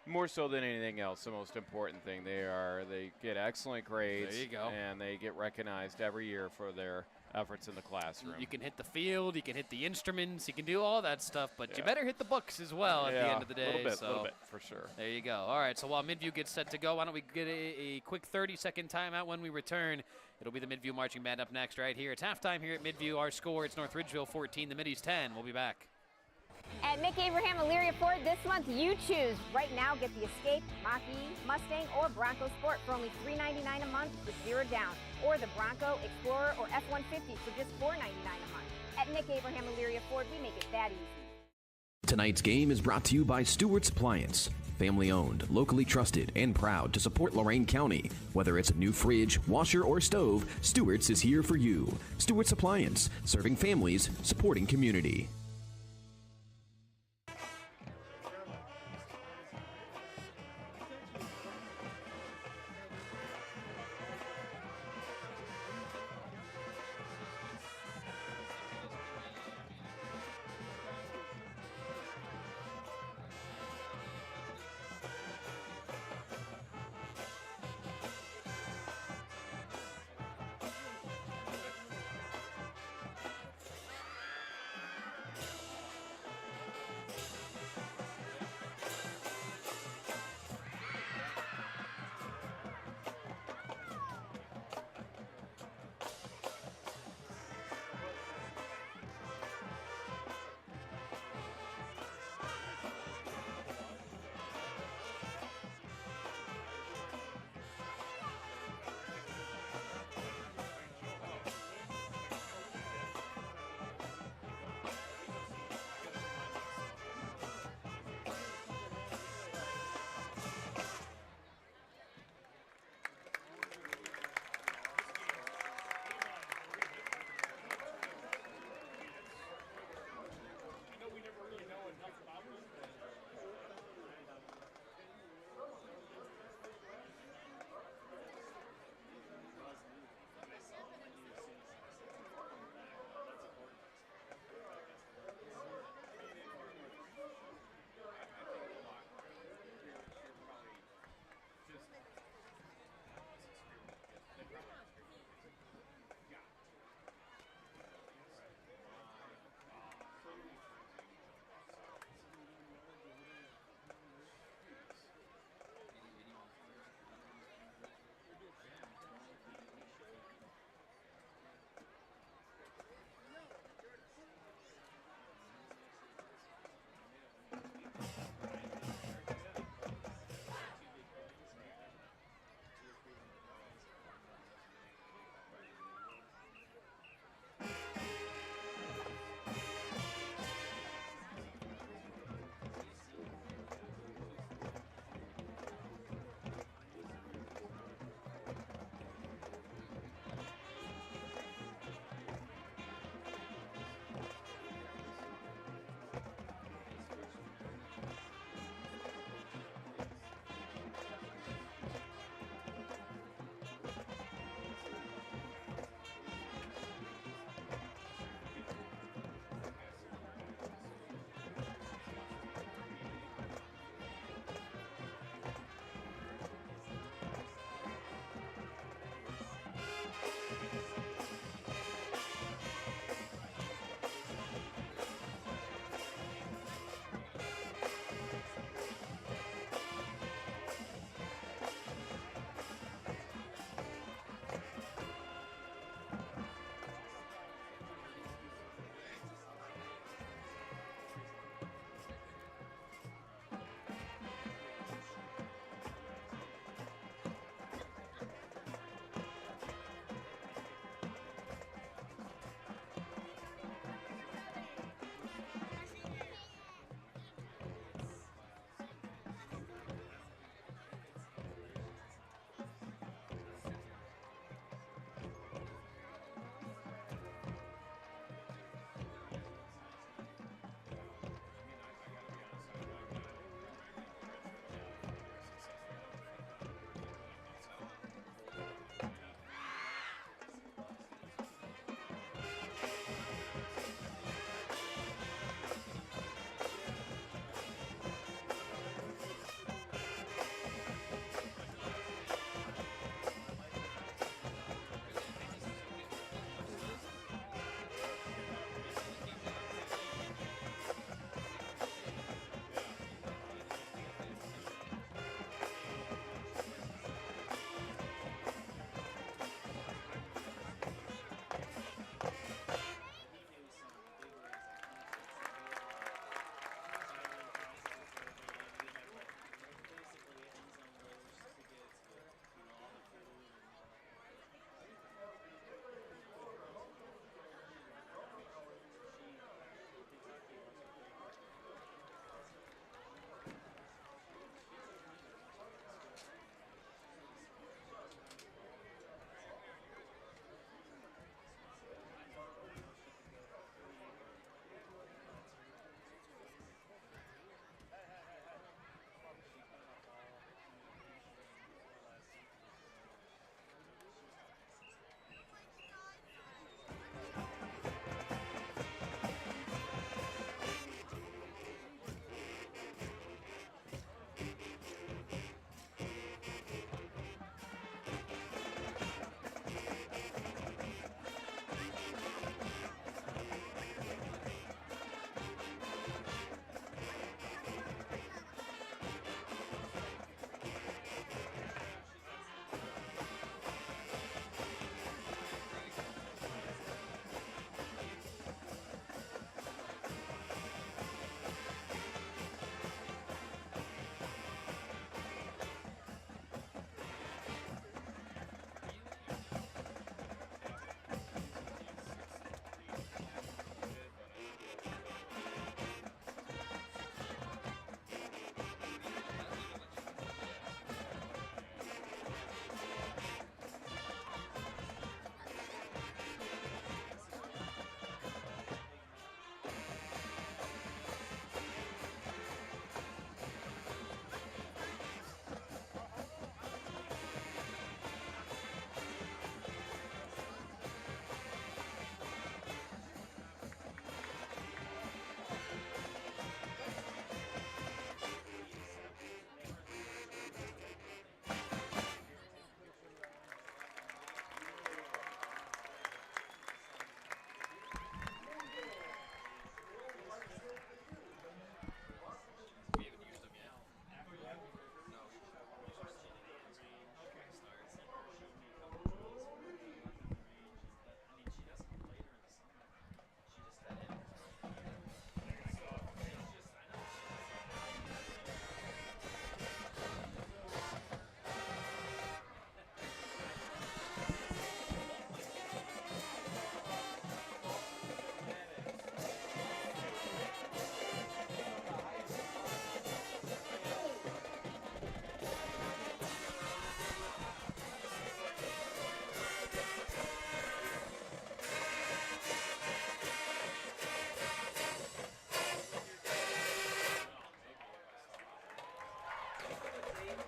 Speaker 2: more so than anything else the most important thing. They get excellent grades.
Speaker 1: There you go.
Speaker 2: And they get recognized every year for their efforts in the classroom.
Speaker 1: You can hit the field, you can hit the instruments, you can do all that stuff, but you better hit the books as well at the end of the day.
Speaker 2: A little bit, for sure.
Speaker 1: There you go. All right, so while Midview gets set to go, why don't we get a quick 30-second timeout when we return. It'll be the Midview Marching Band up next right here. It's halftime here at Midview. Our score, it's North Ridgeville 14, the Middies 10. We'll be back.
Speaker 3: At Mick Abraham Elyria Ford this month, you choose. Right now, get the Escape, Mach-E, Mustang, or Bronco Sport for only $399 a month with 0 down. Or the Bronco, Explorer, or F-150 for just $499 a month. At Mick Abraham Elyria Ford, we make it that easy.
Speaker 5: Tonight's game is brought to you by Stewart's Appliance. Family owned, locally trusted, and proud to support Lorain County. Whether it's a new fridge, washer, or stove, Stewart's is here for you. Stewart's Appliance, serving families, supporting community.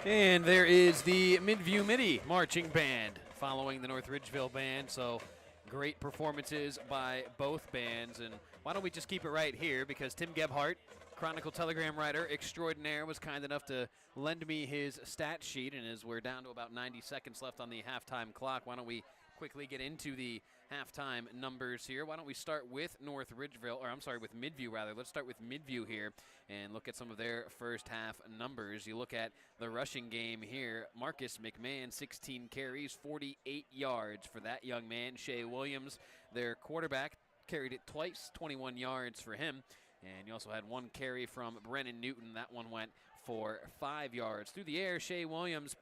Speaker 1: And there is the Midview Middie marching band following the North Ridgeville band. So great performances by both bands. And why don't we just keep it right here, because Tim Gebhardt, Chronicle Telegram writer extraordinaire, was kind enough to lend me his stat sheet. And as we're down to about 90 seconds left on the halftime clock, why don't we quickly get into the halftime numbers here. Why don't we start with North Ridgeville, or I'm sorry, with Midview rather. Let's start with Midview here and look at some of their first half numbers. You look at the rushing game here. Marcus McMahon, 16 carries, 48 yards for that young man. Shea Williams, their quarterback, carried it twice, 21 yards for him. And you also had one carry from Brennan Newton. That one went for 5 yards. Through the air, Shea Williams,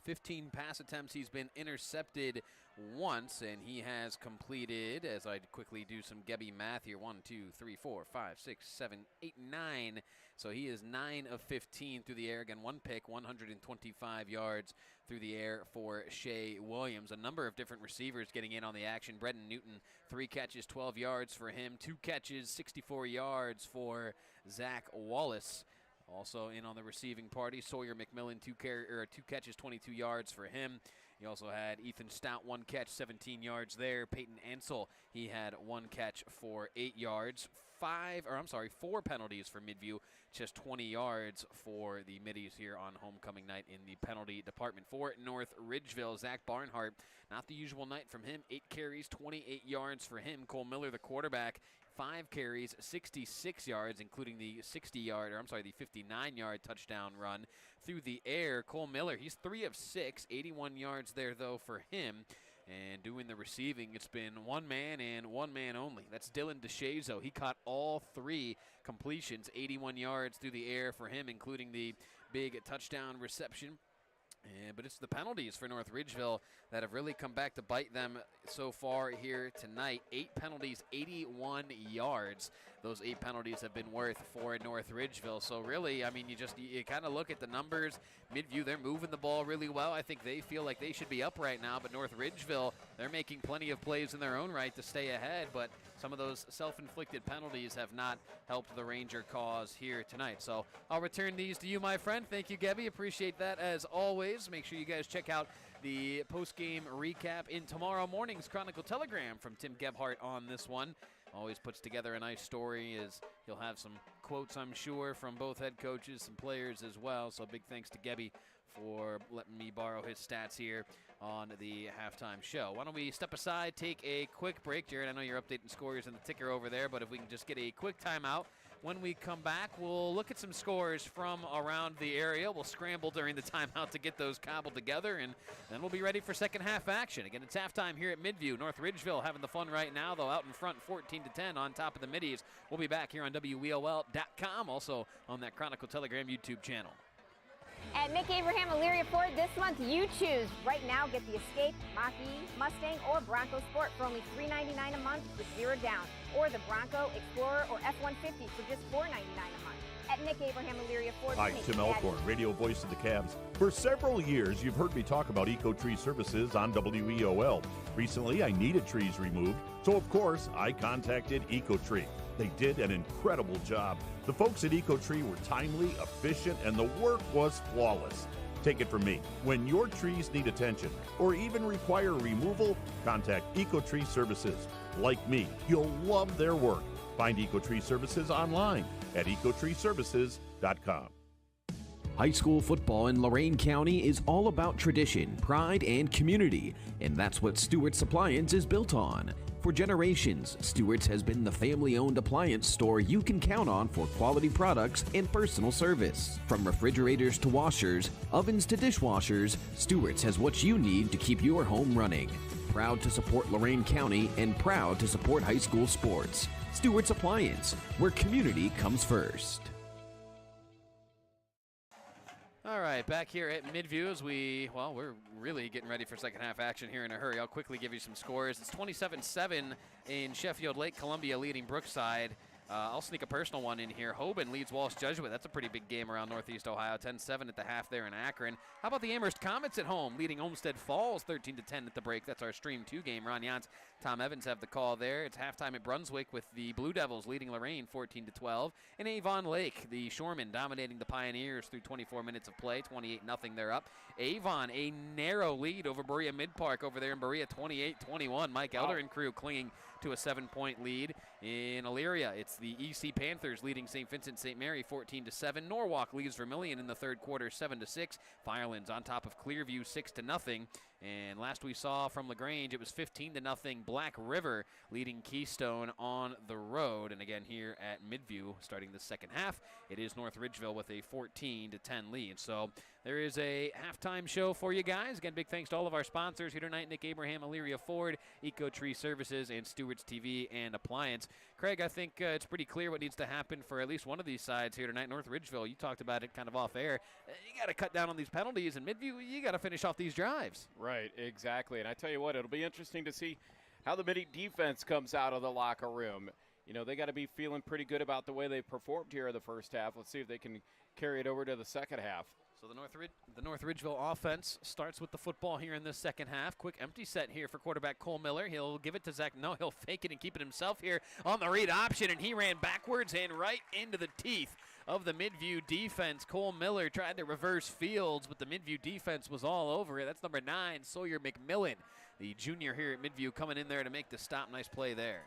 Speaker 1: 15 pass attempts. He's been intercepted once, and he has completed, as I quickly do some Gebby math here, 1, 2, 3, 4, 5, 6, 7, 8, 9. So he is 9 of 15 through the air. Again, one pick, 125 yards through the air for Shea Williams. A number of different receivers getting in on the action. Brendan Newton, 3 catches, 12 yards for him. 2 catches, 64 yards for Zach Wallace. Also in on the receiving party, Sawyer McMillan, 2 catches, 22 yards for him. You also had Ethan Stout, 1 catch, 17 yards there. Peyton Ansel, he had 1 catch for 8 yards. 4 penalties for Midview, just 20 yards for the Middies here on homecoming night in the penalty department. For North Ridgeville, Zach Barnhart, not the usual night from him. 8 carries, 28 yards for him. Cole Miller, the quarterback, 5 carries, 66 yards, including the 59-yard touchdown run through the air. Cole Miller, he's 3 of 6, 81 yards there, though, for him. And doing the receiving, it's been one man and one man only. That's Dylan DeShazo. He caught all 3 completions, 81 yards through the air for him, including the big touchdown reception. But it's the penalties for North Ridgeville that have really come back to bite them so far here tonight. 8 penalties, 81 yards. Those 8 penalties have been worth for North Ridgeville. So really, I mean, you kind of look at the numbers. Midview, they're moving the ball really well. I think they feel like they should be up right now. But North Ridgeville, they're making plenty of plays in their own right to stay ahead. But some of those self-inflicted penalties have not helped the Ranger cause here tonight. So I'll return these to you, my friend. Thank you, Gebby. Appreciate that as always. Make sure you guys check out the post-game recap in tomorrow morning's Chronicle Telegram from Tim Gebhardt on this one. Always puts together a nice story, as he'll have some quotes, I'm sure, from both head coaches, some players as well. So big thanks to Gebby for letting me borrow his stats here on the halftime show. Why don't we step aside, take a quick break. Jared, I know you're updating scores in the ticker over there, but if we can just get a quick timeout. When we come back, we'll look at some scores from around the area. We'll scramble during the timeout to get those cobbled together, and then we'll be ready for second half action. Again, it's halftime here at Midview. North Ridgeville having the fun right now, though, out in front 14-10 on top of the Middies. We'll be back here on WEOL.com, also on that Chronicle Telegram YouTube channel.
Speaker 3: At Mick Abraham Elyria Ford, this month you choose. Right now, get the Escape, Mach-E, Mustang, or Bronco Sport for only $399 a month with 0 down. Or the Bronco, Explorer, or F-150 for just $499 a month. At Mick Abraham Elyria Ford.
Speaker 4: Hi, Tim Elkhorn, radio voice of the Cavs. For several years, you've heard me talk about EcoTree Services on WEOL. Recently, I needed trees removed, so of course, I contacted EcoTree. They did an incredible job. The folks at EcoTree were timely, efficient, and the work was flawless. Take it from me. When your trees need attention or even require removal, contact EcoTree Services. Like me, you'll love their work. Find EcoTree Services online at ecotreeservices.com.
Speaker 5: High school football in Lorain County is all about tradition, pride, and community, and that's what Stewart's Appliance is built on. For generations, Stewart's has been the family-owned appliance store you can count on for quality products and personal service. From refrigerators to washers, ovens to dishwashers, Stewart's has what you need to keep your home running. Proud to support Lorain County and proud to support high school sports. Stewart's Appliance, where community comes first.
Speaker 1: All right, back here at Midview as we're really getting ready for second half action here in a hurry. I'll quickly give you some scores. It's 27-7 in Sheffield Lake, Columbia leading Brookside. I'll sneak a personal one in here. Hoban leads Walsh Jesuit. That's a pretty big game around Northeast Ohio. 10-7 at the half there in Akron. How about the Amherst Comets at home, leading Olmsted Falls 13-10 at the break? That's our Stream 2 game. Ron Jans, Tom Evans have the call there. It's halftime at Brunswick with the Blue Devils leading Lorain 14-12. And Avon Lake, the Shoremen, dominating the Pioneers through 24 minutes of play. 28-0 they're up. Avon, a narrow lead over Berea Mid-Park over there in Berea, 28-21. Mike Elder and crew clinging to a 7-point lead. In Elyria, it's the EC Panthers leading St. Vincent St. Mary 14-7. Norwalk leads Vermilion in the third quarter 7-6. Firelands on top of Clearview 6-0. And last we saw from LaGrange, it was 15-0. Black River leading Keystone on the road. And again here at Midview, starting the second half, it is North Ridgeville with a 14-10 lead. So there is a halftime show for you guys. Again, big thanks to all of our sponsors here tonight: Nick Abraham, Elyria Ford, Eco Tree Services, and Stewart's TV and Appliance. Craig, I think it's pretty clear what needs to happen for at least one of these sides here tonight. North Ridgeville, you talked about it kind of off air. You got to cut down on these penalties, and Midview, you got to finish off these drives.
Speaker 2: Right, exactly. And I tell you what, it'll be interesting to see how the Middy defense comes out of the locker room. You know, they got to be feeling pretty good about the way they performed here in the first half. Let's see if they can carry it over to the second half.
Speaker 1: So the North Ridgeville offense starts with the football here in this second half. Quick empty set here for quarterback Cole Miller. He'll give it to Zach. No, he'll fake it and keep it himself here on the read option, and he ran backwards and right into the teeth of the Midview defense. Cole Miller tried to reverse fields, but the Midview defense was all over it. That's number 9, Sawyer McMillan, the junior here at Midview, coming in there to make the stop. Nice play there.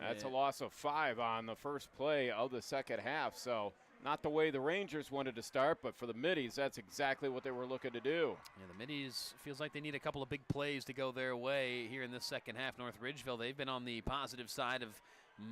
Speaker 2: That's a loss of 5 on the first play of the second half. So not the way the Rangers wanted to start, but for the Middies, that's exactly what they were looking to do.
Speaker 1: Yeah, the Middies feels like they need a couple of big plays to go their way here in this second half. North Ridgeville, they've been on the positive side of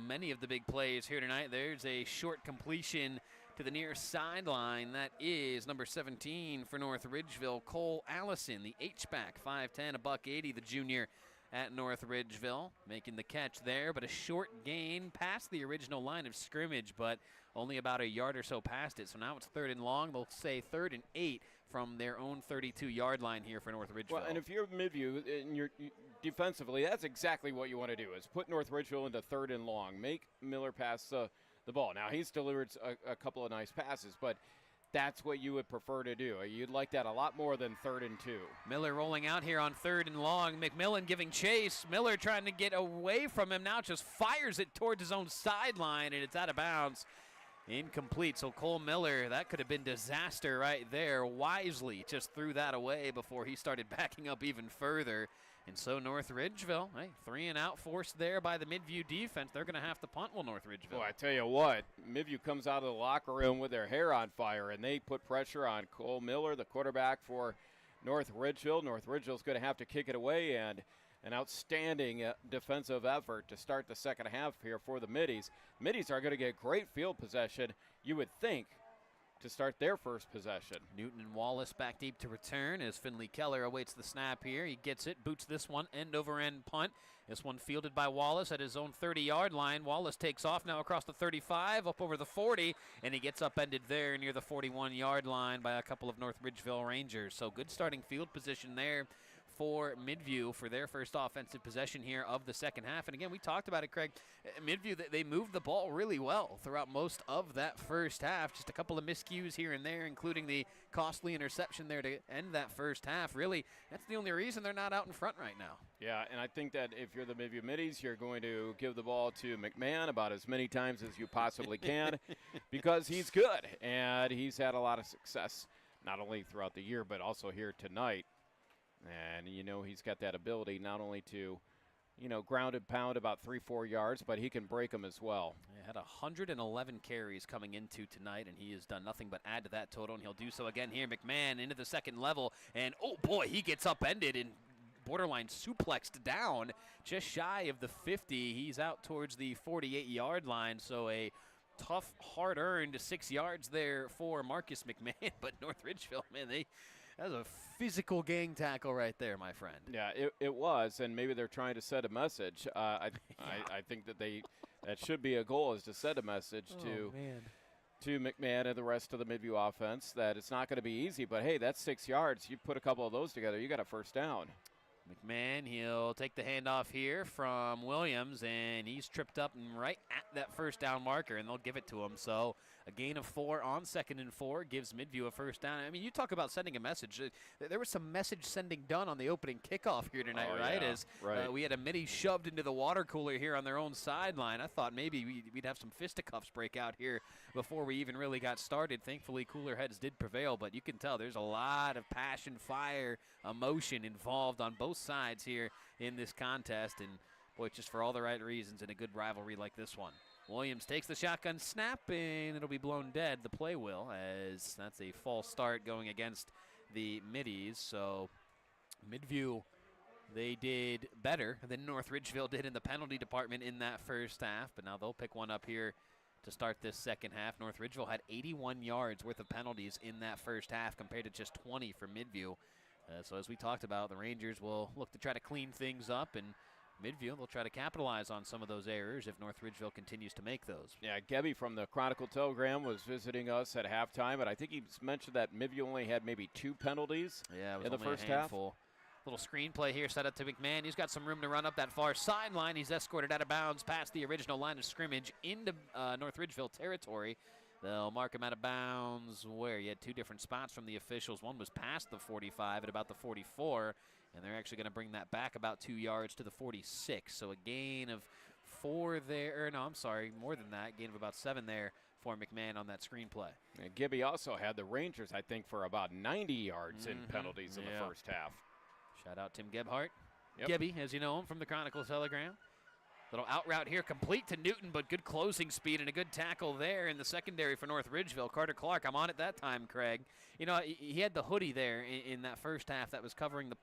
Speaker 1: many of the big plays here tonight. There's a short completion to the near sideline. That is number 17 for North Ridgeville, Cole Allison, the H-back, 5'10", $180, the junior at North Ridgeville, making the catch there, but a short gain past the original line of scrimmage, but only about a yard or so past it. So now it's 3rd and long. They'll say 3rd and 8 from their own 32-yard line here for North Ridgeville.
Speaker 2: Well, and if you're Midview, and you're defensively, that's exactly what you want to do, is put North Ridgeville into 3rd and long. Make Miller pass the ball. Now, he's delivered a couple of nice passes, but that's what you would prefer to do. You'd like that a lot more than 3rd and 2.
Speaker 1: Miller rolling out here on 3rd and long. McMillan giving chase. Miller trying to get away from him. Now just fires it towards his own sideline, and it's out of bounds. Incomplete. So Cole Miller, that could have been disaster right there. Wisely just threw that away before he started backing up even further. And so North Ridgeville, 3 and out forced there by the Midview defense. They're going to have to punt, North Ridgeville.
Speaker 2: Well, I tell you what, Midview comes out of the locker room with their hair on fire, and they put pressure on Cole Miller, the quarterback for North Ridgeville. North Ridgeville's going to have to kick it away, and an outstanding defensive effort to start the second half here for the Middies. Middies are going to get great field possession, you would think, to start their first possession.
Speaker 1: Newton and Wallace back deep to return as Finley Keller awaits the snap here. He gets it, boots this one, end over end punt. This one fielded by Wallace at his own 30-yard line. Wallace takes off now across the 35, up over the 40, and he gets upended there near the 41-yard line by a couple of North Ridgeville Rangers. So good starting field position there for Midview for their first offensive possession here of the second half. And again, we talked about it, Craig. Midview, they moved the ball really well throughout most of that first half. Just a couple of miscues here and there, including the costly interception there to end that first half. Really, that's the only reason they're not out in front right now.
Speaker 2: Yeah, and I think that if you're the Midview Middies, you're going to give the ball to McMahon about as many times as you possibly can because he's good, and he's had a lot of success, not only throughout the year, but also here tonight. And, you know, he's got that ability not only to, you know, ground and pound about 3-4 yards, but he can break them as well.
Speaker 1: He had 111 carries coming into tonight, and he has done nothing but add to that total, and he'll do so again here. McMahon into the second level, and, oh, boy, he gets upended and borderline suplexed down just shy of the 50. He's out towards the 48-yard line, so a tough, hard-earned 6 yards there for Marcus McMahon. But North Ridgeville, man, that was a physical gang tackle right there, my friend.
Speaker 2: Yeah, it was, and maybe they're trying to set a message. I think that that should be a goal, is to set a message to McMahon and the rest of the Midview offense that it's not going to be easy, but hey, that's 6 yards. You put a couple of those together, you got a first down.
Speaker 1: McMahon, he'll take the handoff here from Williams, and he's tripped up and right at that first down marker, and they'll give it to him. So a gain of 4 on 2nd and 4 gives Midview a first down. I mean, you talk about sending a message. There was some message sending done on the opening kickoff here tonight, right?
Speaker 2: Yeah,
Speaker 1: As
Speaker 2: right.
Speaker 1: we had a Middies shoved into the water cooler here on their own sideline. I thought maybe we'd have some fisticuffs break out here before we even really got started. Thankfully, cooler heads did prevail, but you can tell there's a lot of passion, fire, emotion involved on both sides here in this contest, and boy, just for all the right reasons in a good rivalry like this one. Williams takes the shotgun snap, and it'll be blown dead. The play will, as that's a false start going against the Middies. So Midview, they did better than North Ridgeville did in the penalty department in that first half, but now they'll pick one up here to start this second half. North Ridgeville had 81 yards worth of penalties in that first half compared to just 20 for Midview. So as we talked about, the Rangers will look to try to clean things up, and Midview, they'll try to capitalize on some of those errors if North Ridgeville continues to make those.
Speaker 2: Yeah, Gebby from the Chronicle Telegram was visiting us at halftime, and I think he mentioned that Midview only had maybe 2 penalties in the first half.
Speaker 1: Little screenplay here set up to McMahon. He's got some room to run up that far sideline. He's escorted out of bounds past the original line of scrimmage into North Ridgeville territory. They'll mark him out of bounds where he had 2 different spots from the officials. One was past the 45 at about the 44, and they're actually going to bring that back about 2 yards to the 46. So a gain of 4 there. No, I'm sorry, more than that. Gain of about 7 there for McMahon on that screenplay.
Speaker 2: And Gibby also had the Rangers, I think, for about 90 yards in penalties in the first half.
Speaker 1: Shout out Tim Gebhardt.
Speaker 2: Yep.
Speaker 1: Gebby, as you know him from the Chronicle Telegram. Little out route here, complete to Newton, but good closing speed and a good tackle there in the secondary for North Ridgeville. Carter Clark, I'm on it that time, Craig. You know, he had the hoodie there in that first half that was covering the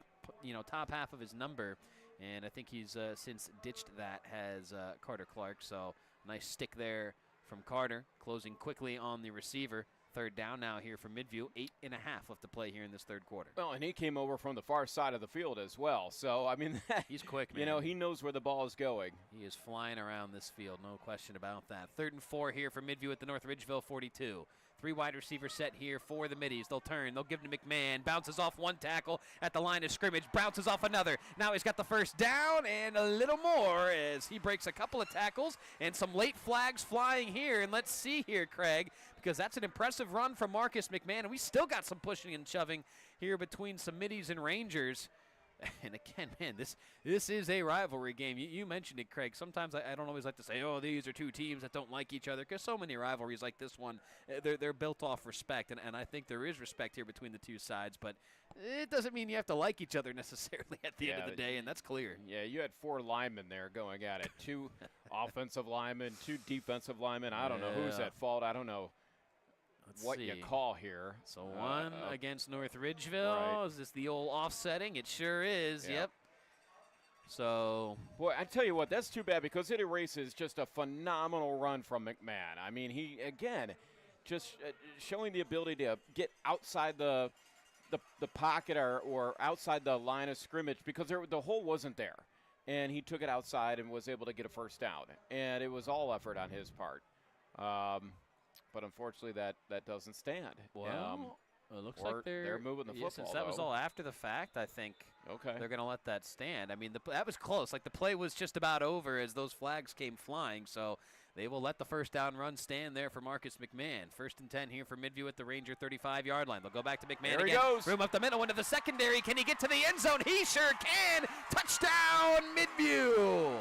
Speaker 1: top half of his number, and I think he's since ditched that, has Carter Clark. So nice stick there from Carter, closing quickly on the receiver. Third down now here for Midview. 8.5 left to play here in this third quarter.
Speaker 2: Well, and he came over from the far side of the field as well. So, I mean,
Speaker 1: he's quick, man.
Speaker 2: You know, he knows where the ball is going.
Speaker 1: He is flying around this field, no question about that. 3rd and 4 here for Midview at the North Ridgeville 42. 3 wide receiver set here for the Middies. They'll turn. They'll give it to McMahon. Bounces off one tackle at the line of scrimmage. Bounces off another. Now he's got the first down and a little more as he breaks a couple of tackles and some late flags flying here. And let's see here, Craig, because that's an impressive run from Marcus McMahon. And we still got some pushing and shoving here between some Middies and Rangers. And again, man, this is a rivalry game. You mentioned it, Craig. Sometimes I don't always like to say, oh, these are 2 teams that don't like each other, because so many rivalries like this one, they're built off respect, and I think there is respect here between the 2 sides, but it doesn't mean you have to like each other necessarily at the end of the day, and that's clear.
Speaker 2: Yeah, you had 4 linemen there going at it. 2 offensive linemen, 2 defensive linemen. I don't know who's at fault. I don't know. What you call here.
Speaker 1: So one against North Ridgeville. Right. Is this the old offsetting? It sure is. Yep. So,
Speaker 2: boy, I tell you what, that's too bad because it erases just a phenomenal run from McMahon. I mean, he again just showing the ability to get outside the pocket or outside the line of scrimmage because the hole wasn't there, and he took it outside and was able to get a first down. And it was all effort on his part. But unfortunately, that doesn't stand.
Speaker 1: Well, it looks like
Speaker 2: they're moving the football.
Speaker 1: Since that was all after the fact, I think they're going to let that stand. I mean, that was close. Like, the play was just about over as those flags came flying. So they will let the first down run stand there for Marcus McMahon. 1st and 10 here for Midview at the Ranger 35-yard line. They'll go back to McMahon
Speaker 2: there
Speaker 1: again.
Speaker 2: He goes.
Speaker 1: Room up the middle into the secondary. Can he get to the end zone? He sure can. Touchdown, Midview.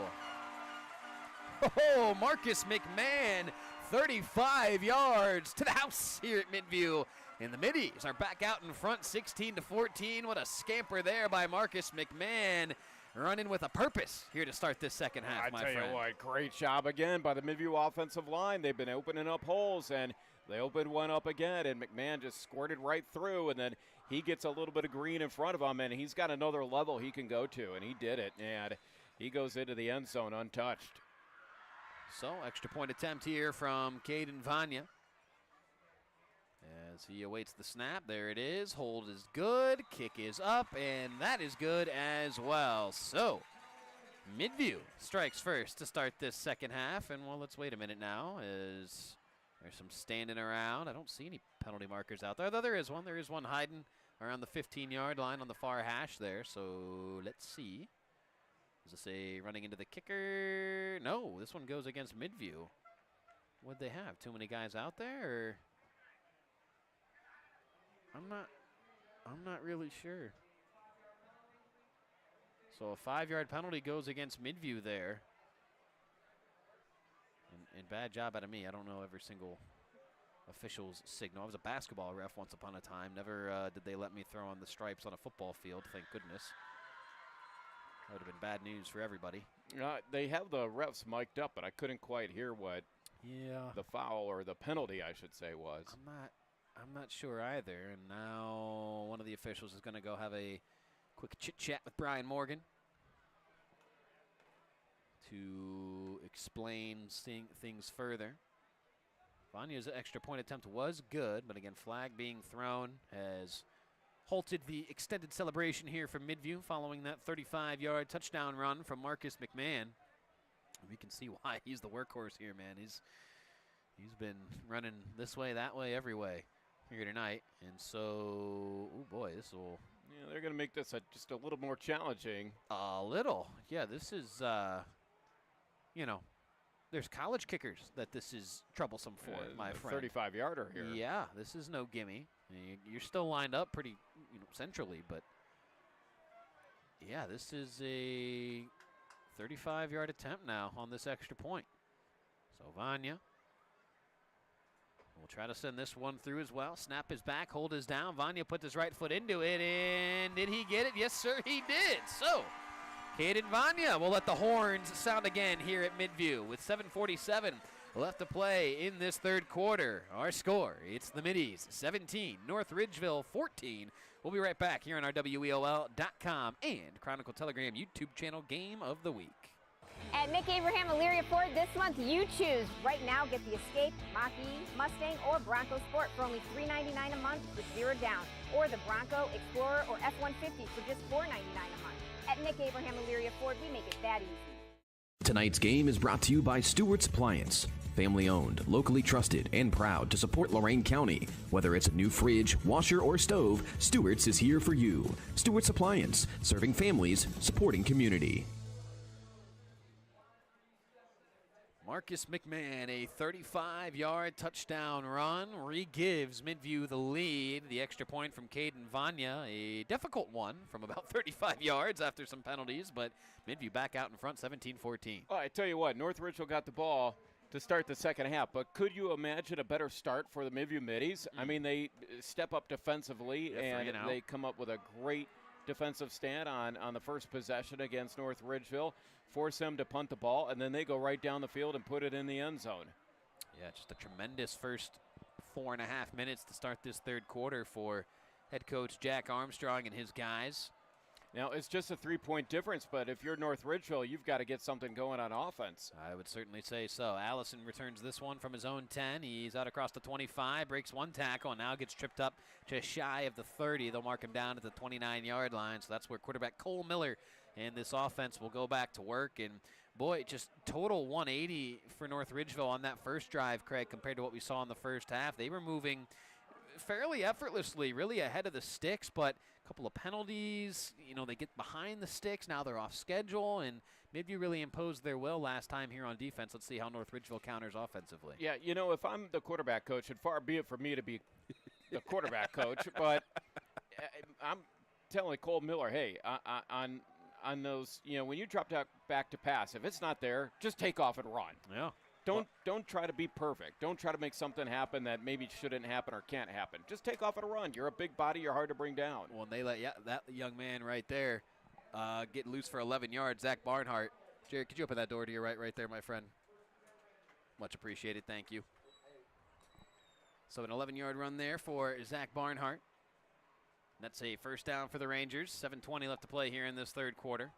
Speaker 1: Oh, Marcus McMahon. 35 yards to the house here at Midview. And the Middies are back out in front, 16-14. What a scamper there by Marcus McMahon. Running with a purpose here to start this second half, my friend.
Speaker 2: I tell you what, great job again by the Midview offensive line. They've been opening up holes, and they opened one up again, and McMahon just squirted right through, and then he gets a little bit of green in front of him, and he's got another level he can go to, and he did it, and he goes into the end zone untouched.
Speaker 1: So, extra point attempt here from Caden Vanya. As he awaits the snap, there it is. Hold is good, kick is up, and that is good as well. So, Midview strikes first to start this second half. And, well, let's wait a minute now as there's some standing around. I don't see any penalty markers out there, though there is one. There is one hiding around the 15-yard line on the far hash there. So let's see. Does it say running into the kicker? No, this one goes against Midview. What'd they have? Too many guys out there? Or I'm not really sure. So a 5-yard penalty goes against Midview there. And bad job out of me. I don't know every single official's signal. I was a basketball ref once upon a time. Never did they let me throw on the stripes on a football field, thank goodness. That would have been bad news for everybody.
Speaker 2: They have the refs mic'd up, but I couldn't quite hear what the foul or the penalty, I should say, was.
Speaker 1: I'm not sure either. And now one of the officials is going to go have a quick chit-chat with Brian Morgan to explain things further. Vanya's extra point attempt was good, but again, flag being thrown has halted the extended celebration here from Midview following that 35-yard touchdown run from Marcus McMahon. We can see why he's the workhorse here, man. He's been running this way, that way, every way here tonight. And so, oh boy, this will...
Speaker 2: Yeah, they're going to make this just a little more challenging.
Speaker 1: A little. Yeah, this is, you know, there's college kickers that this is troublesome for, my friend.
Speaker 2: 35-yarder here.
Speaker 1: Yeah, this is no gimme. You're still lined up pretty centrally, but yeah, this is a 35-yard attempt now on this extra point. So Vanya will try to send this one through as well. Snap is back, hold is down. Vanya put his right foot into it, and did he get it? Yes, sir, he did. So Caden Vanya will let the horns sound again here at Midview with 7:47 left to play in this third quarter. Our score, it's the Middies 17, North Ridgeville 14. We'll be right back here on our WEOL.com and Chronicle Telegram YouTube channel Game of the Week.
Speaker 3: At Nick Abraham Elyria Ford this month, you choose. Right now, get the Escape, Mach-E, Mustang, or Bronco Sport for only $399 a month with 0 down. Or the Bronco, Explorer, or F-150 for just $499 a month. At Nick Abraham Elyria Ford, we make it that easy.
Speaker 5: Tonight's game is brought to you by Stewart's Appliance. Family owned, locally trusted, and proud to support Lorain County. Whether it's a new fridge, washer, or stove, Stewart's is here for you. Stewart's Appliance, serving families, supporting community.
Speaker 1: Marcus McMahon, a 35-yard touchdown run, re-gives Midview the lead. The extra point from Caden Vanya, a difficult one from about 35 yards after some penalties, but Midview back out in front, 17-14.
Speaker 2: Oh, I tell you what, North Ridgeville got the ball to start the second half, but could you imagine a better start for the Midview Middies? I mean, they step up defensively, and they come up with a great defensive stand on the first possession against North Ridgeville, force them to punt the ball, and then they go right down the field and put it in the end zone.
Speaker 1: Yeah, just a tremendous first 4.5 minutes to start this third quarter for head coach Jack Armstrong and his guys.
Speaker 2: Now, it's just a 3-point difference, but if you're North Ridgeville, you've got to get something going on offense.
Speaker 1: I would certainly say so. Allison returns this one from his own 10. He's out across the 25, breaks one tackle, and now gets tripped up just shy of the 30. They'll mark him down at the 29-yard line, so that's where quarterback Cole Miller and this offense will go back to work. And, boy, just total 180 for North Ridgeville on that first drive, Craig, compared to what we saw in the first half. They were moving fairly effortlessly, really ahead of the sticks, but a couple of penalties, they get behind the sticks. Now they're off schedule, and Midview really imposed their will last time here on defense. Let's see how North Ridgeville counters offensively.
Speaker 2: Yeah, if I'm the quarterback coach, and far be it for me to be the quarterback coach, but I'm telling Cole Miller, hey, on those, when you drop back to pass, if it's not there, just take off and run.
Speaker 1: Yeah.
Speaker 2: Don't try to be perfect. Don't try to make something happen that maybe shouldn't happen or can't happen. Just take off and run. You're a big body. You're hard to bring down.
Speaker 1: Well, and they let that young man right there get loose for 11 yards, Zach Barnhart. Jared, could you open that door to your right there, my friend? Much appreciated. Thank you. So an 11-yard run there for Zach Barnhart. That's a first down for the Rangers. 7:20 left to play here in this third quarter.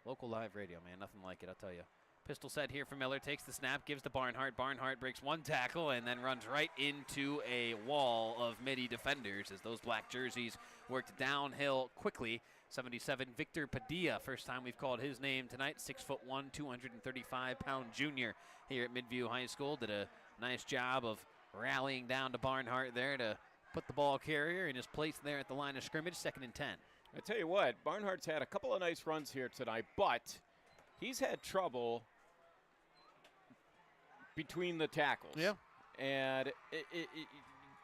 Speaker 1: Local live radio, man. Nothing like it, I'll tell you. Pistol set here for Miller, takes the snap, gives to Barnhart. Barnhart breaks one tackle and then runs right into a wall of Midi defenders as those black jerseys worked downhill quickly. 77, Victor Padilla, first time we've called his name tonight. 6'1", 235-pound junior here at Midview High School. Did a nice job of rallying down to Barnhart there to put the ball carrier in his place there at the line of scrimmage, 2nd and 10.
Speaker 2: I tell you what, Barnhart's had a couple of nice runs here tonight, but he's had trouble between the tackles.
Speaker 1: Yeah.
Speaker 2: And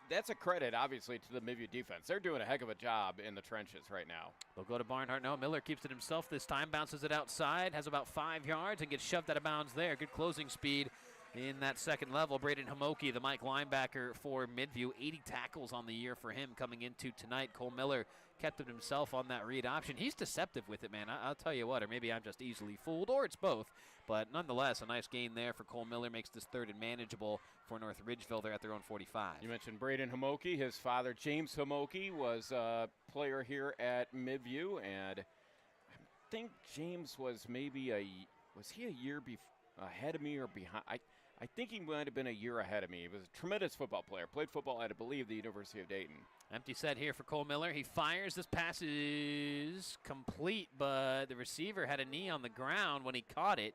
Speaker 2: that's a credit, obviously, to the Midview defense. They're doing a heck of a job in the trenches right now.
Speaker 1: They'll go to Barnhart. No, Miller keeps it himself this time, bounces it outside, has about 5 yards, and gets shoved out of bounds there. Good closing speed in that second level. Braden Hamoki, the Mike linebacker for Midview, 80 tackles on the year for him coming into tonight. Cole Miller kept it himself on that read option. He's deceptive with it, man. I'll tell you what, or maybe I'm just easily fooled, or it's both. But nonetheless, a nice gain there for Cole Miller. Makes this 3rd and manageable for North Ridgeville. They're at their own 45.
Speaker 2: You mentioned Braden Hamoki. His father, James Hamoki, was a player here at Midview, and I think James was maybe was he a year ahead of me or behind? I think he might have been a year ahead of me. He was a tremendous football player. Played football at, I believe, the University of Dayton.
Speaker 1: Empty set here for Cole Miller. He fires. This pass is complete, but the receiver had a knee on the ground when he caught it.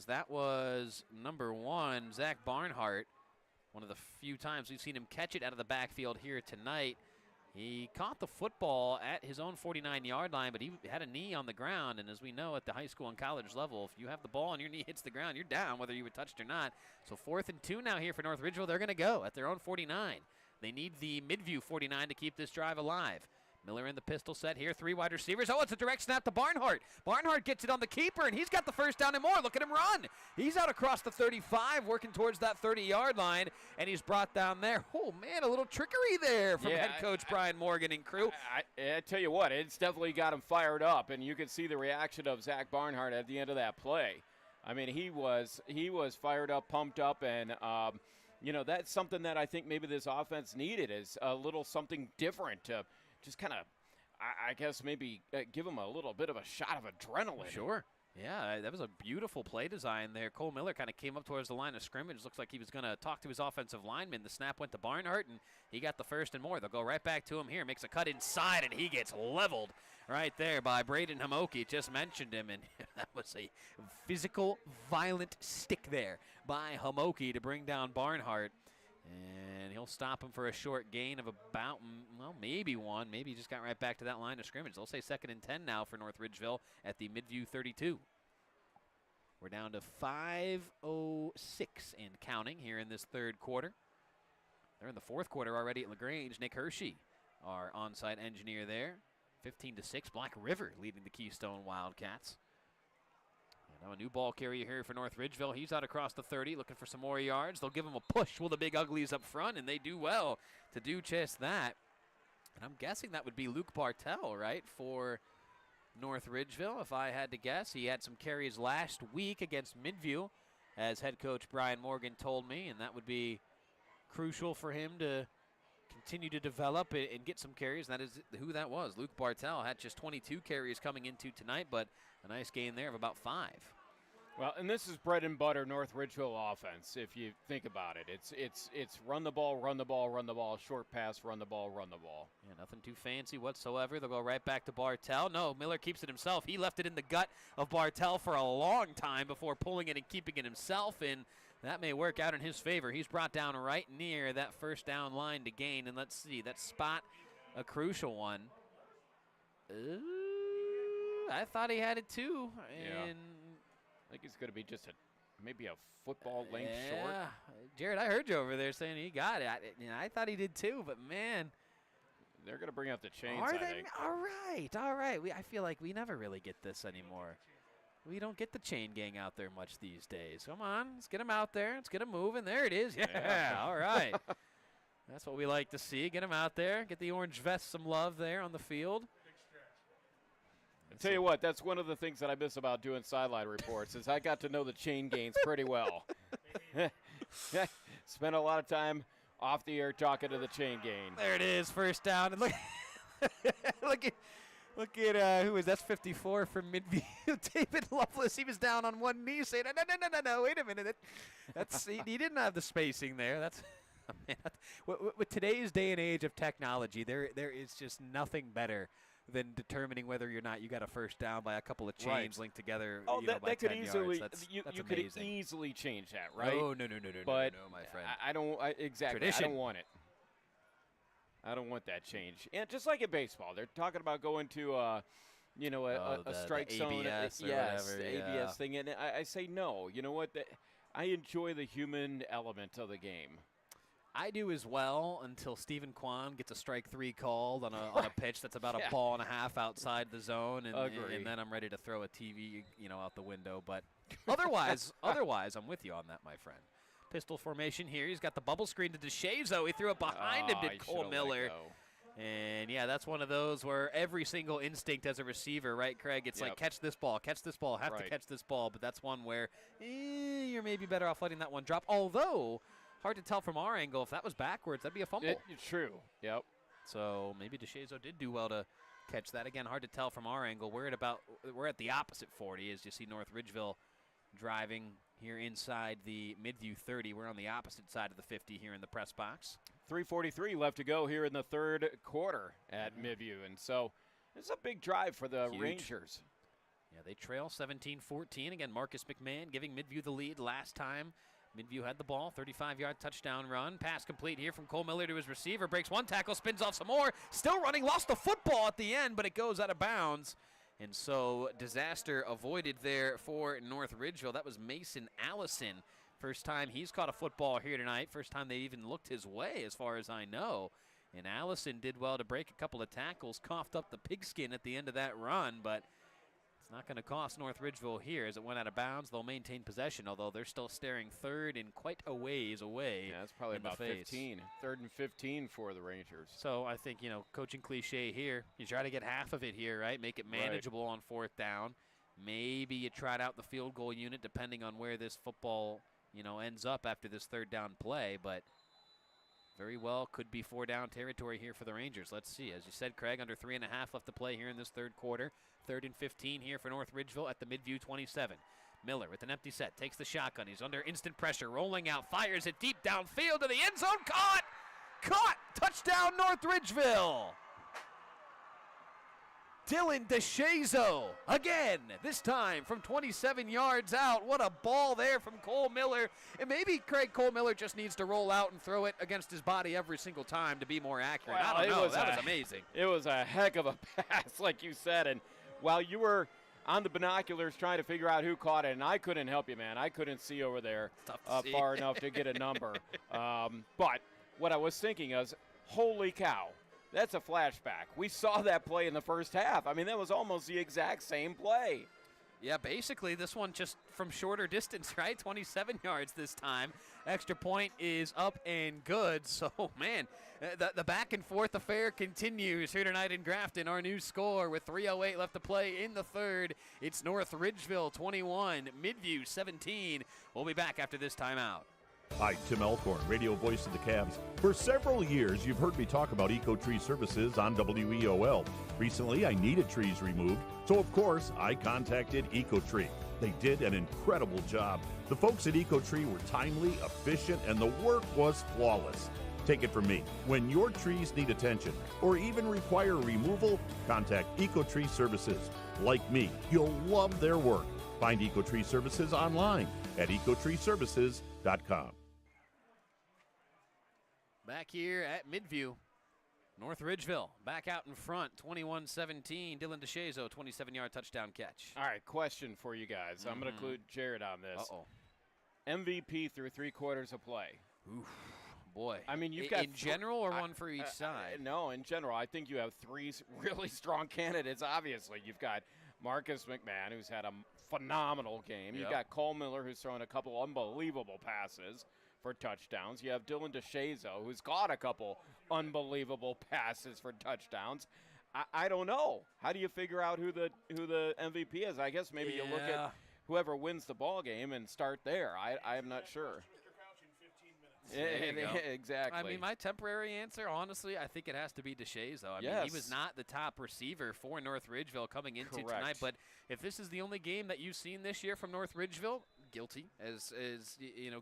Speaker 1: That was number 1, Zach Barnhart. One of the few times we've seen him catch it out of the backfield here tonight. He caught the football at his own 49-yard line, but he had a knee on the ground. And as we know at the high school and college level, if you have the ball and your knee hits the ground, you're down, whether you were touched or not. So 4th and 2 now here for North Ridgeville. They're going to go at their own 49. They need the Midview 49 to keep this drive alive. Miller in the pistol set here, 3 wide receivers. Oh, it's a direct snap to Barnhart. Barnhart gets it on the keeper, and he's got the first down and more. Look at him run. He's out across the 35, working towards that 30-yard line, and he's brought down there. Oh, man, a little trickery there from head coach Brian Morgan and crew.
Speaker 2: I tell you what, it's definitely got him fired up, and you can see the reaction of Zach Barnhart at the end of that play. I mean, he was fired up, pumped up, and that's something that I think maybe this offense needed, is a little something different to just kind of, I guess, maybe give him a little bit of a shot of adrenaline.
Speaker 1: Sure. Yeah, that was a beautiful play design there. Cole Miller kind of came up towards the line of scrimmage. Looks like he was going to talk to his offensive lineman. The snap went to Barnhart, and he got the first and more. They'll go right back to him here. Makes a cut inside, and he gets leveled right there by Braden Hamoki. Just mentioned him, and that was a physical, violent stick there by Hamoki to bring down Barnhart. And he'll stop him for a short gain of about, well, maybe 1. Maybe he just got right back to that line of scrimmage. They'll say 2nd and 10 now for North Ridgeville at the Midview 32. We're down to 5:06 and counting here in this 3rd quarter. They're in the 4th quarter already at LaGrange. Nick Hershey, our on-site engineer there. 15-6, Black River leading the Keystone Wildcats. Now a new ball carrier here for North Ridgeville. He's out across the 30, looking for some more yards. They'll give him a push with the big uglies up front, and they do well to do just that. And I'm guessing that would be Luke Bartel, right, for North Ridgeville, if I had to guess. He had some carries last week against Midview, as head coach Brian Morgan told me, and that would be crucial for him to continue to develop and get some carries. That is who that was. Luke Bartel had just 22 carries coming into tonight, but a nice gain there of about 5.
Speaker 2: Well, and this is bread and butter North Ridgeville offense, if you think about it. It's run the ball, run the ball, run the ball, short pass, run the ball, run the ball.
Speaker 1: Yeah, nothing too fancy whatsoever. They'll go right back to Bartel. No, Miller keeps it himself. He left it in the gut of Bartel for a long time before pulling it and keeping it himself, and that may work out in his favor. He's brought down right near that first down line to gain, and let's see, that spot, a crucial one. I thought he had it too. And
Speaker 2: I think he's going to be just maybe a football length short.
Speaker 1: Jared, I heard you over there saying he got it. I thought he did too, but man.
Speaker 2: They're going to bring out the chains,
Speaker 1: I
Speaker 2: think.
Speaker 1: All right. I feel like we never really get this anymore. We don't get the chain gang out there much these days. Come on, let's get them out there. Let's get them moving. There it is. Yeah. All right. That's what we like to see. Get them out there. Get the orange vest some love there on the field.
Speaker 2: I tell you what, that's one of the things that I miss about doing sideline reports is I got to know the chain gains pretty well. Spent a lot of time off the air talking to the chain gain.
Speaker 1: There it is, first down. And look at who is that's 54 from Midview. David Lovelace. He was down on one knee saying, no, wait a minute. He didn't have the spacing there. That's with today's day and age of technology, there is just nothing better than determining whether or not you got a first down by a couple of chains linked together.
Speaker 2: Oh, that
Speaker 1: by
Speaker 2: could
Speaker 1: 10
Speaker 2: easily
Speaker 1: yards.
Speaker 2: you
Speaker 1: That's
Speaker 2: could
Speaker 1: amazing.
Speaker 2: easily change that, right?
Speaker 1: Oh, no,
Speaker 2: but
Speaker 1: my friend.
Speaker 2: I don't exactly.
Speaker 1: Tradition.
Speaker 2: I don't want it. I don't want that change. And just like in baseball, they're talking about going to a strike
Speaker 1: the
Speaker 2: zone.
Speaker 1: ABS or
Speaker 2: yes,
Speaker 1: whatever,
Speaker 2: the ABS thing. And I say no. You know what? I enjoy the human element of the game.
Speaker 1: I do as well until Stephen Kwan gets a strike 3 called on a pitch that's about a ball and a half outside the zone, and then I'm ready to throw a TV, out the window. But otherwise, I'm with you on that, my friend. Pistol formation here. He's got the bubble screen to DeShazo. He threw it behind him to Cole Miller. And, yeah, that's one of those where every single instinct as a receiver, right, Craig? It's like catch this ball, have to catch this ball. But that's one where you're maybe better off letting that one drop. Although, hard to tell from our angle. If that was backwards, that'd be a fumble.
Speaker 2: True, yep.
Speaker 1: So maybe DeShazo did do well to catch that. Again, hard to tell from our angle. We're at the opposite 40 as you see North Ridgeville driving here inside the Midview 30. We're on the opposite side of the 50 here in the press box.
Speaker 2: 3:43 left to go here in the third quarter at Midview. And so it's a big drive for the Rangers.
Speaker 1: Yeah, they trail 17-14. Again, Marcus McMahon giving Midview the lead last time. Midview had the ball, 35-yard touchdown run. Pass complete here from Cole Miller to his receiver. Breaks one tackle, spins off some more. Still running, lost the football at the end, but it goes out of bounds. And so disaster avoided there for North Ridgeville. That was Mason Allison. First time he's caught a football here tonight. First time they even looked his way, as far as I know. And Allison did well to break a couple of tackles, coughed up the pigskin at the end of that run, but it's not going to cost North Ridgeville here as it went out of bounds. They'll maintain possession, although they're still staring third and quite a ways away.
Speaker 2: Yeah, that's probably about 15. Third and 15 for the Rangers.
Speaker 1: So I think, coaching cliche here, you try to get half of it here, right? Make it manageable on fourth down. Maybe you trot out the field goal unit depending on where this football, ends up after this third down play, but very well could be 4-down territory here for the Rangers. Let's see. As you said, Craig, under 3.5 left to play here in this third quarter. 3rd and 15 here for North Ridgeville at the Midview 27. Miller with an empty set, takes the shotgun. He's under instant pressure, rolling out, fires it deep downfield to the end zone. Caught! Touchdown, North Ridgeville! Dylan DeShazo again, this time from 27 yards out. What a ball there from Cole Miller. And maybe Cole Miller just needs to roll out and throw it against his body every single time to be more accurate.
Speaker 2: Well,
Speaker 1: I don't know. That was amazing.
Speaker 2: It was a heck of a pass, like you said. And while you were on the binoculars trying to figure out who caught it, and I couldn't help you, man. I couldn't see over there far enough to get a number. But what I was thinking is, holy cow. That's a flashback. We saw that play in the first half. I mean, that was almost the exact same play.
Speaker 1: Yeah, basically this one just from shorter distance, right? 27 yards this time. Extra point is up and good. So, man, the back and forth affair continues here tonight in Grafton. Our new score with 3:08 left to play in the third. It's North Ridgeville 21, Midview 17. We'll be back after this timeout.
Speaker 4: Hi, Tim Elkhorn, radio voice of the Cavs. For several years, you've heard me talk about Eco-Tree Services on WEOL. Recently, I needed trees removed, so of course, I contacted Eco-Tree. They did an incredible job. The folks at Eco-Tree were timely, efficient, and the work was flawless. Take it from me. When your trees need attention or even require removal, contact Eco-Tree Services. Like me, you'll love their work. Find Eco-Tree Services online at ecotreeservices.com.
Speaker 1: Back here at Midview, North Ridgeville back out in front, 21-17. Dylan DeShazo, 27-yard touchdown catch.
Speaker 2: All right, question for you guys. I'm going to include Jared on this. MVP through 3 quarters of play.
Speaker 1: Oof, boy.
Speaker 2: I mean, you've got
Speaker 1: in general or one for each side?
Speaker 2: No, in general. I think you have 3 really strong candidates, obviously. You've got Marcus McMahon, who's had a phenomenal game. You've got Cole Miller, who's thrown a couple unbelievable passes for touchdowns. You have Dylan DeShazo, who's caught a couple unbelievable passes for touchdowns. I don't know. How do you figure out who the MVP is? I guess maybe you look at whoever wins the ball game and start there. I'm not sure. Exactly.
Speaker 1: I mean, my temporary answer, honestly, I think it has to be DeShazo. I mean, he was not the top receiver for North Ridgeville coming into tonight. But if this is the only game that you've seen this year from North Ridgeville, guilty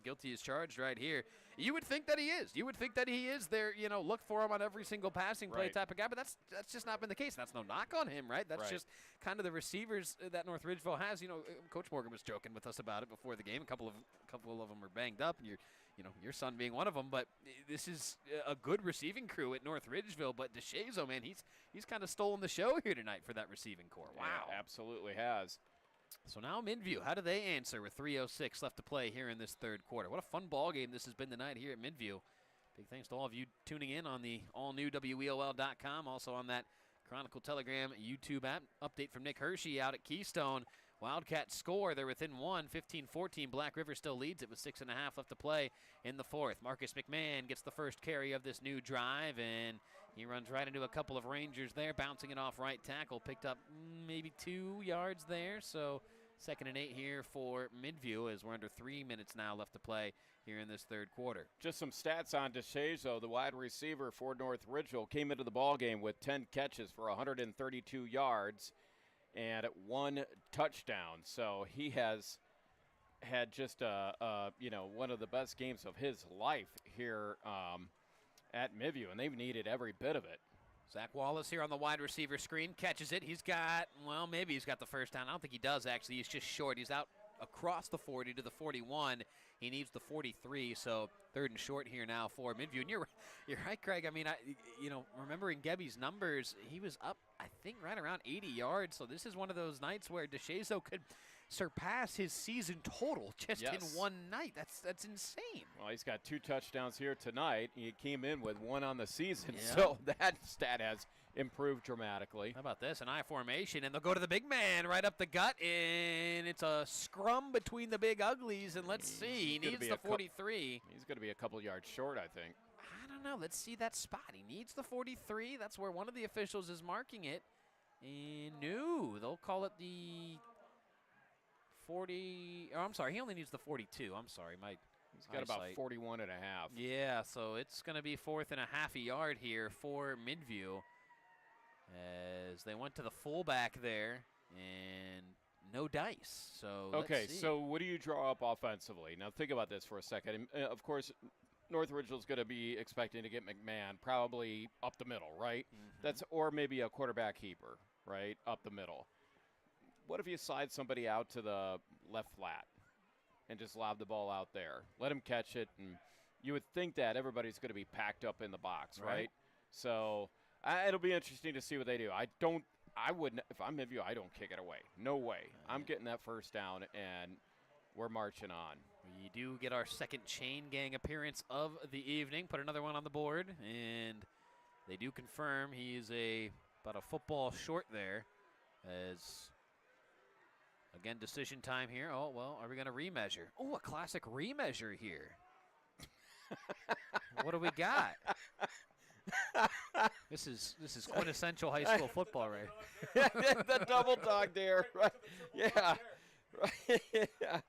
Speaker 1: guilty as charged right here. You would think that he is. You would think that he is there. Look for him on every single passing play type of guy. But that's just not been the case. That's no knock on him, right? That's just kind of the receivers that North Ridgeville has. Coach Morgan was joking with us about it before the game. A couple of them were banged up, and your son being one of them, but this is a good receiving crew at North Ridgeville. But DeShazo, man, he's kind of stolen the show here tonight for that receiving corps. Wow.
Speaker 2: Yeah, absolutely has.
Speaker 1: So now Midview, how do they answer with 3:06 left to play here in this third quarter? What a fun ball game this has been tonight here at Midview. Big thanks to all of you tuning in on the all-new WEOL.com, also on that Chronicle Telegram YouTube app. Update from Nick Hershey out at Keystone. Wildcats score. They're within one, 15-14. Black River still leads it with 6.5 left to play in the fourth. Marcus McMahon gets the first carry of this new drive, and he runs right into a couple of Rangers there, bouncing it off right tackle. Picked up maybe 2 yards there, so 2nd and 8 here for Midview as we're under 3 minutes now left to play here in this third quarter.
Speaker 2: Just some stats on DeShazo, the wide receiver for North Ridgeville, came into the ballgame with 10 catches for 132 yards and 1 touchdown. So he has had just one of the best games of his life here at Midview, and they've needed every bit of it.
Speaker 1: Zach Wallace here on the wide receiver screen, catches it. He's got, maybe he's got the first down. I don't think he does, actually. He's just short. He's out across the 40 to the 41. He needs the 43, so 3rd and short here now for Midview. And you're right, Craig. I mean, remembering Gebby's numbers, he was up, I think, right around 80 yards. So this is one of those nights where DeShazo could surpass his season total just in one night. That's insane.
Speaker 2: Well, he's got 2 touchdowns here tonight. He came in with 1 on the season, so that stat has improved dramatically.
Speaker 1: How about this? An I formation, and they'll go to the big man right up the gut, and it's a scrum between the big uglies, and let's see. He needs the 43.
Speaker 2: He's going to be a couple yards short, I think.
Speaker 1: I don't know. Let's see that spot. He needs the 43. That's where one of the officials is marking it. And no, they'll call it the 40. Oh, I'm sorry. He only needs the 42. I'm sorry.
Speaker 2: He's got about 41 and a half.
Speaker 1: Yeah, so it's going to be 4th and a half a yard here for Midview as they went to the fullback there and no dice. So
Speaker 2: okay,
Speaker 1: let's see.
Speaker 2: So what do you draw up offensively? Now think about this for a second. Of course, North Ridgeville's going to be expecting to get McMahon probably up the middle, right?
Speaker 1: Mm-hmm.
Speaker 2: Or maybe a quarterback keeper, right, up the middle. What if you slide somebody out to the left flat and just lob the ball out there? Let him catch it, and you would think that everybody's going to be packed up in the box, right? So it'll be interesting to see what they do. I wouldn't, if I'm Midview, I don't kick it away. No way. I'm getting that first down, and we're marching on.
Speaker 1: We do get our second chain gang appearance of the evening. Put another one on the board, and they do confirm he's about a football short there. As, again, decision time here. Oh, well, are we going to remeasure? Oh, a classic remeasure here. What do we got? This is quintessential high school football, right?
Speaker 2: The double dog there, right? Yeah, right. Yeah.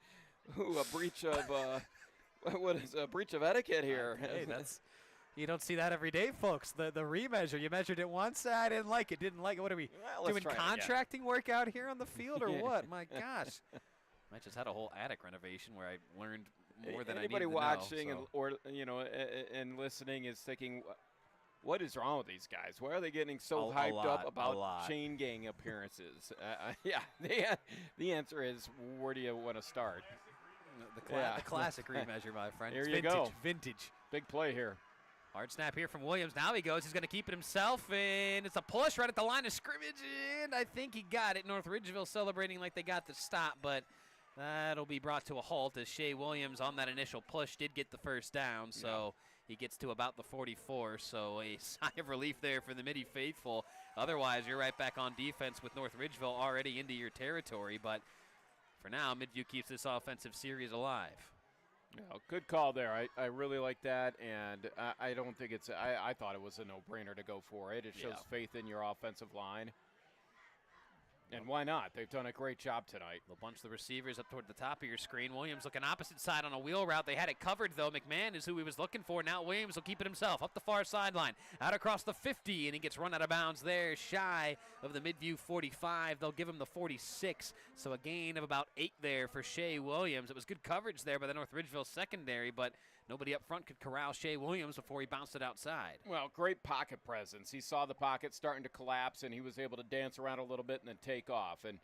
Speaker 2: Ooh, a breach of what is a breach of etiquette here?
Speaker 1: Hey, you don't see that every day, folks. The remeasure. You measured it once. I didn't like it. What are we doing? Contracting work out here on the field or what? My gosh. I just had a whole attic renovation where I learned more than I needed to know.
Speaker 2: Anybody watching and listening is thinking, what is wrong with these guys? Why are they getting so hyped up about chain gang appearances? The answer is, where do you want to start?
Speaker 1: The classic remeasure, my friend.
Speaker 2: Here
Speaker 1: it's
Speaker 2: you
Speaker 1: vintage,
Speaker 2: go.
Speaker 1: Vintage.
Speaker 2: Big play here.
Speaker 1: Hard snap here from Williams. Now he goes. He's going to keep it himself, and it's a push right at the line of scrimmage, and I think he got it. North Ridgeville celebrating like they got the stop, but that'll be brought to a halt as Shea Williams on that initial push did get the first down, so he gets to about the 44, so a sigh of relief there for the Middy faithful. Otherwise, you're right back on defense with North Ridgeville already into your territory, but for now, Midview keeps this offensive series alive.
Speaker 2: Yeah, good call there. I really like that, and I don't think it's I thought it was a no-brainer to go for it. It shows faith in your offensive line. And why not? They've done a great job tonight.
Speaker 1: They'll bunch the receivers up toward the top of your screen. Williams looking opposite side on a wheel route. They had it covered, though. McMahon is who he was looking for. Now Williams will keep it himself up the far sideline. Out across the 50, and he gets run out of bounds there, shy of the Midview 45. They'll give him the 46, so a gain of about 8 there for Shea Williams. It was good coverage there by the North Ridgeville secondary, but nobody up front could corral Shea Williams before he bounced it outside.
Speaker 2: Well, great pocket presence. He saw the pocket starting to collapse, and he was able to dance around a little bit and then take off. And,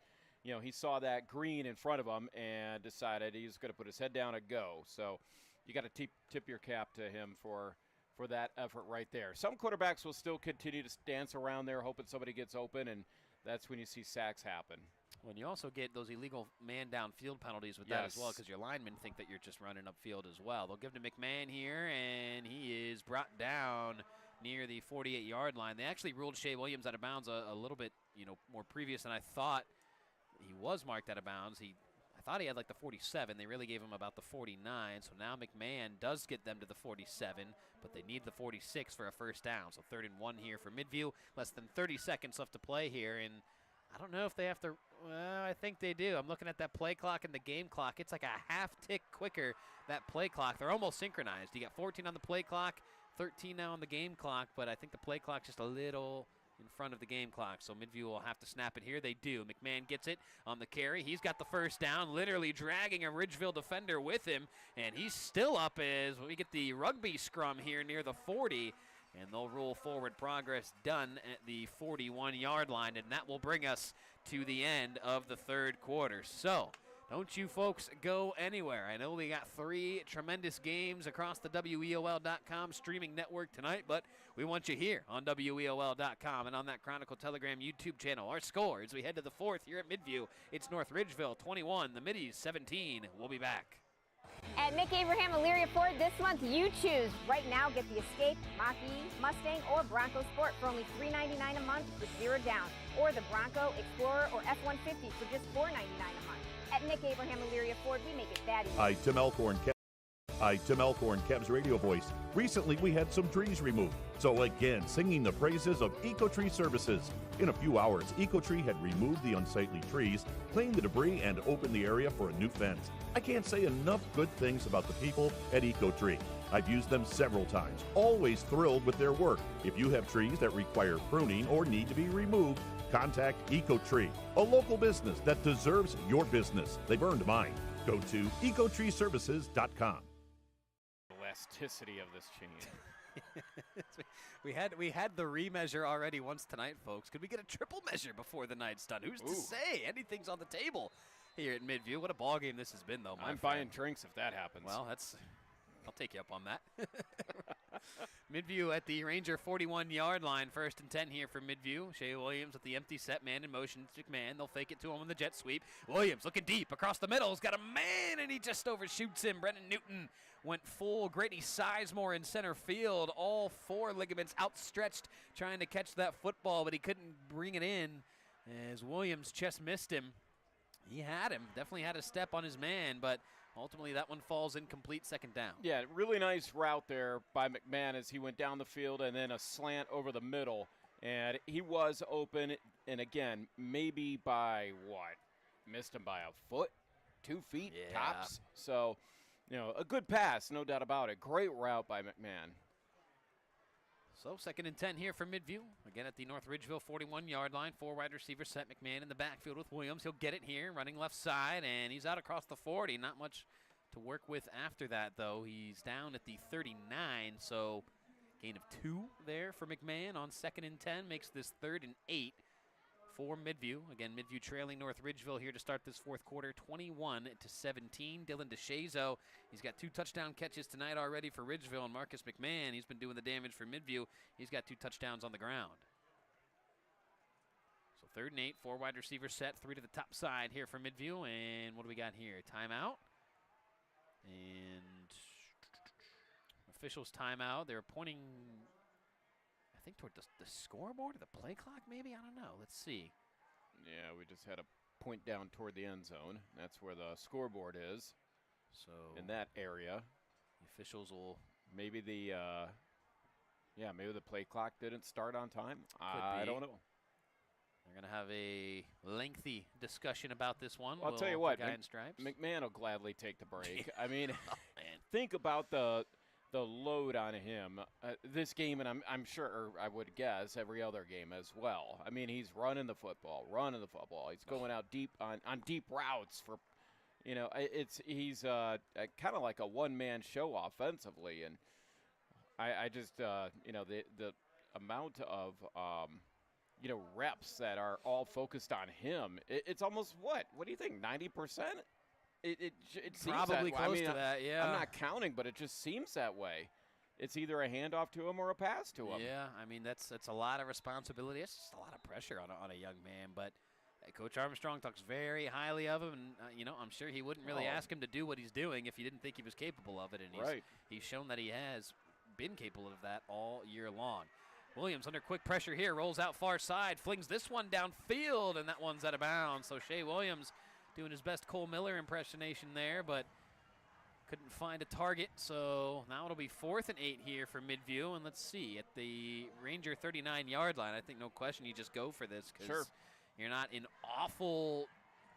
Speaker 2: he saw that green in front of him and decided he was going to put his head down and go. So you got to tip your cap to him for that effort right there. Some quarterbacks will still continue to dance around there hoping somebody gets open, and that's when you see sacks happen.
Speaker 1: When you also get those illegal man downfield penalties with that as well, because your linemen think that you're just running upfield as well. They'll give to McMahon here, and he is brought down near the 48-yard line. They actually ruled Shea Williams out of bounds a little bit, more previous than I thought. He was marked out of bounds. I thought he had like the 47. They really gave him about the 49. So now McMahon does get them to the 47, but they need the 46 for a first down. So 3rd and 1 here for Midview. Less than 30 seconds left to play here, and I don't know if they have to. Well, I think they do. I'm looking at that play clock and the game clock. It's like a half tick quicker, that play clock. They're almost synchronized. You got 14 on the play clock, 13 now on the game clock, but I think the play clock's just a little in front of the game clock. So Midview will have to snap it here. They do. McMahon gets it on the carry. He's got the first down, literally dragging a Ridgeville defender with him, and he's still up as we get the rugby scrum here near the 40. And they'll rule forward progress done at the 41-yard line, and that will bring us to the end of the 3rd quarter. So don't you folks go anywhere. I know we got 3 tremendous games across the WEOL.com streaming network tonight, but we want you here on WEOL.com and on that Chronicle Telegram YouTube channel. Our score as we head to the 4th here at Midview, it's North Ridgeville 21, the Middies 17. We'll be back.
Speaker 3: At Nick Abraham Elyria Ford this month, you choose. Right now, get the Escape, Mach-E, Mustang, or Bronco Sport for only $399 a month with 0 down, or the Bronco, Explorer, or F-150 for just $499 a month. At Nick Abraham Elyria Ford, we make it that easy.
Speaker 4: Hi, Tim Elkhorn, Cavs radio voice. Recently, we had some trees removed. So again, singing the praises of EcoTree Services. In a few hours, EcoTree had removed the unsightly trees, cleaned the debris, and opened the area for a new fence. I can't say enough good things about the people at EcoTree. I've used them several times, always thrilled with their work. If you have trees that require pruning or need to be removed, contact EcoTree, a local business that deserves your business. They've earned mine. Go to ecotreeservices.com.
Speaker 2: Elasticity of this chain.
Speaker 1: we had the remeasure already once tonight, folks. Could we get a triple measure before the night's done? Who's to say? Anything's on the table here at Midview. What a ball game this has been, though.
Speaker 2: I'm buying drinks if that happens.
Speaker 1: Well, I'll take you up on that. Midview at the Ranger 41-yard line. 1st and 10 here for Midview. Shea Williams with the empty set man in motion. McMahon, they'll fake it to him on the jet sweep. Williams looking deep across the middle. He's got a man, and he just overshoots him. Brennan Newton went full Grady Sizemore in center field. All 4 ligaments outstretched trying to catch that football, but he couldn't bring it in as Williams just missed him. He had him. Definitely had a step on his man, but ultimately, that one falls incomplete, 2nd down.
Speaker 2: Yeah, really nice route there by McMahon as he went down the field, and then a slant over the middle. And he was open, and again, maybe by what? Missed him by a foot, 2 feet tops. So, a good pass, no doubt about it. Great route by McMahon.
Speaker 1: So 2nd and 10 here for Midview. Again at the North Ridgeville 41-yard line. 4 wide receivers set. McMahon in the backfield with Williams. He'll get it here, running left side, and he's out across the 40. Not much to work with after that, though. He's down at the 39, so gain of 2 there for McMahon on 2nd and 10. Makes this 3rd and 8 for Midview. Again, Midview trailing North Ridgeville here to start this 4th quarter, 21-17. Dylan DeShazo, he's got 2 touchdown catches tonight already for Ridgeville, and Marcus McMahon, he's been doing the damage for Midview. He's got 2 touchdowns on the ground. So 3rd and 8, 4 wide receivers set, 3 to the top side here for Midview, and what do we got here? Timeout, and officials timeout. They're pointing, I think, toward the scoreboard or the play clock, maybe? I don't know. Let's see.
Speaker 2: Yeah, we just had a point down toward the end zone. That's where the scoreboard is.
Speaker 1: So
Speaker 2: in that area,
Speaker 1: the officials will
Speaker 2: maybe maybe the play clock didn't start on time. I don't know.
Speaker 1: They're going to have a lengthy discussion about this one.
Speaker 2: Well, I'll tell you what,
Speaker 1: Guy in stripes.
Speaker 2: McMahon will gladly take the break. I mean, think about the load on him this game, and I'm sure, or I would guess, every other game as well. I mean, he's running the football. He's going out deep on deep routes for, he's kind of like a one-man show offensively, and I just, the amount of, reps that are all focused on him, it's almost what do you think, 90%? It seems
Speaker 1: Probably
Speaker 2: that way.
Speaker 1: close to that, yeah.
Speaker 2: I'm not counting, but it just seems that way. It's either a handoff to him or a pass to him.
Speaker 1: Yeah, I mean, that's a lot of responsibility. It's just a lot of pressure on a young man. But Coach Armstrong talks very highly of him, and, I'm sure he wouldn't really ask him to do what he's doing if he didn't think he was capable of it. And he's shown that he has been capable of that all year long. Williams under quick pressure here, rolls out far side, flings this one downfield, and that one's out of bounds. So Shea Williams doing his best Cole Miller impersonation there, but couldn't find a target. So now it'll be 4th and 8 here for Midview. And let's see, at the Ranger 39-yard line, I think no question you just go for this because you're not in awful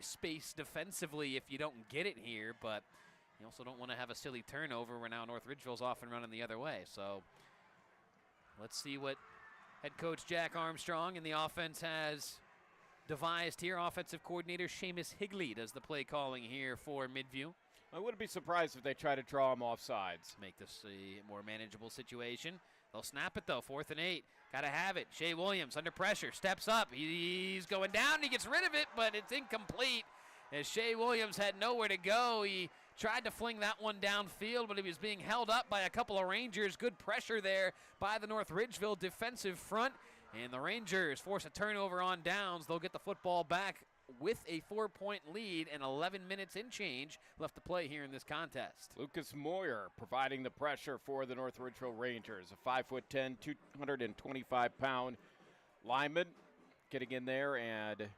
Speaker 1: space defensively if you don't get it here, but you also don't want to have a silly turnover where now North Ridgeville's off and running the other way. So let's see what head coach Jack Armstrong and the offense has devised here. Offensive coordinator Seamus Higley does the play calling here for Midview.
Speaker 2: I wouldn't be surprised if they try to draw him off sides.
Speaker 1: Make this a more manageable situation. They'll snap it, though. 4th and 8. Got to have it. Shea Williams under pressure. Steps up. He's going down. He gets rid of it, but it's incomplete. As Shea Williams had nowhere to go, he tried to fling that one downfield, but he was being held up by a couple of Rangers. Good pressure there by the North Ridgeville defensive front. And the Rangers force a turnover on downs. They'll get the football back with a 4-point lead and 11 minutes in change left to play here in this contest.
Speaker 2: Lucas Moyer providing the pressure for the North Ridgeville Rangers. A 5'10", 225-pound lineman getting in there and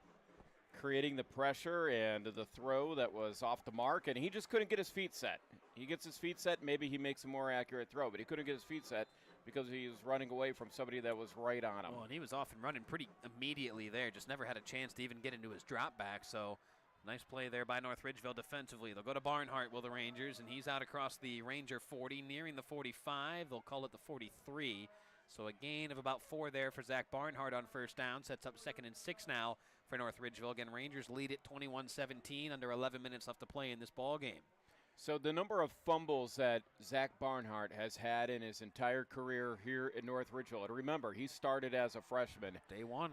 Speaker 2: creating the pressure and the throw that was off the mark, and he just couldn't get his feet set. He gets his feet set, maybe he makes a more accurate throw, but he couldn't get his feet set because he was running away from somebody that was right on him.
Speaker 1: Well, and he was off and running pretty immediately there, just never had a chance to even get into his drop back, so nice play there by North Ridgeville defensively. They'll go to Barnhart, will the Rangers, and he's out across the Ranger 40, nearing the 45. They'll call it the 43. So a gain of about 4 there for Zach Barnhart on first down. Sets up 2nd and 6 now for North Ridgeville. Again, Rangers lead it 21-17, under 11 minutes left to play in this ball game.
Speaker 2: So the number of fumbles that Zach Barnhart has had in his entire career here in North Ridgeville, and remember, he started as a freshman.
Speaker 1: Day one.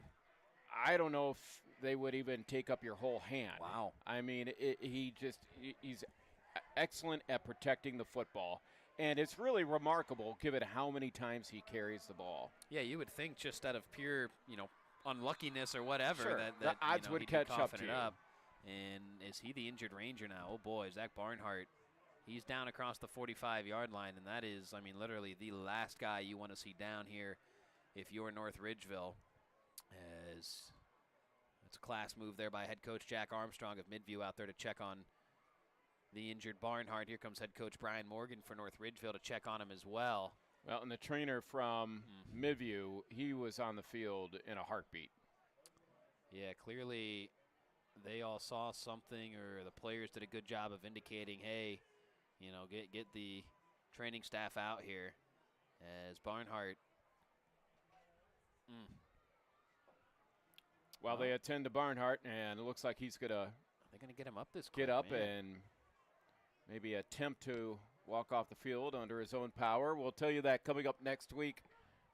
Speaker 2: I don't know if they would even take up your whole hand.
Speaker 1: Wow.
Speaker 2: I mean, he's excellent at protecting the football. And it's really remarkable given how many times he carries the ball.
Speaker 1: Yeah, you would think just out of pure, unluckiness or whatever that
Speaker 2: the odds would catch up to you.
Speaker 1: And is he the injured Ranger now? Oh boy, Zach Barnhart. He's down across the 45-yard line, and that is, literally the last guy you want to see down here if you're North Ridgeville. As it's a class move there by head coach Jack Armstrong of Midview out there to check on the injured Barnhart. Here comes head coach Brian Morgan for North Ridgeville to check on him as well.
Speaker 2: Well, and the trainer from Midview, he was on the field in a heartbeat.
Speaker 1: Yeah, clearly they all saw something, or the players did a good job of indicating, hey, get the training staff out here, as Barnhart.
Speaker 2: Well, they attend to Barnhart, and it looks like he's going to
Speaker 1: They're going to get him up this quick.
Speaker 2: get up and maybe attempt to walk off the field under his own power. We'll tell you that coming up next week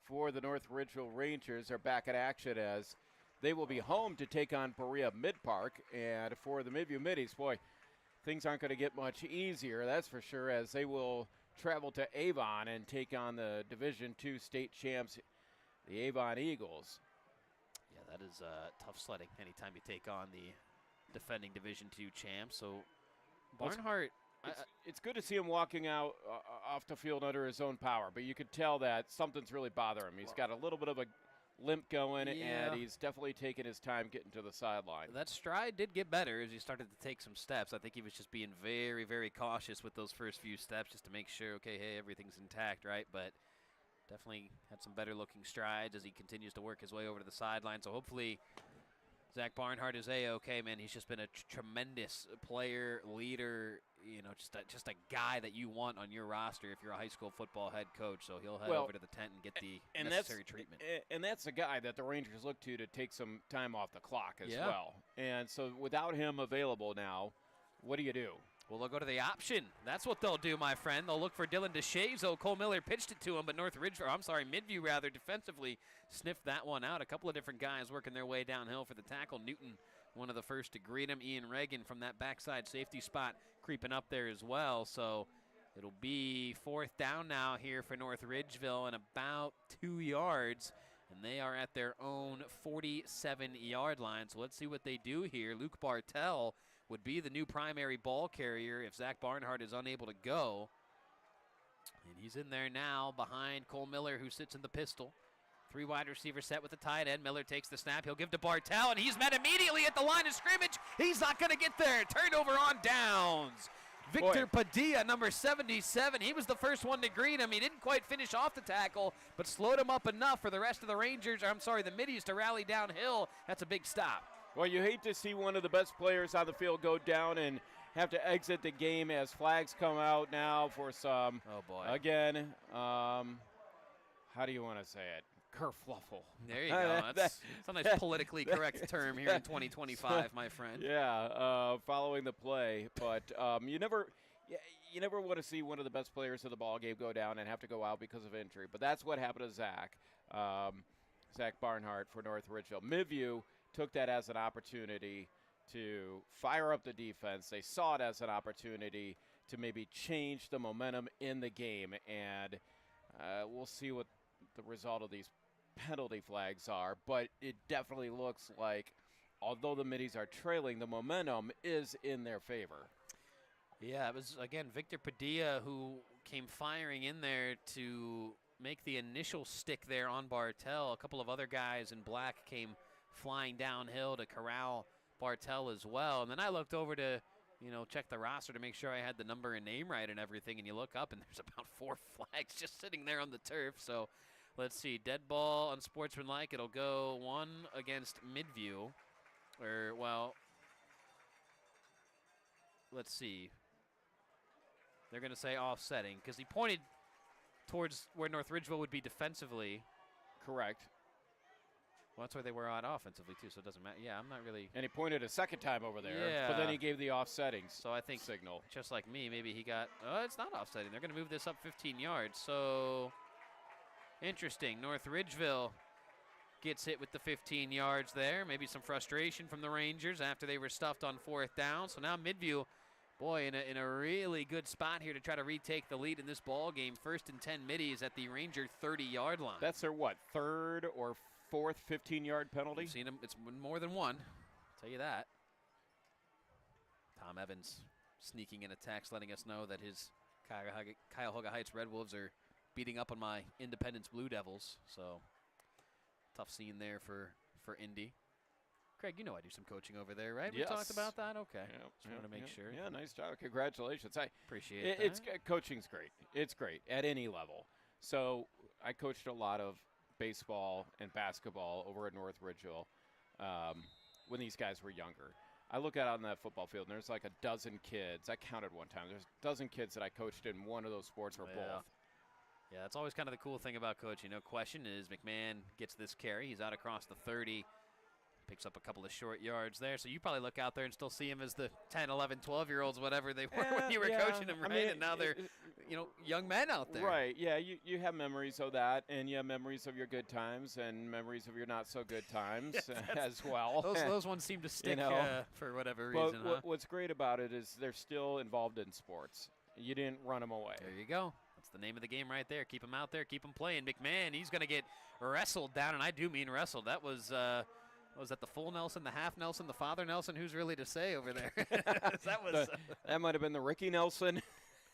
Speaker 2: for the North Ridgeville Rangers. Are back in action as they will be home to take on Berea Mid-Park. And for the Midview Middies, boy, things aren't going to get much easier, that's for sure, as they will travel to Avon and take on the Division II state champs, the Avon Eagles.
Speaker 1: Yeah, that is tough sledding anytime you take on the defending Division II champs. So Barnhart,
Speaker 2: it's good to see him walking out off the field under his own power, but you could tell that something's really bothering him. He's got a little bit of a limp going, and he's definitely taking his time getting to the sideline.
Speaker 1: That stride did get better as he started to take some steps. I think he was just being very, very cautious with those first few steps just to make sure, okay, hey, everything's intact, right? But definitely had some better looking strides as he continues to work his way over to the sideline. So hopefully Zach Barnhart is A-okay, man. He's just been a tremendous player, leader, just a guy that you want on your roster if you're a high school football head coach. So he'll head over to the tent and get the necessary treatment.
Speaker 2: And that's a guy that the Rangers look to take some time off the clock as well. And so without him available now, what do you do?
Speaker 1: Well, they'll go to the option. That's what they'll do, my friend. They'll look for Dylan DeShazo. Cole Miller pitched it to him, but Midview rather, defensively sniffed that one out. A couple of different guys working their way downhill for the tackle. Newton, one of the first to greet him. Ian Reagan from that backside safety spot creeping up there as well. So it'll be 4th down now here for North Ridgeville and about 2 yards. And they are at their own 47-yard line. So let's see what they do here. Luke Bartell would be the new primary ball carrier if Zach Barnhart is unable to go. And he's in there now behind Cole Miller, who sits in the pistol. 3 wide receiver set with the tight end. Miller takes the snap. He'll give to Bartell, and he's met immediately at the line of scrimmage. He's not going to get there. Turnover on downs. Victor Padilla, number 77. He was the first one to greet him. He didn't quite finish off the tackle, but slowed him up enough for the rest of the the Middies to rally downhill. That's a big stop.
Speaker 2: Well, you hate to see one of the best players on the field go down and have to exit the game as flags come out now for some,
Speaker 1: oh boy,
Speaker 2: again, how do you want to say it? Kerfluffle.
Speaker 1: There you go. That's a nice politically correct term here in 2025, my friend.
Speaker 2: Yeah, following the play. But you never want to see one of the best players of the ball game go down and have to go out because of injury. But that's what happened to Zach Barnhart for North Ridgeville. Midview took that as an opportunity to fire up the defense. They saw it as an opportunity to maybe change the momentum in the game, and we'll see what the result of these penalty flags are. But it definitely looks like, although the Middies are trailing, the momentum is in their favor.
Speaker 1: Yeah, it was, again, Victor Padilla who came firing in there to make the initial stick there on Bartell. A couple of other guys in black came flying downhill to corral Bartell as well. And then I looked over to, check the roster to make sure I had the number and name right and everything. And you look up and there's about 4 flags just sitting there on the turf. So let's see. Dead ball, unsportsmanlike. It'll go 1 against Midview. Let's see. They're going to say offsetting because he pointed towards where North Ridgeville would be defensively.
Speaker 2: Correct.
Speaker 1: Well, that's where they were on offensively, too, so it doesn't matter. Yeah, I'm not really.
Speaker 2: And he pointed a second time over there.
Speaker 1: Yeah.
Speaker 2: But then he gave the offsetting
Speaker 1: so I think
Speaker 2: signal.
Speaker 1: Just like me, maybe he got. Oh, it's not offsetting. They're going to move this up 15 yards. So interesting. North Ridgeville gets hit with the 15 yards there. Maybe some frustration from the Rangers after they were stuffed on 4th down. So now Midview, boy, in a really good spot here to try to retake the lead in this ball game. 1st and 10 Middies at the Ranger 30-yard line.
Speaker 2: That's their, 3rd or 4th 15-yard penalty?
Speaker 1: We've seen him. It's more than one. I'll tell you that. Tom Evans sneaking in a text letting us know that his Cuyahoga Heights Red Wolves are beating up on my Independence Blue Devils. So tough scene there for Indy. Craig, I do some coaching over there, right?
Speaker 2: Yes.
Speaker 1: We talked about that? Okay.
Speaker 2: Yep,
Speaker 1: Just want to make sure.
Speaker 2: Yeah, nice job. Congratulations. I
Speaker 1: appreciate that.
Speaker 2: Coaching's great. It's great at any level. So I coached a lot of baseball and basketball over at North Ridgeville when these guys were younger. I look out on that football field, and there's like a dozen kids. I counted one time. There's a dozen kids that I coached in one of those sports or both.
Speaker 1: Yeah, that's always kind of the cool thing about coaching. Question is McMahon gets this carry. He's out across the 30. Picks up a couple of short yards there. So you probably look out there and still see him as the 10, 11, 12-year-olds, whatever they were when you were coaching them, right? I mean, and now they're, young men out there.
Speaker 2: Right, yeah. You have memories of that, and you have memories of your good times and memories of your not-so-good times as well.
Speaker 1: Those ones seem to stick for whatever reason.
Speaker 2: What's great about it is they're still involved in sports. You didn't run them away.
Speaker 1: There you go. That's the name of the game right there. Keep them out there. Keep them playing. McMahon, he's going to get wrestled down, and I do mean wrestled. That was that the full Nelson, the half Nelson, the father Nelson? Who's really to say over there?
Speaker 2: That might have been the Ricky Nelson.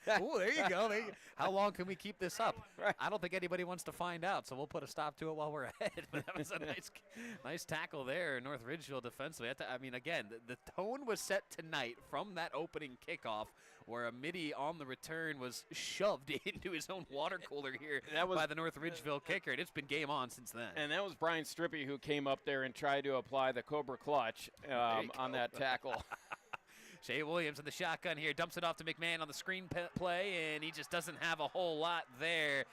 Speaker 1: Oh, there you go. How long can we keep this up? Right. I don't think anybody wants to find out, so we'll put a stop to it while we're ahead. But that was a nice tackle there, North Ridgeville defensively. Again, the tone was set tonight from that opening kickoff where a Middie on the return was shoved into his own water cooler here by the North Ridgeville kicker, and it's been game on since then.
Speaker 2: And that was Brian Strippy who came up there and tried to apply the Cobra Clutch on that tackle.
Speaker 1: Shea Williams in the shotgun here, dumps it off to McMahon on the screen play, and he just doesn't have a whole lot there.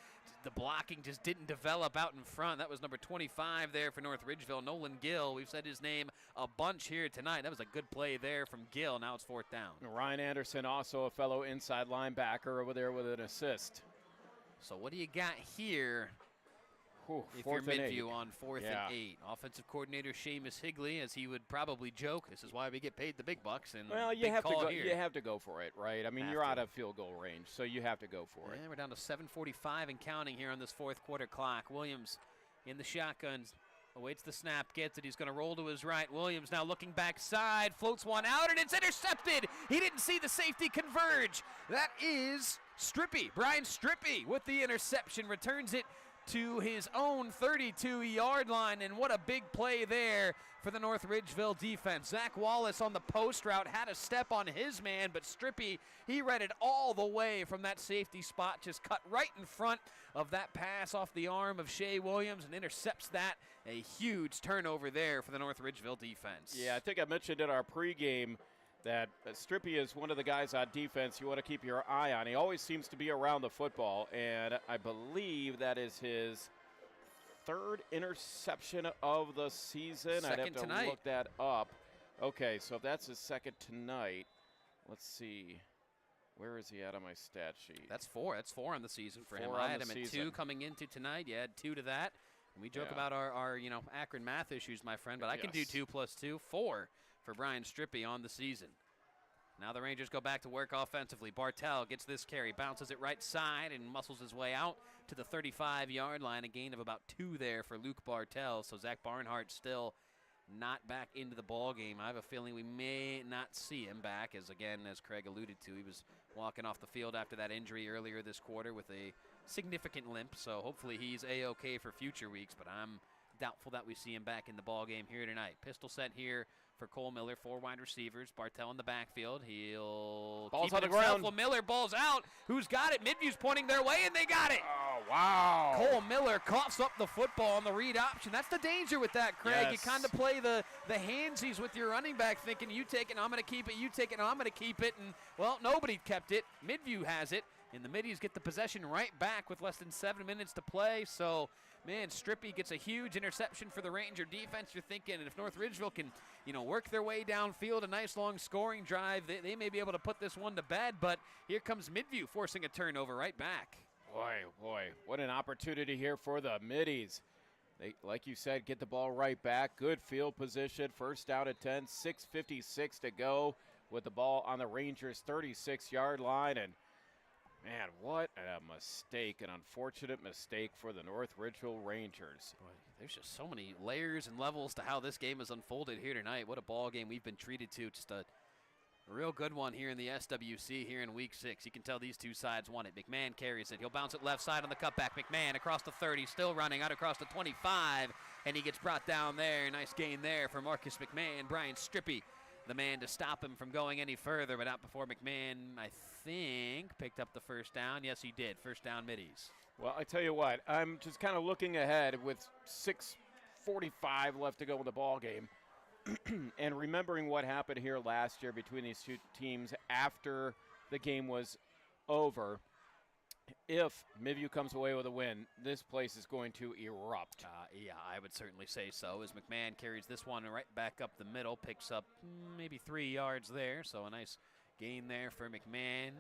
Speaker 1: The blocking just didn't develop out in front. That was number 25 there for North Ridgeville, Nolan Gill. We've said his name a bunch here tonight. That was a good play there from Gill. Now it's 4th down.
Speaker 2: Ryan Anderson, also a fellow inside linebacker over there with an assist.
Speaker 1: So what do you got here? If you're Midview on 4th and 8. Offensive coordinator Seamus Higley, as he would probably joke, this is why we get paid the big bucks. And
Speaker 2: well, you have to go. You have to go for it, right? I mean, you're out of field goal range, so you have to go for it.
Speaker 1: We're down to 7:45 and counting here on this 4th quarter clock. Williams in the shotgun, awaits the snap, gets it. He's going to roll to his right. Williams now looking backside, floats one out, and it's intercepted. He didn't see the safety converge. That is Strippy, Brian Strippy, with the interception, returns it to his own 32-yard line, and what a big play there for the North Ridgeville defense. Zach Wallace on the post route had a step on his man, but Strippy, he read it all the way from that safety spot, just cut right in front of that pass off the arm of Shea Williams and intercepts that. A huge turnover there for the North Ridgeville defense.
Speaker 2: Yeah, I think I mentioned in our pregame that Strippy is one of the guys on defense you want to keep your eye on. He always seems to be around the football, and I believe that is his 3rd interception of the season.
Speaker 1: Second
Speaker 2: I'd have to
Speaker 1: tonight.
Speaker 2: look that up. Okay, so if that's his 2nd tonight, let's see. Where is he at on my stat sheet?
Speaker 1: That's 4. That's 4 on the season for him.
Speaker 2: 4
Speaker 1: I
Speaker 2: on
Speaker 1: had
Speaker 2: the
Speaker 1: him at
Speaker 2: season.
Speaker 1: 2 coming into tonight. You add 2 to that. And we joke about our Akron math issues, my friend, but I can do 2 plus 2, 4 for Brian Strippy on the season. Now the Rangers go back to work offensively. Bartell gets this carry, bounces it right side, and muscles his way out to the 35-yard line. A gain of about 2 there for Luke Bartell. So Zach Barnhart still not back into the ball game. I have a feeling we may not see him back, as again, as Craig alluded to, he was walking off the field after that injury earlier this quarter with a significant limp. So hopefully he's A-okay for future weeks, but I'm doubtful that we see him back in the ball game here tonight. Pistol set here for Cole Miller, 4 wide receivers. Bartell in the backfield. He'll
Speaker 2: Ball's
Speaker 1: keep
Speaker 2: on
Speaker 1: it
Speaker 2: the
Speaker 1: himself.
Speaker 2: ground.
Speaker 1: Well, Miller balls out. Who's got it? Midview's pointing their way, and they got it.
Speaker 2: Oh, wow.
Speaker 1: Cole Miller coughs up the football on the read option. That's the danger with that, Craig.
Speaker 2: Yes.
Speaker 1: You kind of play the handsies with your running back, thinking you take it, I'm going to keep it, you take it, I'm going to keep it. And, well, nobody kept it. Midview has it. And the Middies get the possession right back with less than 7 minutes to play. So, man, Strippy gets a huge interception for the Ranger defense. You're thinking if North Ridgeville can, work their way downfield, a nice long scoring drive, they may be able to put this one to bed. But here comes Midview forcing a turnover right back.
Speaker 2: Boy, what an opportunity here for the Middies. They, like you said, get the ball right back. Good field position. 1st down at 10, 6:56 to go with the ball on the Rangers' 36-yard line. And man, what a mistake, an unfortunate mistake for the North Ridgeville Rangers.
Speaker 1: Boy, there's just so many layers and levels to how this game has unfolded here tonight. What a ball game we've been treated to. Just a real good one here in the SWC here in Week 6. You can tell these two sides want it. McMahon carries it. He'll bounce it left side on the cutback. McMahon across the 30, still running out across the 25, and he gets brought down there. Nice gain there for Marcus McMahon. Brian Strippy, the man to stop him from going any further, but not before McMahon, I think, picked up the 1st down. Yes, he did. 1st down, Middies.
Speaker 2: Well, I tell you what, I'm just kind of looking ahead with 6:45 left to go in the ball game. And remembering what happened here last year between these two teams after the game was over, if Midview comes away with a win, this place is going to erupt.
Speaker 1: Yeah, I would certainly say so, as McMahon carries this one right back up the middle, picks up maybe 3 yards there, so a nice gain there for McMahon.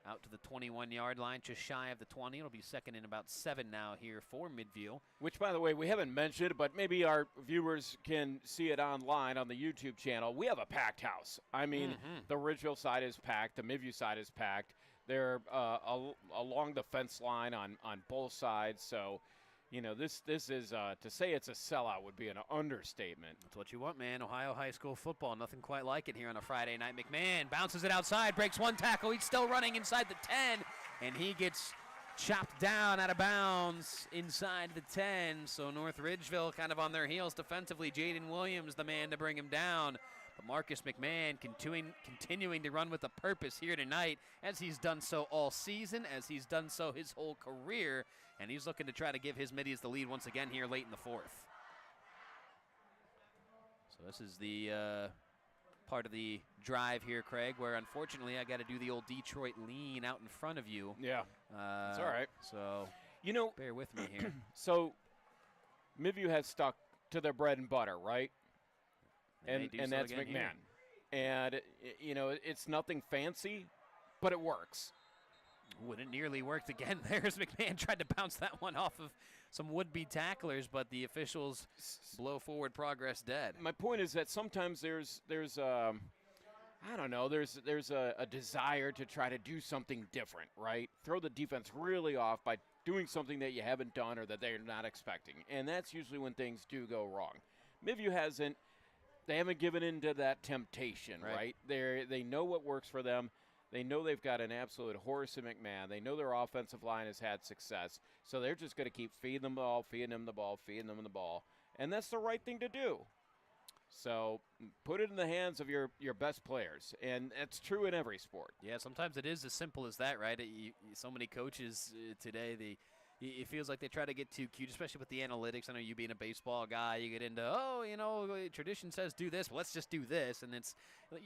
Speaker 1: Out to the 21-yard line, just shy of the 20. It'll be 2nd and about 7 now here for Midview.
Speaker 2: Which, by the way, we haven't mentioned, but maybe our viewers can see it online on the YouTube channel. We have a packed house. I mean, the Ridgeville side is packed. The Midview side is packed. They're along the fence line on both sides. So, this is, to say it's a sellout would be an understatement.
Speaker 1: That's what you want, man. Ohio high school football, nothing quite like it here on a Friday night. McMahon bounces it outside, breaks one tackle. He's still running inside the 10, and he gets chopped down out of bounds inside the 10. So North Ridgeville kind of on their heels defensively. Jaden Williams, the man to bring him down. But Marcus McMahon continuing to run with a purpose here tonight, as he's done so all season, as he's done so his whole career. And he's looking to try to give his Middies the lead once again here late in the 4th. So this is the part of the drive here, Craig, where unfortunately I got to do the old Detroit lean out in front of you.
Speaker 2: Yeah, it's all right.
Speaker 1: So, bear with me here.
Speaker 2: So, Midview has stuck to their bread and butter, right? And that's McMahon.
Speaker 1: Here.
Speaker 2: And, it's nothing fancy, but it works.
Speaker 1: Wouldn't nearly worked again there as McMahon tried to bounce that one off of some would-be tacklers, but the officials blow forward progress dead.
Speaker 2: My point is that sometimes there's a desire to try to do something different, right? Throw the defense really off by doing something that you haven't done or that they're not expecting. And that's usually when things do go wrong. Midview they haven't given in to that temptation, right? They know what works for them. They know they've got an absolute horse in McMahon. They know their offensive line has had success. So they're just going to keep feeding them the ball, feeding them the ball, feeding them the ball. And that's the right thing to do. So put it in the hands of your best players. And that's true in every sport.
Speaker 1: Yeah, sometimes it is as simple as that, right? So many coaches today, it feels like they try to get too cute, especially with the analytics. I know you being a baseball guy, you get into, tradition says do this, well, let's just do this. And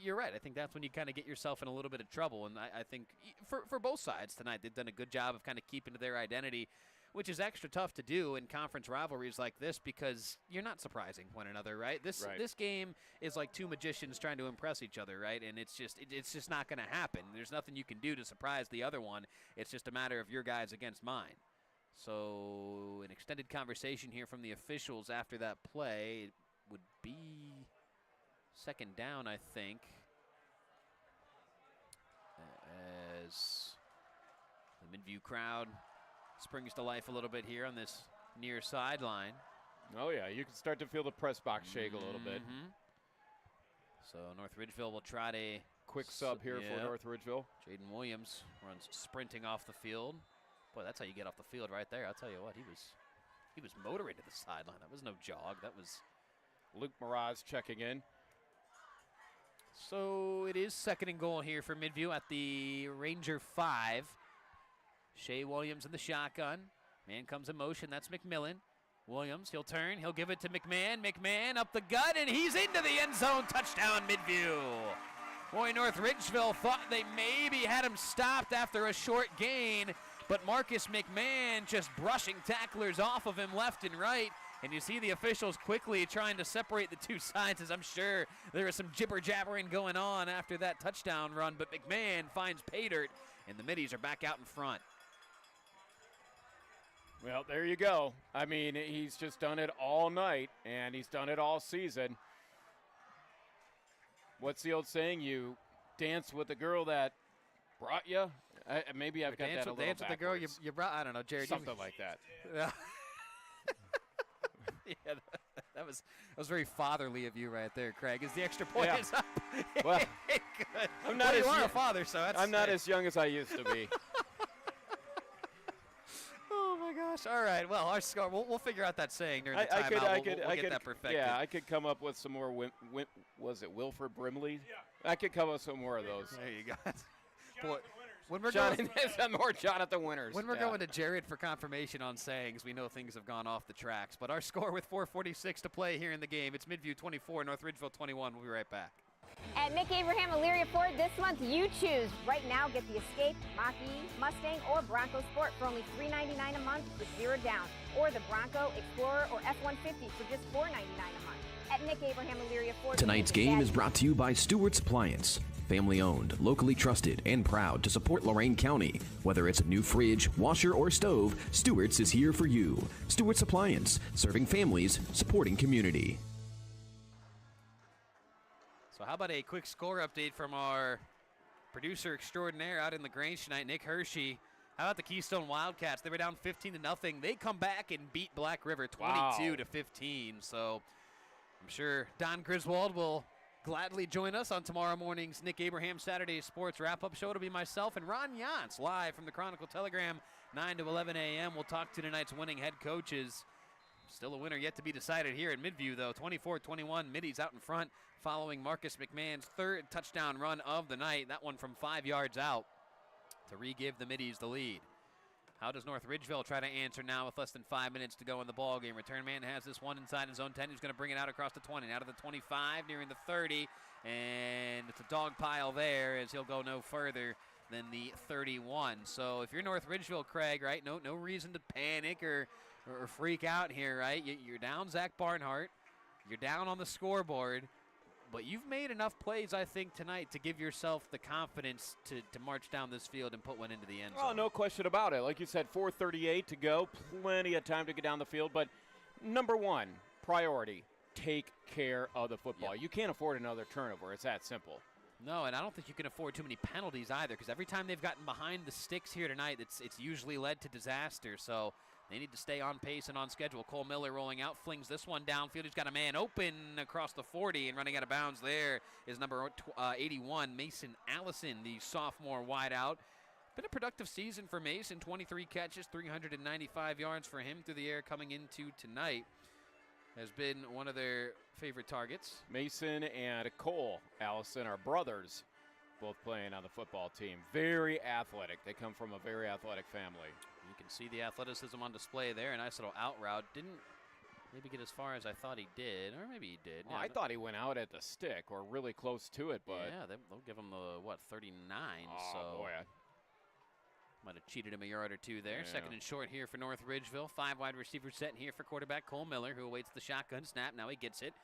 Speaker 1: you're right. I think that's when you kind of get yourself in a little bit of trouble. And I think for both sides tonight, they've done a good job of kind of keeping to their identity, which is extra tough to do in conference rivalries like this because you're not surprising one another, right? This game is like two magicians trying to impress each other, right? And it's just not going to happen. There's nothing you can do to surprise the other one. It's just a matter of your guys against mine. So an extended conversation here from the officials after that play. It would be second down, I think, as the Midview crowd springs to life a little bit here on this near sideline.
Speaker 2: Oh, yeah, you can start to feel the press box shake a little bit.
Speaker 1: So North Ridgeville will try to
Speaker 2: quick sub here for North Ridgeville.
Speaker 1: Jaden Williams runs sprinting off the field. Boy, that's how you get off the field right there. I'll tell you what, he was motoring to the sideline. That was no jog. That was
Speaker 2: Luke Miraz checking in.
Speaker 1: So it is second and goal here for Midview at the Ranger 5. Shea Williams in the shotgun. Man comes in motion. That's McMillan. Williams, he'll turn. He'll give it to McMahon. McMahon up the gut, and he's into the end zone. Touchdown, Midview. Boy, North Ridgeville thought they maybe had him stopped after a short gain, but Marcus McMahon just brushing tacklers off of him left and right. And you see the officials quickly trying to separate the two sides, as I'm sure there was some jibber-jabbering going on after that touchdown run. But McMahon finds pay dirt, and the Middies are back out in front.
Speaker 2: Well, there you go. I mean, he's just done it all night, and he's done it all season. What's the old saying? You dance with the girl that brought you? Maybe I've got that a little
Speaker 1: dance with the girl you brought. I don't know, Jared.
Speaker 2: Something like that.
Speaker 1: Yeah. Yeah, that was very fatherly of you right there, Craig. Is the extra point is up?
Speaker 2: Well,
Speaker 1: good.
Speaker 2: I'm not
Speaker 1: you are a father, so that's.
Speaker 2: I'm not as young as I used to be.
Speaker 1: Oh my gosh! All right. Well, our score. We'll figure out that saying during the timeout. We'll get that perfected.
Speaker 2: Yeah, I could come up with some more. Was it Wilford Brimley? Yeah. I could come up with some more of those.
Speaker 1: There you go. Boy, when we're
Speaker 2: going more Jonathan Winters.
Speaker 1: When we're going to Jared for confirmation on sayings, we know things have gone off the tracks. But our score with 4:46 to play here in the game. It's Midview 24, North Ridgeville 21. We'll be right back.
Speaker 3: At Nick Abraham Elyria Ford this month, you choose. Right now, get the Escape, Mach-E, Mustang, or Bronco Sport for only $399 a month with 0 down, or the Bronco, Explorer, or F-150 for just $499 a month. At Nick Abraham Elyria Ford.
Speaker 5: Tonight's game is brought to you by Stewart's Appliance. Family owned, locally trusted, and proud to support Lorain County. Whether it's a new fridge, washer, or stove, Stewart's is here for you. Stewart's Appliance, serving families, supporting community.
Speaker 1: So how about a quick score update from our producer extraordinaire out in LaGrange tonight, Nick Hershey. How about the Keystone Wildcats? They were down 15-0. They come back and beat Black River 22-15. So I'm sure Don Griswold will gladly join us on tomorrow morning's Nick Abraham Saturday Sports Wrap-Up Show. It'll be myself and Ron Yance live from the Chronicle Telegram, 9 to 11 a.m. We'll talk to tonight's winning head coaches. Still a winner yet to be decided here in Midview, though. 24-21, Middies out in front following Marcus McMahon's third touchdown run of the night. That one from 5 yards out to re-give the Middies the lead. How does North Ridgeville try to answer now with less than 5 minutes to go in the ball game? Return man has this one inside his own 10. He's going to bring it out across the 20, out of the 25, nearing the 30, and it's a dog pile there as he'll go no further than the 31. So if you're North Ridgeville, Craig, right, no reason to panic or freak out here, right? You're down Zach Barnhart. You're down on the scoreboard. But you've made enough plays, I think, tonight to give yourself the confidence to march down this field and put one into the end zone.
Speaker 2: Oh, no question about it. Like you said, 4:38 to go. Plenty of time to get down the field. But number one, priority, take care of the football.
Speaker 1: Yep.
Speaker 2: You can't afford another turnover. It's that simple.
Speaker 1: No, and I don't think you can afford too many penalties either, because every time they've gotten behind the sticks here tonight, it's usually led to disaster. So they need to stay on pace and on schedule. Cole Miller rolling out, flings this one downfield. He's got a man open across the 40, and running out of bounds there is number 81, Mason Allison, the sophomore wideout. Been a productive season for Mason, 23 catches, 395 yards for him through the air coming into tonight. Has been one of their favorite targets.
Speaker 2: Mason and Cole Allison are brothers, both playing on the football team. Very athletic. They come from a very athletic family.
Speaker 1: You can see the athleticism on display there. A nice little out route. Didn't maybe get as far as I thought he did, or maybe he did.
Speaker 2: Well, I thought he went out at the stick or really close to it, but
Speaker 1: yeah, they'll give him the 39.
Speaker 2: Oh,
Speaker 1: so
Speaker 2: boy.
Speaker 1: might have cheated him a yard or two there.
Speaker 2: Yeah.
Speaker 1: Second and short here for North Ridgeville. 5 wide receivers set here for quarterback Cole Miller, who awaits the shotgun snap. Now he gets it.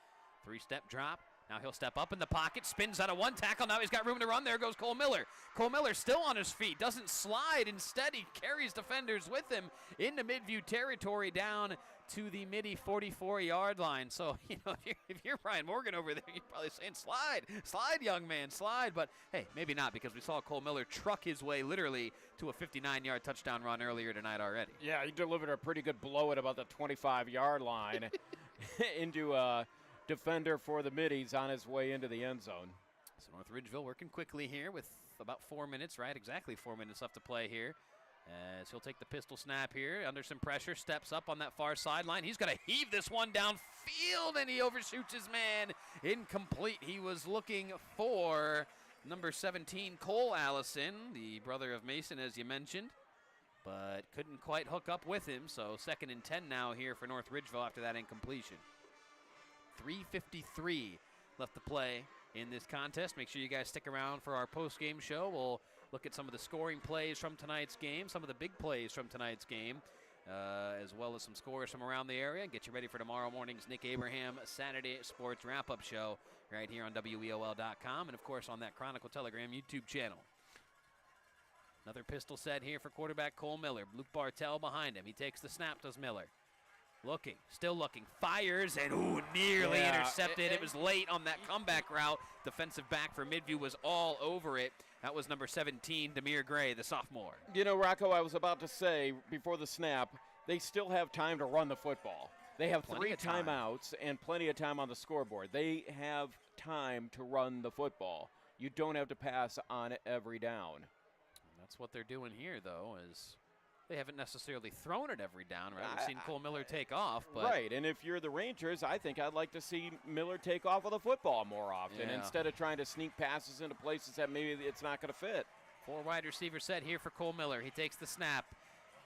Speaker 1: 3-step drop. Now he'll step up in the pocket, spins out of one tackle. Now he's got room to run. There goes Cole Miller. Cole Miller still on his feet, doesn't slide. Instead, he carries defenders with him into Midview territory down to the Middy 44-yard line. So, if you're Brian Morgan over there, you're probably saying, slide, young man, slide. But, hey, maybe not, because we saw Cole Miller truck his way literally to a 59-yard touchdown run earlier tonight already.
Speaker 2: Yeah, he delivered a pretty good blow at about the 25-yard line into a defender for the Middies on his way into the end zone.
Speaker 1: So North Ridgeville working quickly here with about 4 minutes, right? Exactly 4 minutes left to play here. As he'll take the pistol snap here, under some pressure, steps up on that far sideline. He's going to heave this one downfield, and he overshoots his man. Incomplete. He was looking for number 17, Cole Allison, the brother of Mason, as you mentioned, but couldn't quite hook up with him. So 2nd and 10 now here for North Ridgeville after that incompletion. 3:53 left to play in this contest. Make sure you guys stick around for our post-game show. We'll look at some of the scoring plays from tonight's game, some of the big plays from tonight's game, as well as some scores from around the area. Get you ready for tomorrow morning's Nick Abraham Saturday Sports Wrap-Up Show right here on WEOL.com and, of course, on that Chronicle Telegram YouTube channel. Another pistol set here for quarterback Cole Miller. Luke Bartell behind him. He takes the snap, does Miller. Looking, still looking, fires, and nearly intercepted. It was late on that comeback route. Defensive back for Midview was all over it. That was number 17, Demir Gray, the sophomore.
Speaker 2: You know, Rocco, I was about to say before the snap, they still have time to run the football. They have
Speaker 1: Plenty
Speaker 2: 3
Speaker 1: of time.
Speaker 2: timeouts and plenty of time on the scoreboard. They have time to run the football. You don't have to pass on every down.
Speaker 1: And that's what they're doing here, though, is they haven't necessarily thrown it every down, right? We've seen Cole Miller take off. But
Speaker 2: right, and if you're the Rangers, I think I'd like to see Miller take off with the football more often instead of trying to sneak passes into places that maybe it's not going to fit.
Speaker 1: 4 wide receiver set here for Cole Miller. He takes the snap.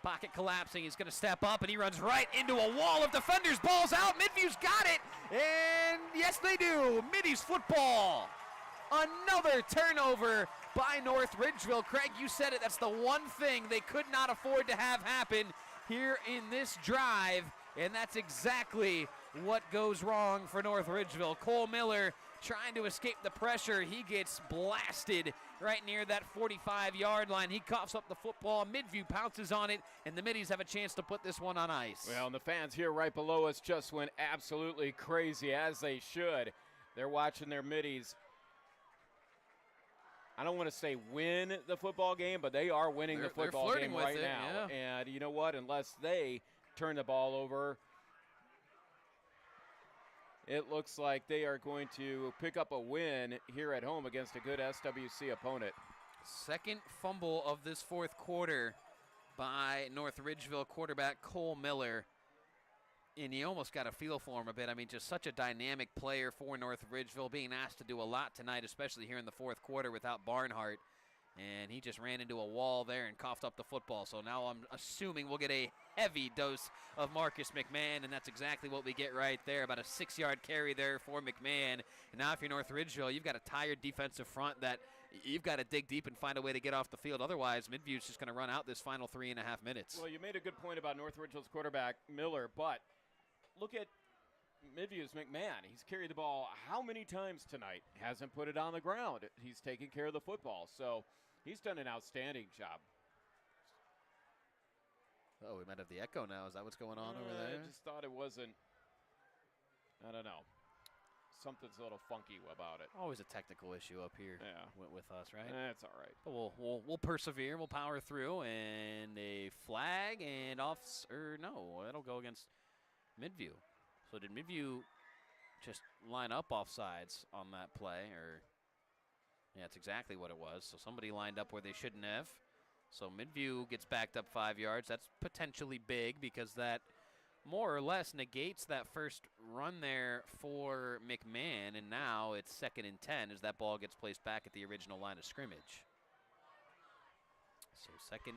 Speaker 1: Pocket collapsing. He's going to step up, and he runs right into a wall of defenders. Ball's out. Midview's got it. And yes, they do. Middies football. Another turnover by North Ridgeville. Craig, you said it. That's the one thing they could not afford to have happen here in this drive, and that's exactly what goes wrong for North Ridgeville. Cole Miller trying to escape the pressure. He gets blasted right near that 45-yard line. He coughs up the football. Midview pounces on it, and the Middies have a chance to put this one on ice.
Speaker 2: Well, and the fans here right below us just went absolutely crazy, as they should. They're watching their Middies, I don't want to say win the football game, but they are winning the football game right now.
Speaker 1: Yeah.
Speaker 2: And you know what? Unless they turn the ball over, it looks like they are going to pick up a win here at home against a good SWC opponent.
Speaker 1: Second fumble of this fourth quarter by North Ridgeville quarterback Cole Miller. And you almost got a feel for him a bit. I mean, just such a dynamic player for North Ridgeville, being asked to do a lot tonight, especially here in the fourth quarter without Barnhart. and he just ran into a wall there and coughed up the football. So now I'm assuming we'll get a heavy dose of Marcus McMahon, and that's exactly what we get right there. About a 6-yard carry there for McMahon. And now if you're North Ridgeville, you've got a tired defensive front that you've got to dig deep and find a way to get off the field. Otherwise, Midview's just going to run out this final 3.5 minutes.
Speaker 2: Well, you made a good point about North Ridgeville's quarterback, Miller, but look at Midview's McMahon. He's carried the ball how many times tonight? Hasn't put it on the ground. He's taking care of the football. So he's done an outstanding job.
Speaker 1: Oh, we might have the echo now. Is that what's going on over there?
Speaker 2: I just thought it wasn't, I don't know. Something's a little funky about it.
Speaker 1: Always a technical issue up here with us, right?
Speaker 2: That's all right.
Speaker 1: But we'll persevere. We'll power through. And a flag and no, that'll go against Midview. So did Midview just line up offsides on that play? Or yeah, that's exactly what it was. So somebody lined up where they shouldn't have. So Midview gets backed up 5 yards. That's potentially big because that more or less negates that first run there for McMahon, and now it's 2nd and 10 as that ball gets placed back at the original line of scrimmage. So 2nd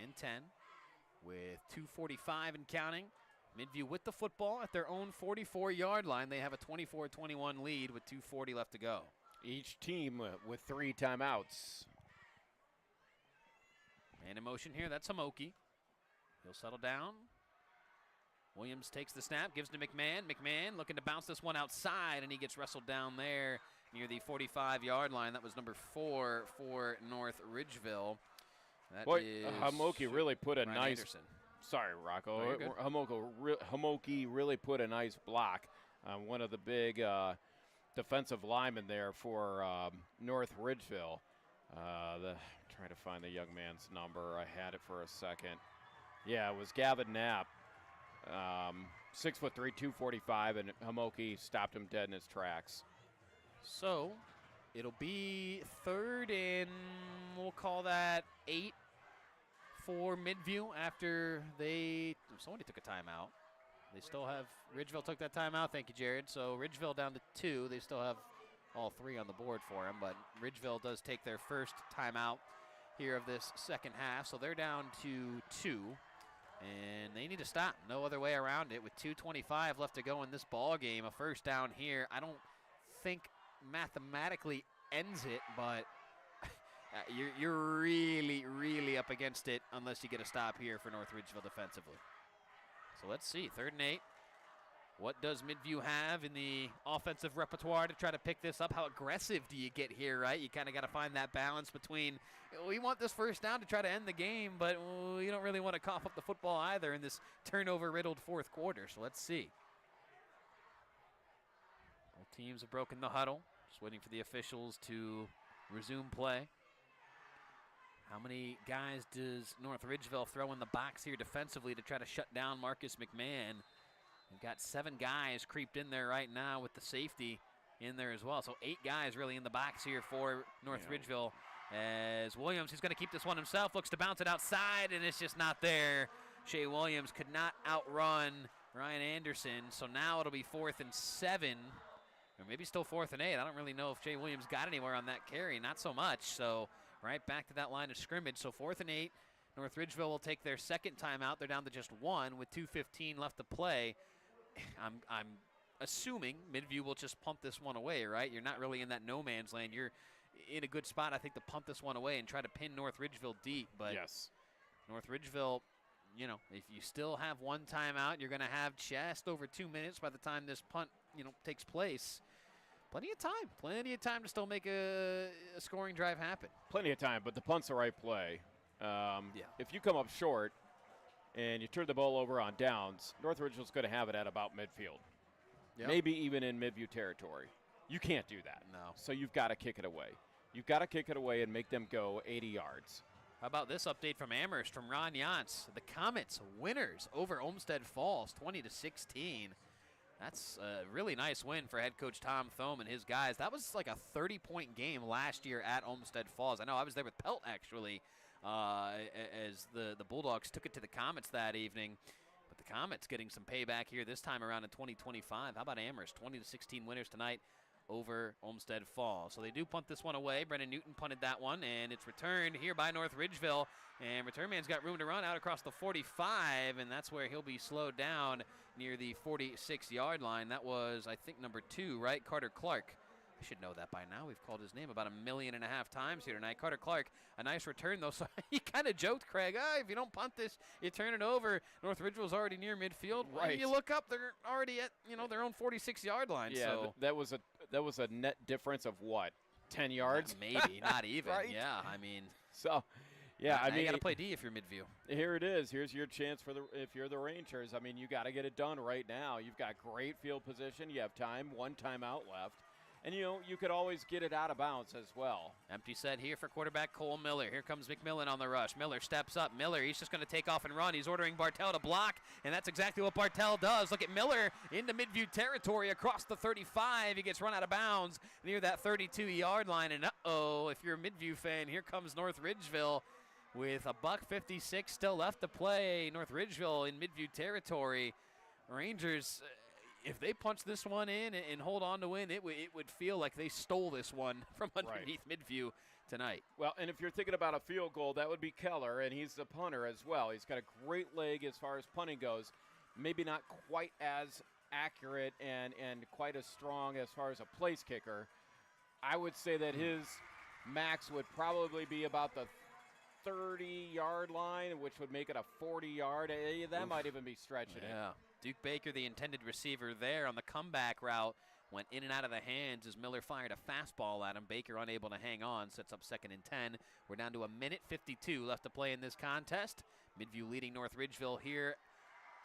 Speaker 1: and 10 with 2:45 and counting. Midview with the football at their own 44-yard line. They have a 24-21 lead with 2:40 left to go.
Speaker 2: Each team with 3 timeouts.
Speaker 1: Man in motion here, that's Hamoki. He'll settle down. Williams takes the snap, gives to McMahon. McMahon looking to bounce this one outside, and he gets wrestled down there near the 45-yard line. That was number 4 for North Ridgeville.
Speaker 2: Hamoki really put a
Speaker 1: Ryan
Speaker 2: nice.
Speaker 1: Anderson.
Speaker 2: Sorry, Rocco.
Speaker 1: No,
Speaker 2: Hamoki really put a nice block on one of the big defensive linemen there for North Ridgeville. Trying to find the young man's number. I had it for a second. Yeah, it was Gavin Knapp. 6'3", 245, and Hamoki stopped him dead in his tracks.
Speaker 1: So it'll be 3rd and we'll call that 8 for Midview after somebody took a timeout. They still have, Ridgeville took that timeout. Thank you, Jared. So Ridgeville down to 2. They still have all 3 on the board for him, but Ridgeville does take their first timeout here of this second half. So they're down to 2. And they need to stop. No other way around it. With 2:25 left to go in this ball game, a first down here, I don't think mathematically ends it, but you're really, really up against it unless you get a stop here for North Ridgeville defensively. So let's see, 3rd and 8. What does Midview have in the offensive repertoire to try to pick this up? How aggressive do you get here, right? You kind of got to find that balance between, we want this first down to try to end the game, but you don't really want to cough up the football either in this turnover-riddled 4th quarter. So let's see. Both teams have broken the huddle. Just waiting for the officials to resume play. How many guys does North Ridgeville throw in the box here defensively to try to shut down Marcus McMahon? We've got 7 guys creeped in there right now with the safety in there as well. So 8 guys really in the box here for North Ridgeville. As Williams, who's going to keep this one himself, looks to bounce it outside, and it's just not there. Shea Williams could not outrun Ryan Anderson. So now it'll be 4th and 7, or maybe still 4th and 8. I don't really know if Shea Williams got anywhere on that carry. Not so much. So right back to that line of scrimmage. So 4th and 8. North Ridgeville will take their second timeout. They're down to just 1 with 2:15 left to play. I'm assuming Midview will just pump this one away, right? You're not really in that no man's land. You're in a good spot, I think, to pump this one away and try to pin North Ridgeville deep. But
Speaker 2: yes,
Speaker 1: North Ridgeville, if you still have 1 timeout, you're going to have just over 2 minutes by the time this punt, takes place. Plenty of time to still make a scoring drive happen.
Speaker 2: Plenty of time, but the punt's the right play. If you come up short and you turn the ball over on downs, North Ridgeville's going to have it at about midfield. Yep. Maybe even in Midview territory. You can't do that.
Speaker 1: No.
Speaker 2: So you've got to kick it away. You've got to kick it away and make them go 80 yards.
Speaker 1: How about this update from Amherst, from Ron Yantz? The Comets winners over Olmsted Falls, 20-16. That's a really nice win for head coach Tom Thome and his guys. That was like a 30-point game last year at Olmsted Falls. I know I was there with Pelt, actually, as the Bulldogs took it to the Comets that evening. But the Comets getting some payback here this time around in 2025. How about Amherst? 20-16 winners tonight over Olmsted Falls. So they do punt this one away. Brennan Newton punted that one, and it's returned here by North Ridgeville. And return man's got room to run out across the 45, and that's where he'll be slowed down near the 46-yard line. That was, I think, number 2, right? Carter Clark. I should know that by now. We've called his name about 1.5 million times here tonight. Carter Clark, a nice return, though. So he kind of joked, Craig, if you don't punt this, you turn it over. North Ridgeville's already near midfield.
Speaker 2: Right.
Speaker 1: When you look up, they're already at, their own 46-yard line.
Speaker 2: Yeah,
Speaker 1: so.
Speaker 2: that was a net difference of what, 10 yards?
Speaker 1: Maybe, not even.
Speaker 2: Right?
Speaker 1: Yeah, I mean.
Speaker 2: So, yeah, I mean.
Speaker 1: You got to play D if you're Midview.
Speaker 2: Here it is. Here's your chance if you're the Rangers. I mean, you got to get it done right now. You've got great field position. You have time, 1 timeout left. And, you could always get it out of bounds as well.
Speaker 1: Empty set here for quarterback Cole Miller. Here comes McMillan on the rush. Miller steps up. Miller, he's just going to take off and run. He's ordering Bartell to block, and that's exactly what Bartell does. Look at Miller into Midview territory across the 35. He gets run out of bounds near that 32-yard line. And, if you're a Midview fan, here comes North Ridgeville with $1:56 still left to play. North Ridgeville in Midview territory. Rangers, if they punch this one in and hold on to win, it would feel like they stole this one from underneath Midview tonight.
Speaker 2: Well, and if you're thinking about a field goal, that would be Keller, and he's the punter as well. He's got a great leg as far as punting goes. Maybe not quite as accurate and quite as strong as far as a place kicker. I would say that his max would probably be about the 30-yard line, which would make it a 40-yard. That might even be stretching it.
Speaker 1: Yeah. Duke Baker, the intended receiver there on the comeback route, went in and out of the hands as Miller fired a fastball at him. Baker unable to hang on, sets up 2nd and 10. We're down to 1:52 left to play in this contest. Midview leading North Ridgeville here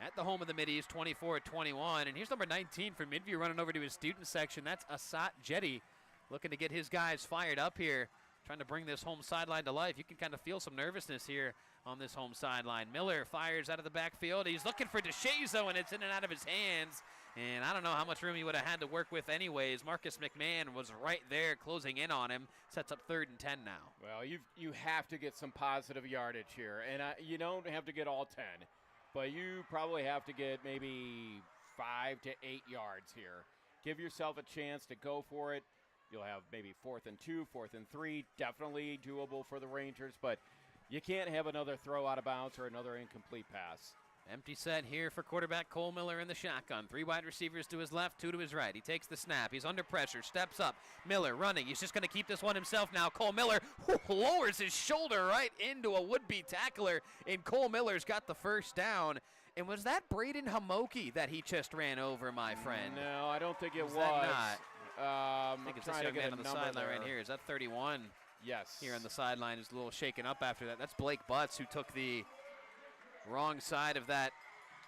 Speaker 1: at the home of the Middies, 24-21. And here's number 19 for Midview running over to his student section. That's Asat Jetty looking to get his guys fired up here, trying to bring this home sideline to life. You can kind of feel some nervousness here on this home sideline. Miller fires out of the backfield. He's looking for DeShazo, and it's in and out of his hands. And I don't know how much room he would have had to work with anyways. Marcus McMahon was right there closing in on him. Sets up 3rd and 10 now.
Speaker 2: Well, you have to get some positive yardage here. And you don't have to get all 10, but you probably have to get maybe 5 to 8 yards here. Give yourself a chance to go for it. You'll have maybe 4th and 2, 4th and 3. Definitely doable for the Rangers, but you can't have another throw out of bounds or another incomplete pass.
Speaker 1: Empty set here for quarterback Cole Miller in the shotgun. 3 wide receivers to his left, 2 to his right. He takes the snap. He's under pressure, steps up. Miller running. He's just going to keep this one himself now. Cole Miller lowers his shoulder right into a would-be tackler, and Cole Miller's got the first down. And was that Braden Hamoki that he just ran over, my friend?
Speaker 2: No, I don't think it was.
Speaker 1: That not? I think it's
Speaker 2: trying
Speaker 1: this young
Speaker 2: to get
Speaker 1: man on the sideline right here. Is that 31?
Speaker 2: Yes.
Speaker 1: Here on the sideline is a little shaken up after that. That's Blake Butts who took the wrong side of that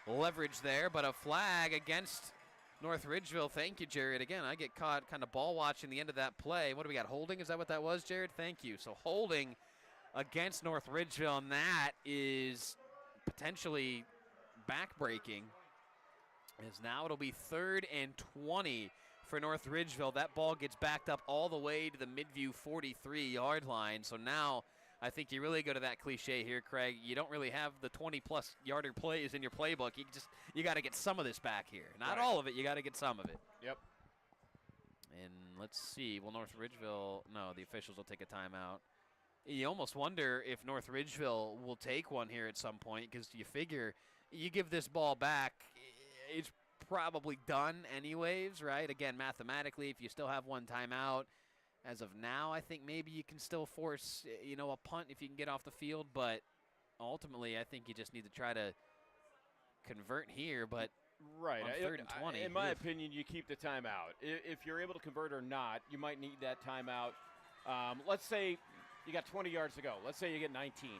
Speaker 1: leverage there, but a flag against North Ridgeville. Thank you, Jared. Again, I get caught kind of ball watching the end of that play. What do we got? Holding? Is that what that was, Jared? Thank you. So holding against North Ridgeville, and that is potentially backbreaking. As now it'll be 3rd and 20 for North Ridgeville. That ball gets backed up all the way to the Midview 43-yard line. So now I think you really go to that cliche here, Craig. You don't really have the 20-plus yarder plays in your playbook. You got to get some of this back here. Not all of it. You got to get some of it.
Speaker 2: Yep.
Speaker 1: And let's see. Will North Ridgeville? No, the officials will take a timeout. You almost wonder if North Ridgeville will take one here at some point, because you figure you give this ball back, it's probably done anyways, right? Again, mathematically, if you still have one timeout, as of now, I think maybe you can still force, a punt if you can get off the field. But ultimately, I think you just need to try to convert here. But
Speaker 2: right,
Speaker 1: on 3rd and 20.
Speaker 2: In my opinion, you keep the timeout. If you're able to convert or not, you might need that timeout. Let's say you got 20 yards to go. Let's say you get 19.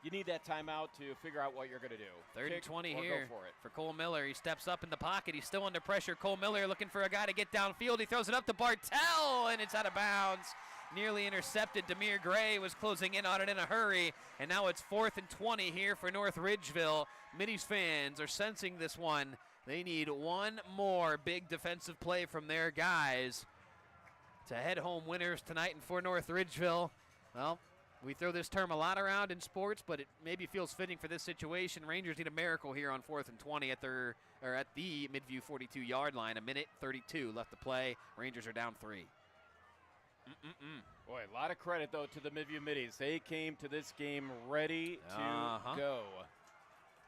Speaker 2: You need that timeout to figure out what you're going to do.
Speaker 1: 3rd and 20 here
Speaker 2: go for it.
Speaker 1: for Cole Miller. He steps up in the pocket. He's still under pressure. Cole Miller looking for a guy to get downfield. He throws it up to Bartell, and it's out of bounds. Nearly intercepted. Demir Gray was closing in on it in a hurry, and now it's 4th and 20 here for North Ridgeville. Middies fans are sensing this one. They need one more big defensive play from their guys to head home winners tonight and for North Ridgeville. Well, We throw this term a lot around in sports, but it maybe feels fitting for this situation. Rangers need a miracle here on 4th and 20 at the Midview 42-yard line. 1:32 left to play. Rangers are down 3.
Speaker 2: Boy, a lot of credit, though, to the Midview Middies. They came to this game ready to go.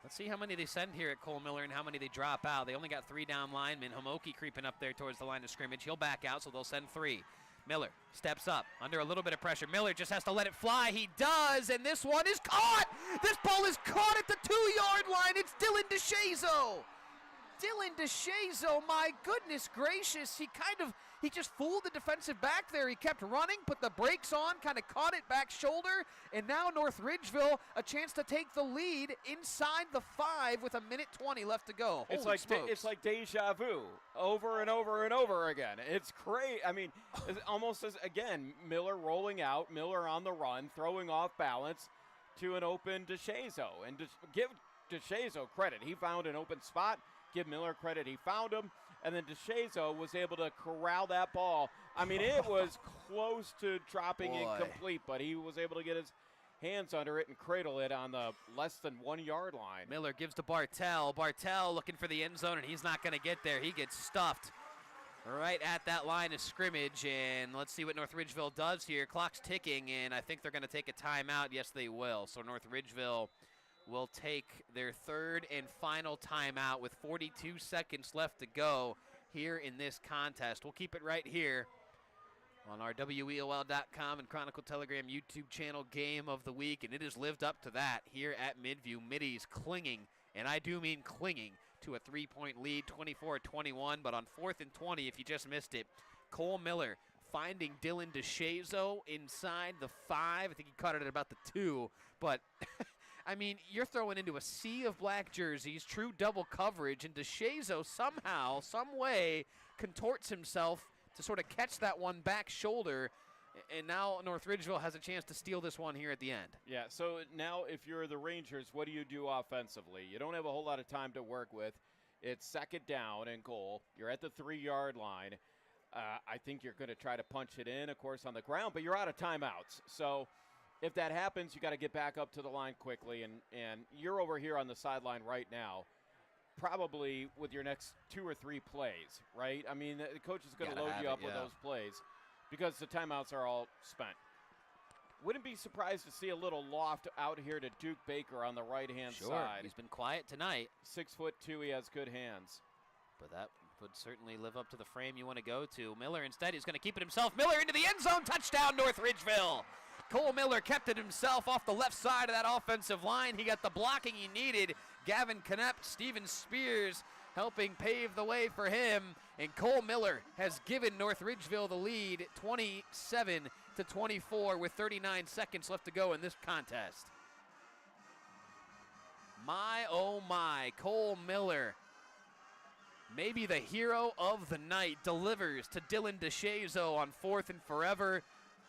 Speaker 1: Let's see how many they send here at Cole Miller and how many they drop out. They only got 3 down linemen. Homoki creeping up there towards the line of scrimmage. He'll back out, so they'll send 3. Miller steps up under a little bit of pressure. Miller just has to let it fly. He does, and this one is caught. This ball is caught at the 2-yard line. It's Dylan DeShazo. Dylan DeShazo, my goodness gracious. He just fooled the defensive back there. He kept running, put the brakes on, kind of caught it back shoulder, and now North Ridgeville a chance to take the lead inside the 5 with 1:20 left to go.
Speaker 2: It's
Speaker 1: Holy
Speaker 2: it's like deja vu over and over and over again. It's great. I mean, it's almost as, again, Miller rolling out, Miller on the run, throwing off balance to an open DeShazo. And give DeShazo credit. He found an open spot. Give Miller credit. He found him. And then DeShazo was able to corral that ball. I mean, it was close to dropping incomplete, but he was able to get his hands under it and cradle it on the less than 1-yard line.
Speaker 1: Miller gives to Bartell. Bartell looking for the end zone, and he's not going to get there. He gets stuffed right at that line of scrimmage, and let's see what North Ridgeville does here. Clock's ticking, and I think they're going to take a timeout. Yes, they will. So North Ridgeville will take their 3rd and final timeout with 42 seconds left to go here in this contest. We'll keep it right here on our WEOL.com and Chronicle Telegram YouTube channel game of the week, and it has lived up to that here at Midview. Middies clinging, and I do mean clinging, to a 3-point lead, 24-21, but on 4th and 20, if you just missed it, Cole Miller finding Dylan DeShazo inside the 5. I think he caught it at about the 2, but I mean, you're throwing into a sea of black jerseys, true double coverage, and DeShazo somehow, some way, contorts himself to sort of catch that one back shoulder, and now North Ridgeville has a chance to steal this one here at the end.
Speaker 2: Yeah, so now if you're the Rangers, what do you do offensively? You don't have a whole lot of time to work with. It's 2nd down and goal. You're at the 3-yard line. I think you're going to try to punch it in, of course, on the ground, but you're out of timeouts. So if that happens, you got to get back up to the line quickly, and you're over here on the sideline right now, probably with your next 2 or 3 plays, right? I mean, the coach is going to load you up with those plays because the timeouts are all spent. Wouldn't be surprised to see a little loft out here to Duke Baker on the right-hand side.
Speaker 1: He's been quiet tonight.
Speaker 2: 6'2", he has good hands.
Speaker 1: But that would certainly live up to the frame you want to go to. Miller instead is going to keep it himself. Miller into the end zone, touchdown North Ridgeville. Cole Miller kept it himself off the left side of that offensive line. He got the blocking he needed. Gavin Knepp, Steven Spears helping pave the way for him. And Cole Miller has given North Ridgeville the lead, 27-24 with 39 seconds left to go in this contest. My, oh my, Cole Miller, maybe the hero of the night, delivers to Dylan DeShazo on 4th and forever.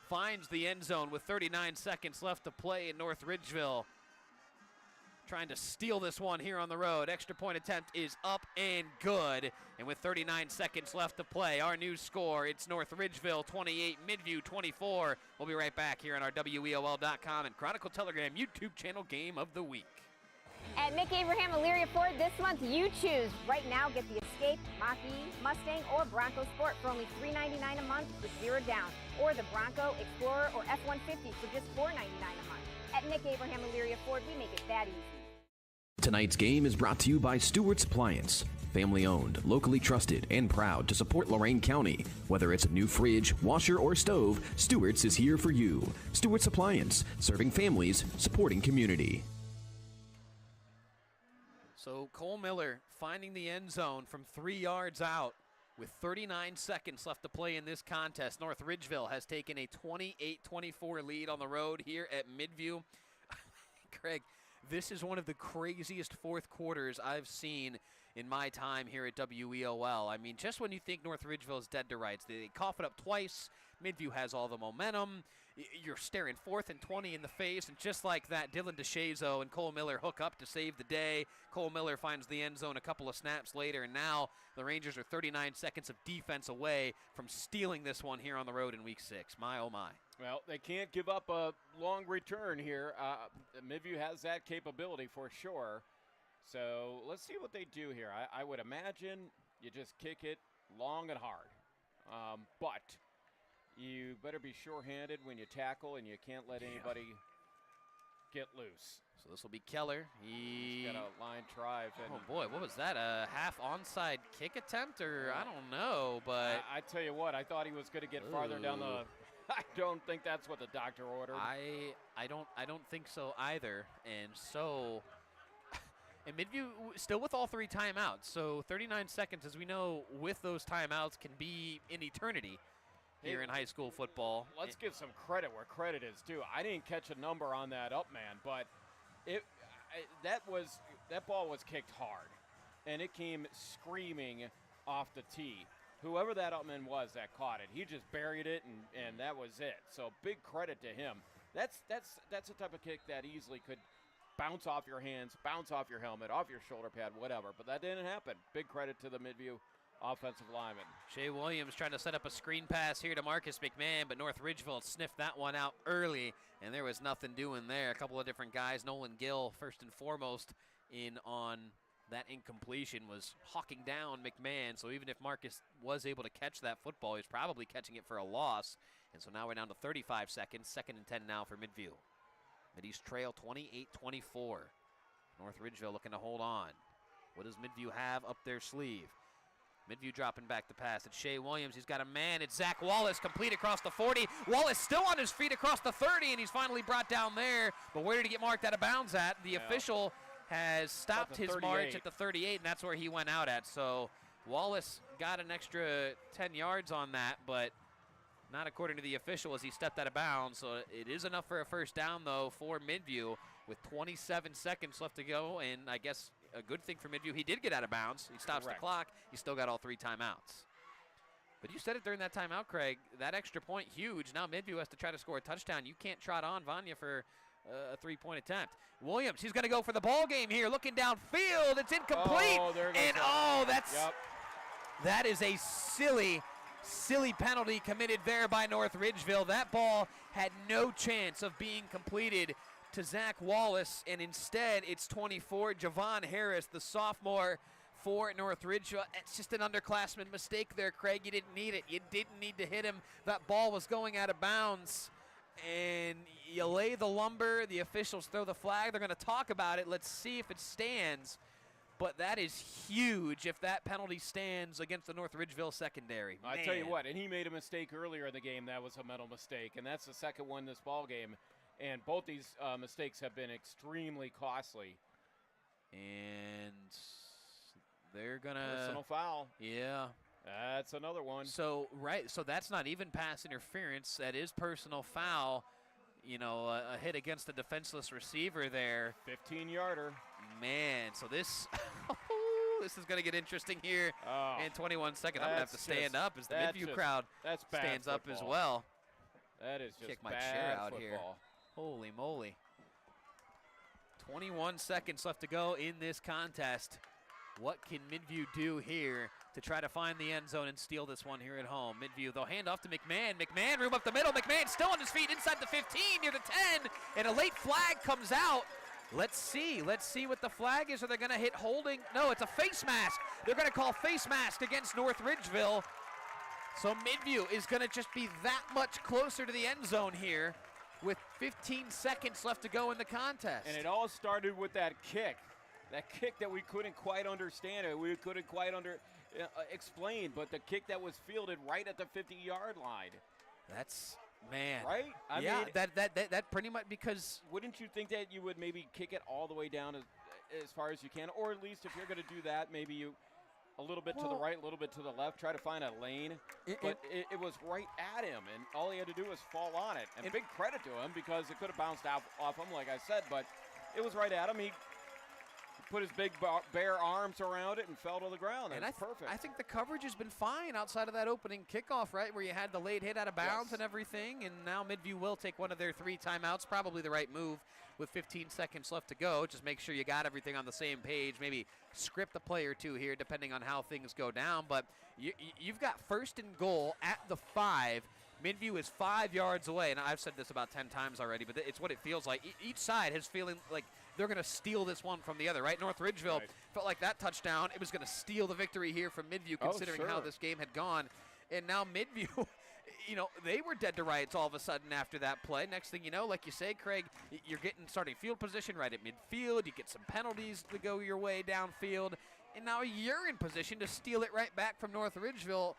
Speaker 1: Finds the end zone with 39 seconds left to play in North Ridgeville. Trying to steal this one here on the road. Extra point attempt is up and good. And with 39 seconds left to play, our new score, it's North Ridgeville 28, Midview 24. We'll be right back here on our WEOL.com and Chronicle Telegram YouTube channel game of the week.
Speaker 3: At Mick Abraham Elyria Ford this month, you choose. Right now, get the Escape, Mach-E, Mustang, or Bronco Sport for only $399 a month with 0 down. Or the Bronco, Explorer, or F-150 for just $499 a month. At Mick Abraham Elyria Ford, we make it that easy.
Speaker 5: Tonight's game is brought to you by Stewart's Appliance. Family owned, locally trusted, and proud to support Lorain County. Whether it's a new fridge, washer, or stove, Stewart's is here for you. Stewart's Appliance, serving families, supporting community.
Speaker 1: So Cole Miller finding the end zone from 3 yards out with 39 seconds left to play in this contest. North Ridgeville has taken a 28-24 lead on the road here at Midview. Craig, this is one of the craziest fourth quarters I've seen in my time here at WEOL. I mean, just when you think North Ridgeville is dead to rights, they cough it up twice. Midview has all the momentum. You're staring 4th and 20 in the face, and just like that, Dylan DeShazo and Cole Miller hook up to save the day. Cole Miller finds the end zone a couple of snaps later, and now the Rangers are 39 seconds of defense away from stealing this one here on the road in Week 6. My, oh my.
Speaker 2: Well, they can't give up a long return here. Midview has that capability for sure. So let's see what they do here. I would imagine you just kick it long and hard. But you better be sure-handed when you tackle, and you can't let anybody get loose.
Speaker 1: So this will be Keller.
Speaker 2: He's got a line drive.
Speaker 1: Oh, boy, what was that? A half onside kick attempt? Or I don't know, but
Speaker 2: I tell you what, I thought he was going to get farther down the – I don't think that's what the doctor ordered.
Speaker 1: I don't think so either. And so – and Midview still with all 3 timeouts. So 39 seconds, as we know, with those timeouts can be an eternity here in high school football.
Speaker 2: Let's give some credit where credit is due. I didn't catch a number on that up man, but that ball was kicked hard, and it came screaming off the tee. Whoever that upman was that caught it, he just buried it, and that was it. So big credit to him. That's the type of kick that easily could bounce off your hands, bounce off your helmet, off your shoulder pad, whatever. But that didn't happen. Big credit to the Midview offensive lineman.
Speaker 1: Shea Williams trying to set up a screen pass here to Marcus McMahon, but North Ridgeville sniffed that one out early, and there was nothing doing there. A couple of different guys. Nolan Gill, first and foremost, in on that incompletion, was hawking down McMahon. So even if Marcus was able to catch that football, he's probably catching it for a loss. And so now we're down to 35 seconds, 2nd and 10 now for Midview. Middies trail 28-24. North Ridgeville looking to hold on. What does Midview have up their sleeve? Midview dropping back the pass. It's Shea Williams. He's got a man. It's Zach Wallace, complete across the 40. Wallace still on his feet across the 30, and he's finally brought down there. But where did he get marked out of bounds at? The official has stopped his march at the 38, and that's where he went out at. So Wallace got an extra 10 yards on that, but not according to the official as he stepped out of bounds. So it is enough for a first down, though, for Midview with 27 seconds left to go, and I guess a good thing for Midview, he did get out of bounds. He stops the clock. He still got all 3 timeouts. But you said it during that timeout, Craig. That extra point, huge. Now Midview has to try to score a touchdown. You can't trot on Vanya for a 3-point attempt. Williams, he's going to go for the ball game here. Looking downfield. It's incomplete.
Speaker 2: Oh, there goes
Speaker 1: that is a silly penalty committed there by North Ridgeville. That ball had no chance of being completed to Zach Wallace, and instead it's 24, Javon Harris, the sophomore for North Ridgeville. It's just an underclassman mistake there, Craig. You didn't need it. You didn't need to hit him. That ball was going out of bounds, and you lay the lumber. The officials throw the flag. They're going to talk about it. Let's see if it stands. But that is huge if that penalty stands against the North Ridgeville secondary.
Speaker 2: I tell you what, and he made a mistake earlier in the game. That was a mental mistake, and that's the second one this ball game. And both these mistakes have been extremely costly.
Speaker 1: And they're going to...
Speaker 2: Personal foul.
Speaker 1: Yeah.
Speaker 2: That's another one.
Speaker 1: So, so that's not even pass interference. That is personal foul. You know, a hit against the defenseless receiver there.
Speaker 2: 15-yarder.
Speaker 1: Man, so this... this is going to get interesting here in 21 seconds. I'm going to have to stand up as the Midview crowd stands up as well.
Speaker 2: That is just
Speaker 1: kick my
Speaker 2: bad
Speaker 1: chair out
Speaker 2: football.
Speaker 1: Here. Holy moly. 21 seconds left to go in this contest. What can Midview do here to try to find the end zone and steal this one here at home? Midview, they'll hand off to McMahon. McMahon, room up the middle. McMahon still on his feet inside the 15, near the 10, and a late flag comes out. Let's see what the flag is. Are they going to hit holding? No, it's a face mask. They're going to call face mask against North Ridgeville. So Midview is going to just be that much closer to the end zone here with 15 seconds left to go in the contest.
Speaker 2: And it all started with that kick that we couldn't quite understand. We couldn't quite explain, but the kick that was fielded right at the 50-yard line.
Speaker 1: That's, man.
Speaker 2: Right? I mean,
Speaker 1: that pretty much, because...
Speaker 2: Wouldn't you think that you would maybe kick it all the way down as far as you can? Or at least if you're going to do that, maybe you... a little bit to the right, a little bit to the left, try to find a lane. But it was right at him, and all he had to do was fall on it. And big credit to him because it could have bounced off him, like I said, but it was right at him. He put his big bare arms around it and fell to the ground. That's perfect.
Speaker 1: I think the coverage has been fine outside of that opening kickoff, right, where you had the late hit out of bounds and everything, and now Midview will take one of their 3 timeouts, probably the right move with 15 seconds left to go. Just make sure you got everything on the same page, maybe script a play or two here depending on how things go down, but you've got 1st and goal at the 5. Midview is 5 yards away, and I've said this about 10 times already, but it's what it feels like. Each side is feeling like they're going to steal this one from the other, right? North Ridgeville felt like that touchdown, it was going to steal the victory here from Midview, considering how this game had gone. And now Midview, you know, they were dead to rights all of a sudden after that play. Next thing you know, like you say, Craig, you're getting starting field position right at midfield. You get some penalties to go your way downfield, and now you're in position to steal it right back from North Ridgeville.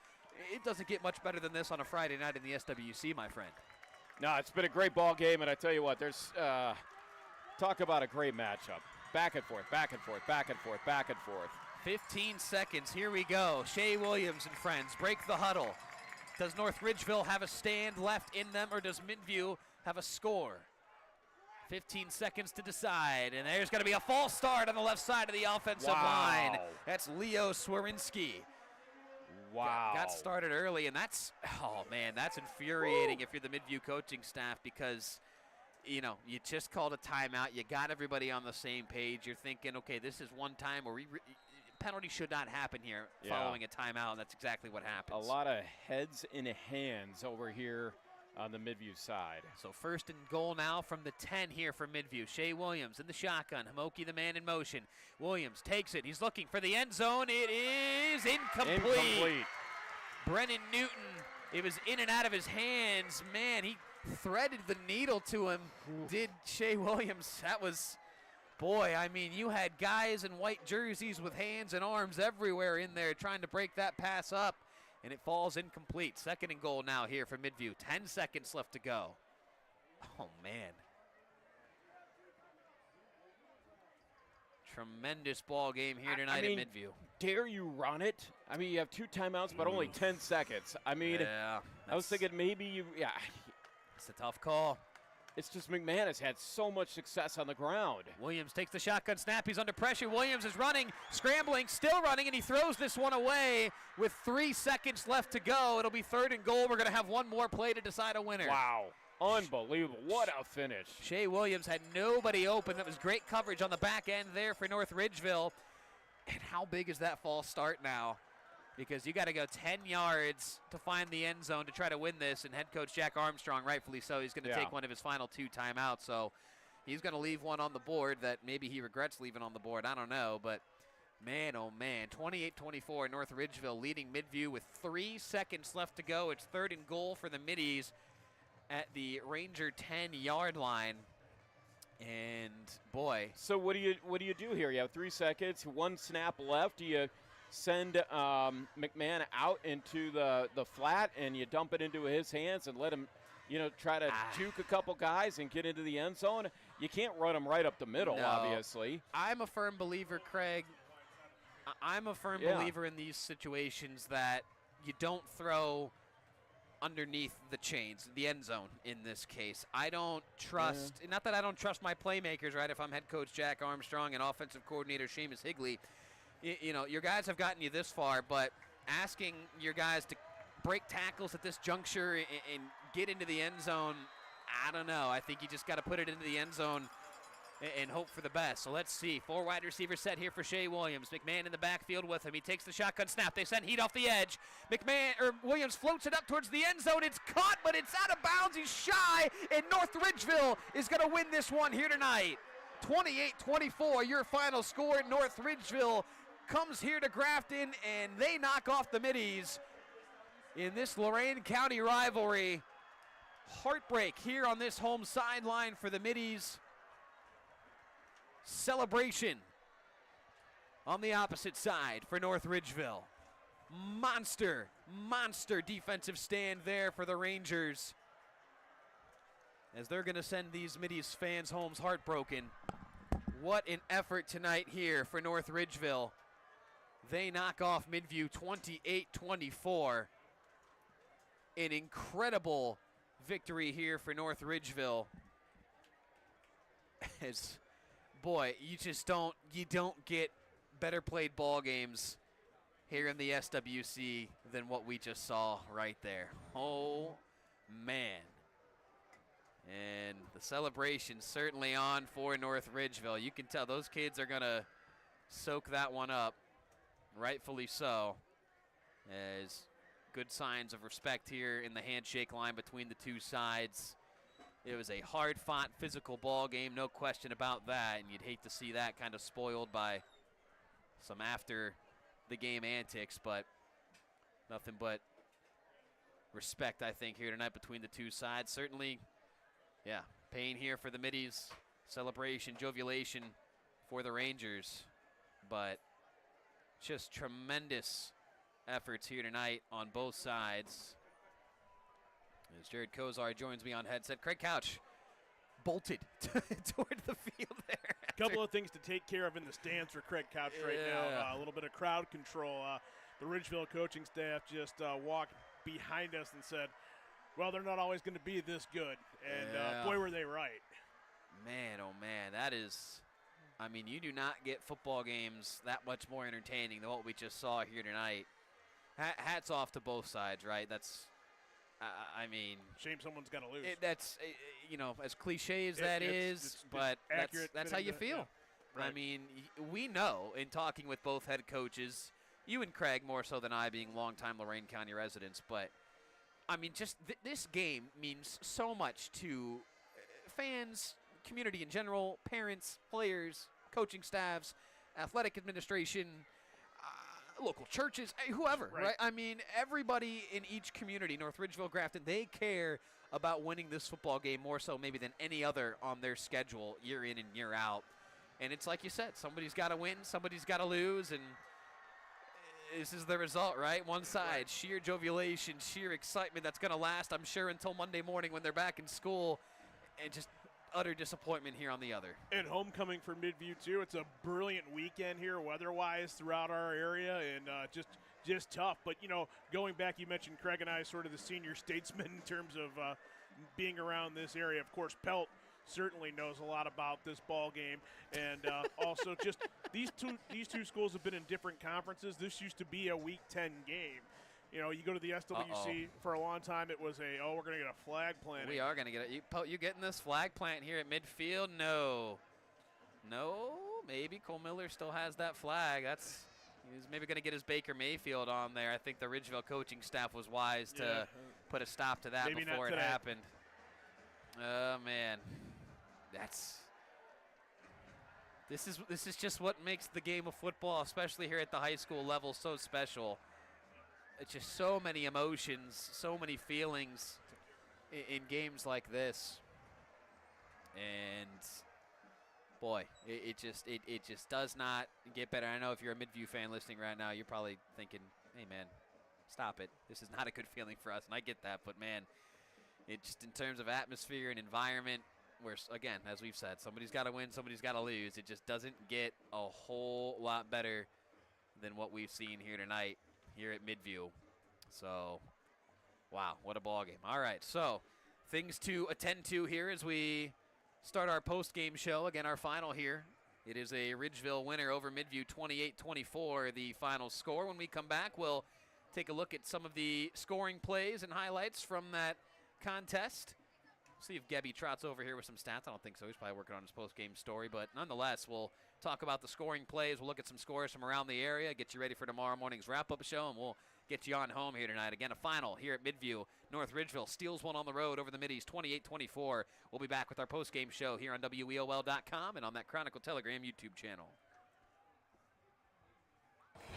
Speaker 1: It doesn't get much better than this on a Friday night in the SWC, my friend.
Speaker 2: No, it's been a great ball game, and I tell you what, there's talk about a great matchup. Back and forth, back and forth, back and forth, back and forth.
Speaker 1: 15 seconds, here we go. Shea Williams and friends break the huddle. Does North Ridgeville have a stand left in them, or does Midview have a score? 15 seconds to decide, and there's going to be a false start on the left side of the offensive line. That's Leo Swarinski.
Speaker 2: Wow.
Speaker 1: Got started early, and that's, oh man, that's infuriating if you're the Midview coaching staff, because, you know, you just called a timeout. You got everybody on the same page. You're thinking, okay, this is one time where penalty should not happen here following a timeout, and that's exactly what happens.
Speaker 2: A lot of heads and hands over here on the Midview side.
Speaker 1: So 1st and goal now from the 10 here for Midview. Shea Williams in the shotgun. Hamoki the man in motion. Williams takes it. He's looking for the end zone. It is incomplete. Brennan Newton, it was in and out of his hands. Man, he threaded the needle to him. Did Shea Williams. That was, boy, I mean, you had guys in white jerseys with hands and arms everywhere in there trying to break that pass up, and it falls incomplete. 2nd and goal now here for Midview. 10 seconds left to go. Oh, man. Tremendous ball game here tonight at Midview.
Speaker 2: Dare you run it? I mean, you have 2 timeouts, but only 10 seconds. I mean, I was thinking maybe
Speaker 1: it's a tough call.
Speaker 2: It's just McManus had so much success on the ground.
Speaker 1: Williams takes the shotgun snap. He's under pressure. Williams is running, scrambling, still running, and he throws this one away with 3 seconds left to go. It'll be 3rd and goal. We're going to have one more play to decide a winner.
Speaker 2: Wow. Unbelievable. What a finish.
Speaker 1: Shea Williams had nobody open. That was great coverage on the back end there for North Ridgeville. And how big is that false start now? Because you got to go 10 yards to find the end zone to try to win this, and head coach Jack Armstrong, rightfully so, he's going to take one of his final 2 timeouts. So he's going to leave one on the board that maybe he regrets leaving on the board. I don't know, but man, oh man, 28-24, North Ridgeville leading Midview with 3 seconds left to go. It's 3rd and goal for the Middies at the Ranger 10-yard line. And boy,
Speaker 2: so what do you do here? You have 3 seconds, 1 snap left. Do you send McMahon out into the flat and you dump it into his hands and let him, you know, try to juke a couple guys and get into the end zone? You can't run him right up the middle, obviously.
Speaker 1: I'm a firm believer, Craig. I'm a firm believer in these situations that you don't throw underneath the chains, the end zone in this case. I don't trust, not that I don't trust my playmakers, right? If I'm head coach Jack Armstrong and offensive coordinator Seamus Higley, you know, your guys have gotten you this far, but asking your guys to break tackles at this juncture and get into the end zone, I don't know. I think you just got to put it into the end zone and hope for the best. So let's see. 4 wide receiver set here for Shea Williams. McMahon in the backfield with him. He takes the shotgun snap. They send heat off the edge. Williams floats it up towards the end zone. It's caught, but it's out of bounds. He's shy, and North Ridgeville is going to win this one here tonight. 28-24, your final score. North Ridgeville comes here to Grafton, and they knock off the Middies in this Lorain County rivalry. Heartbreak here on this home sideline for the Middies. Celebration on the opposite side for North Ridgeville. Monster defensive stand there for the Rangers, as they're going to send these Middies fans home heartbroken. What an effort tonight here for North Ridgeville. They knock off Midview 28-24. An incredible victory here for North Ridgeville, as boy, you don't get better played ball games here in the SWC than what we just saw right there. Oh, man. And the celebration certainly on for North Ridgeville. You can tell those kids are going to soak that one up, rightfully so, as good signs of respect here in the handshake line between the two sides. It was a hard-fought, physical ball game, no question about that, and you'd hate to see that kind of spoiled by some after-the-game antics, but nothing but respect, I think, here tonight between the two sides. Certainly, yeah, pain here for the Middies, celebration, jovialation for the Rangers, but just tremendous efforts here tonight on both sides. As Jared Kozar joins me on headset, Craig Couch bolted toward the field there.
Speaker 10: A couple of things to take care of in the stands for Craig Couch right now. A little bit of crowd control. The Ridgeville coaching staff just walked behind us and said, well, they're not always going to be this good. And boy, were they right.
Speaker 1: Man, oh man, that is, I mean, you do not get football games that much more entertaining than what we just saw here tonight. Hats off to both sides, right? That's, I mean,
Speaker 10: shame someone's got to lose.
Speaker 1: That's, you know, as cliche as that is, but that's how you feel.
Speaker 10: Yeah. Right.
Speaker 1: I mean, we know in talking with both head coaches, you and Craig more so than I, being longtime Lorain County residents, but I mean, just this game means so much to fans, community in general, parents, players, coaching staffs, athletic administration, local churches, whoever, right? I mean, everybody in each community, North Ridgeville, Grafton, they care about winning this football game more so maybe than any other on their schedule year in and year out. And it's like you said, somebody's got to win, somebody's got to lose, and this is the result, right? One side, sheer jovialation, sheer excitement that's going to last, I'm sure, until Monday morning when they're back in school, and just utter disappointment here on the other.
Speaker 10: And homecoming for Midview, too. It's a brilliant weekend here weather-wise throughout our area, and just tough. But, you know, going back, you mentioned Craig and I sort of the senior statesman in terms of being around this area. Of course, Pelt certainly knows a lot about this ball game, and also just these two schools have been in different conferences. This used to be a Week 10 game. You know, you go to the SWC for a long time. It was we're going to get a flag planting.
Speaker 1: We are going to get it. You getting this flag plant here at midfield? No. Maybe Cole Miller still has that flag. He's maybe going to get his Baker Mayfield on there. I think the Ridgeville coaching staff was wise to put a stop to that before it happened. Oh man, this is just what makes the game of football, especially here at the high school level, so special. It's just so many emotions, so many feelings in games like this, and boy, it just does not get better. I know if you're a Midview fan listening right now, you're probably thinking, "Hey man, stop it! This is not a good feeling for us," and I get that, but man, it just in terms of atmosphere and environment, where again, as we've said, somebody's got to win, somebody's got to lose. It just doesn't get a whole lot better than what we've seen here tonight here at Midview. So, wow, what a ball game. All right, so things to attend to here as we start our post-game show. Again, our final here. It is a Ridgeville winner over Midview, 28-24, the final score. When we come back, we'll take a look at some of the scoring plays and highlights from that contest. See if Gebby trots over here with some stats. I don't think so. He's probably working on his post-game story. But nonetheless, we'll talk about the scoring plays. We'll look at some scores from around the area, get you ready for tomorrow morning's wrap-up show, and we'll get you on home here tonight. Again, a final here at Midview. North Ridgeville steals one on the road over the Middies, 28-24. We'll be back with our post-game show here on WEOL.com and on that Chronicle Telegram YouTube channel.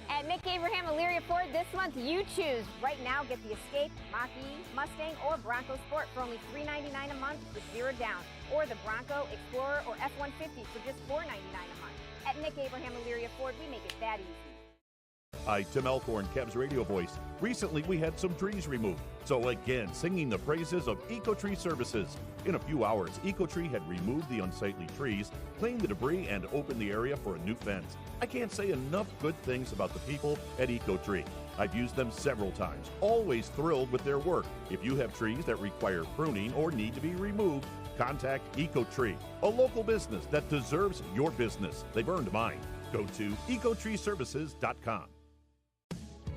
Speaker 3: At Nick Abraham Elyria Ford this month, you choose. Right now, get the Escape, Mach-E, Mustang, or Bronco Sport for only $399 a month with 0 down. Or the Bronco, Explorer, or F-150 for just $499 a month. At Nick Abraham Elyria Ford, we make it that easy.
Speaker 4: Hi, Tim Elkhorn, Cavs radio voice. Recently, we had some trees removed. So again, singing the praises of EcoTree Services. In a few hours, EcoTree had removed the unsightly trees, cleaned the debris, and opened the area for a new fence. I can't say enough good things about the people at EcoTree. I've used them several times, always thrilled with their work. If you have trees that require pruning or need to be removed, contact EcoTree, a local business that deserves your business. They've earned mine. Go to ecotreeservices.com.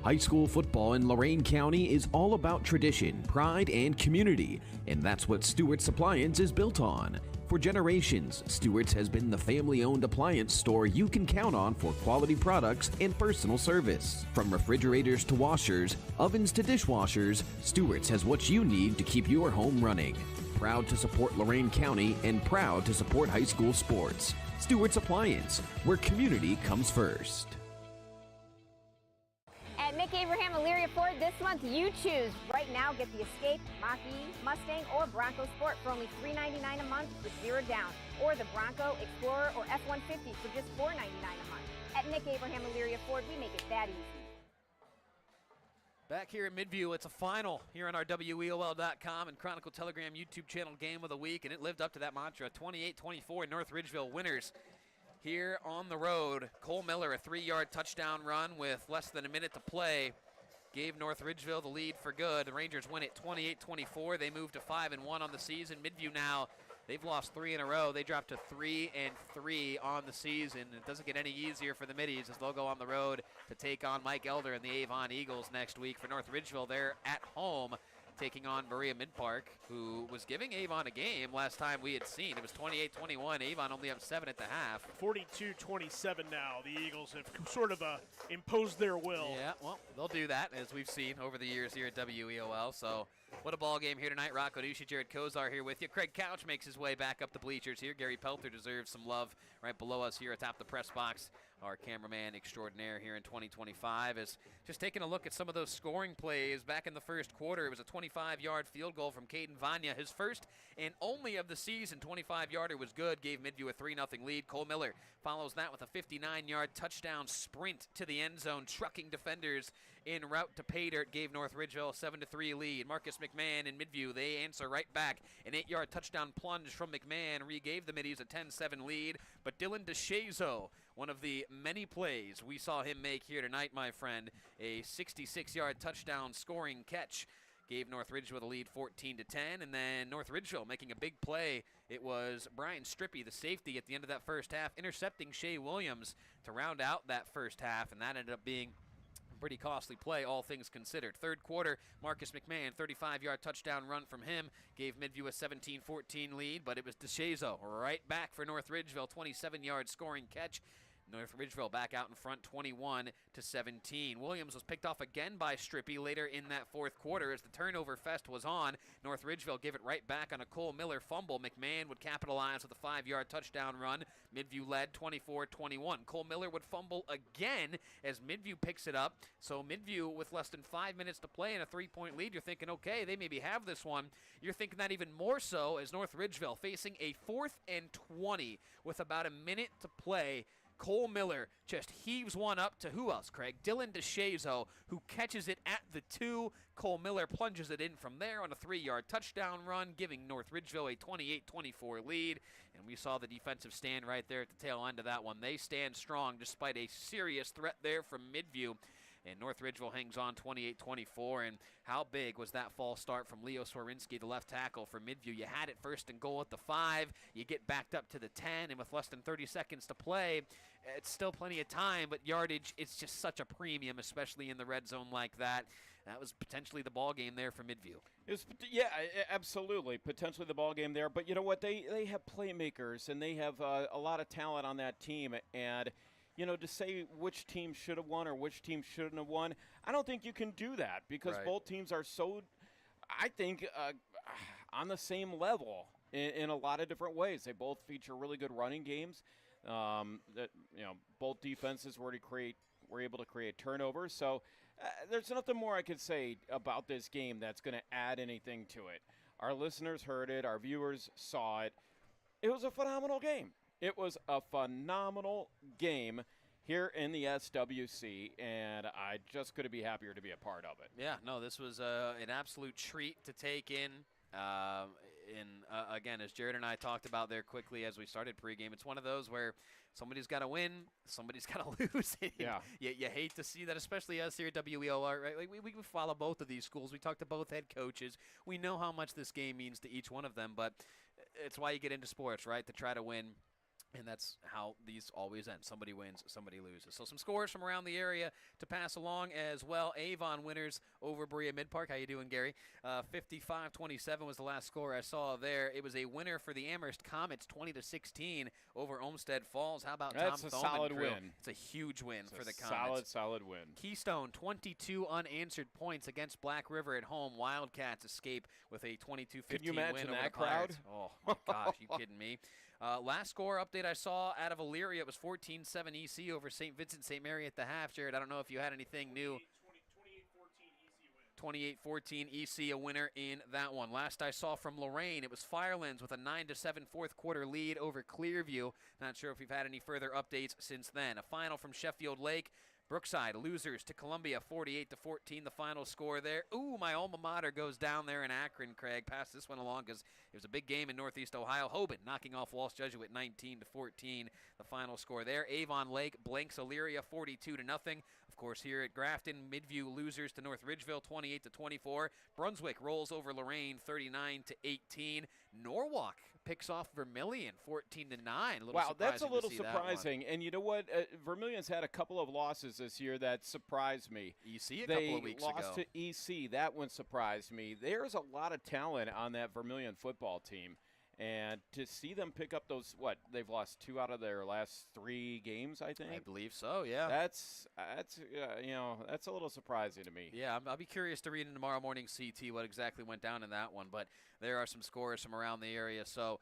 Speaker 5: High school football in Lorain County is all about tradition, pride, and community, and that's what Stewart's Appliance is built on. For generations, Stewart's has been the family-owned appliance store you can count on for quality products and personal service. From refrigerators to washers, ovens to dishwashers, Stewart's has what you need to keep your home running. Proud to support Lorain County and proud to support high school sports. Stewart's Appliance, where community comes first.
Speaker 3: At Mick Abraham Elyria Ford this month, you choose. Right now, get the Escape, Mach-E, Mustang, or Bronco Sport for only $399 a month with 0 down, or the Bronco, Explorer, or F-150 for just $499 a month. At Mick Abraham Elyria Ford, we make it that easy.
Speaker 1: Back here at Midview, it's a final here on our WEOL.com and Chronicle Telegram YouTube channel game of the week, and it lived up to that mantra. 28-24 North Ridgeville winners here on the road. Cole Miller, a 3-yard touchdown run with less than a minute to play, gave North Ridgeville the lead for good. The Rangers win it 28-24. They move to 5-1 on the season. Midview now, they've lost 3 in a row. They dropped to 3-3 on the season. It doesn't get any easier for the Middies as they'll go on the road to take on Mike Elder and the Avon Eagles next week. For North Ridgeville, they're at home taking on Maria Midpark, who was giving Avon a game last time we had seen. It was 28-21. Avon only up 7 at the half.
Speaker 10: 42-27 now. The Eagles have sort of imposed their will.
Speaker 1: Yeah, well, they'll do that, as we've seen over the years here at WEOL. So what a ball game here tonight. Rocco Ducci, Jared Kozar here with you. Craig Couch makes his way back up the bleachers here. Gary Pelter deserves some love right below us here atop the press box. Our cameraman extraordinaire here in 2025 is just taking a look at some of those scoring plays back in the first quarter. It was a 25-yard field goal from Caden Vanya. His first and only of the season. 25-yarder was good, gave Midview a 3-0 lead. Cole Miller follows that with a 59-yard touchdown sprint to the end zone, trucking defenders en route to pay dirt, gave North Ridgeville a 7-3 lead. Marcus McMahon in Midview, they answer right back. An 8-yard touchdown plunge from McMahon regave the Middies a 10-7 lead. But Dylan DeShazo, one of the many plays we saw him make here tonight, my friend, a 66-yard touchdown scoring catch, gave North Ridgeville the lead 14-10. And then North Ridgeville making a big play. It was Brian Strippy, the safety, at the end of that first half, intercepting Shea Williams to round out that first half, and that ended up being pretty costly play, all things considered. Third quarter, Marcus McMahon, 35-yard touchdown run from him, gave Midview a 17-14 lead, but it was DeShazo right back for North Ridgeville, 27-yard scoring catch. North Ridgeville back out in front 21-17. Williams was picked off again by Strippy later in that fourth quarter as the turnover fest was on. North Ridgeville gave it right back on a Cole Miller fumble. McMahon would capitalize with a 5-yard touchdown run. Midview led 24-21. Cole Miller would fumble again as Midview picks it up. So Midview with less than 5 minutes to play and a 3-point lead, you're thinking, okay, they maybe have this one. You're thinking that even more so as North Ridgeville facing a 4th and 20 with about a minute to play. Cole Miller just heaves one up to who else, Craig? Dylan DeShazo, who catches it at the 2. Cole Miller plunges it in from there on a 3-yard touchdown run, giving North Ridgeville a 28-24 lead. And we saw the defensive stand right there at the tail end of that one. They stand strong despite a serious threat there from Midview. And North Ridgeville hangs on 28-24. And how big was that false start from Leo Swarinsky, the left tackle for Midview? You had it 1st and goal at the 5. You get backed up to the 10, and with less than 30 seconds to play, it's still plenty of time, but yardage, it's just such a premium, especially in the red zone like that. That was potentially the ball game there for Midview.
Speaker 2: Yeah, absolutely, potentially the ball game there. But you know what? They have playmakers, and they have a lot of talent on that team. And you know, to say which team should have won or which team shouldn't have won, I don't think you can do that because both teams are so, I think, on the same level in a lot of different ways. They both feature really good running games. That both defenses were able to create turnovers. So there's nothing more I could say about this game that's going to add anything to it. Our listeners heard it. Our viewers saw it. It was a phenomenal game. It was a phenomenal game, here in the SWC, and I just couldn't be happier to be a part of it.
Speaker 1: Yeah, no, this was an absolute treat to take in. Again, as Jared and I talked about there quickly as we started pregame, it's one of those where somebody's got to win, somebody's got to lose.
Speaker 2: Yeah.
Speaker 1: You hate to see that, especially us here at WEOL, right? Like we follow both of these schools. We talk to both head coaches. We know how much this game means to each one of them, but it's why you get into sports, right, to try to win. And that's how these always end. Somebody wins, somebody loses. So some scores from around the area to pass along as well. Avon winners over Berea Mid-Park. How you doing, Gary? 55-27 was the last score I saw there. It was a winner for the Amherst Comets, 20-16 over Olmsted Falls. How about
Speaker 2: That's
Speaker 1: Tom
Speaker 2: a
Speaker 1: Thoman
Speaker 2: solid
Speaker 1: crew?
Speaker 2: win.
Speaker 1: It's a huge win
Speaker 2: It's
Speaker 1: for
Speaker 2: a
Speaker 1: the Comets.
Speaker 2: solid win.
Speaker 1: Keystone, 22 unanswered points against Black River at home. Wildcats escape with a 22-15
Speaker 2: Can you
Speaker 1: win
Speaker 2: imagine
Speaker 1: over
Speaker 2: that
Speaker 1: the Pirates.
Speaker 2: crowd?
Speaker 1: Oh, my gosh, you kidding me? Last score update I saw out of Elyria, it was 14-7 EC over St. Vincent St. Mary at the half. Jared, I don't know if you had anything new. 28-14 EC, a winner in that one. Last I saw from Lorain, it was Firelands with a 9-7 fourth quarter lead over Clearview. Not sure if we've had any further updates since then. A final from Sheffield Lake. Brookside losers to Columbia 48-14, the final score there. Ooh, my alma mater goes down there in Akron, Craig. Pass this one along because it was a big game in Northeast Ohio. Hoban knocking off Walsh Jesuit 19-14, the final score there. Avon Lake blanks Elyria 42-0. Of course, here at Grafton, Midview losers to North Ridgeville 28-24. Brunswick rolls over Lorain 39-18. Norwalk picks off Vermilion 14-9.
Speaker 2: Wow, that's a little
Speaker 1: surprising.
Speaker 2: surprising. And you know what? Vermilion's had a couple of losses this year that surprised me.
Speaker 1: EC
Speaker 2: They
Speaker 1: couple of weeks
Speaker 2: lost
Speaker 1: ago.
Speaker 2: to EC. That one surprised me. There's a lot of talent on that Vermilion football team. And to see them pick up those, they've lost 2 out of their last 3 games, I think.
Speaker 1: I believe so, yeah.
Speaker 2: That's that's a little surprising to me.
Speaker 1: Yeah, I'll be curious to read in tomorrow morning CT what exactly went down in that one. But there are some scores from around the area. So,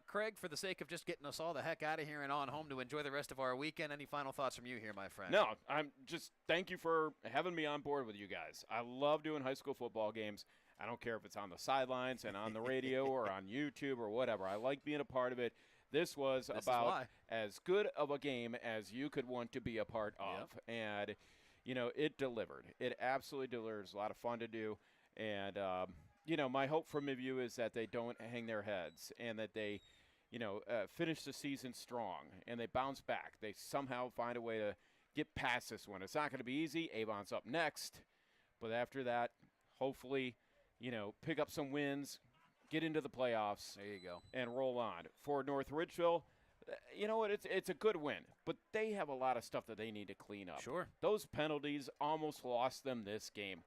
Speaker 1: Craig, for the sake of just getting us all the heck out of here and on home to enjoy the rest of our weekend, any final thoughts from you here, my friend?
Speaker 2: No, I'm just thank you for having me on board with you guys. I love doing high school football games. I don't care if it's on the sidelines and on the radio or on YouTube or whatever. I like being a part of it. This was about as good of a game as you could want to be a part of.
Speaker 1: Yep.
Speaker 2: And, it delivered. It absolutely delivered. It's a lot of fun to do. And, my hope for Midview is that they don't hang their heads and that they, finish the season strong and they bounce back. They somehow find a way to get past this one. It's not going to be easy. Avon's up next. But after that, hopefully – pick up some wins, get into the playoffs.
Speaker 1: There you go.
Speaker 2: And roll on. For North Ridgeville, you know what? It's a good win, but they have a lot of stuff that they need to clean up.
Speaker 1: Sure.
Speaker 2: Those penalties almost lost them this game.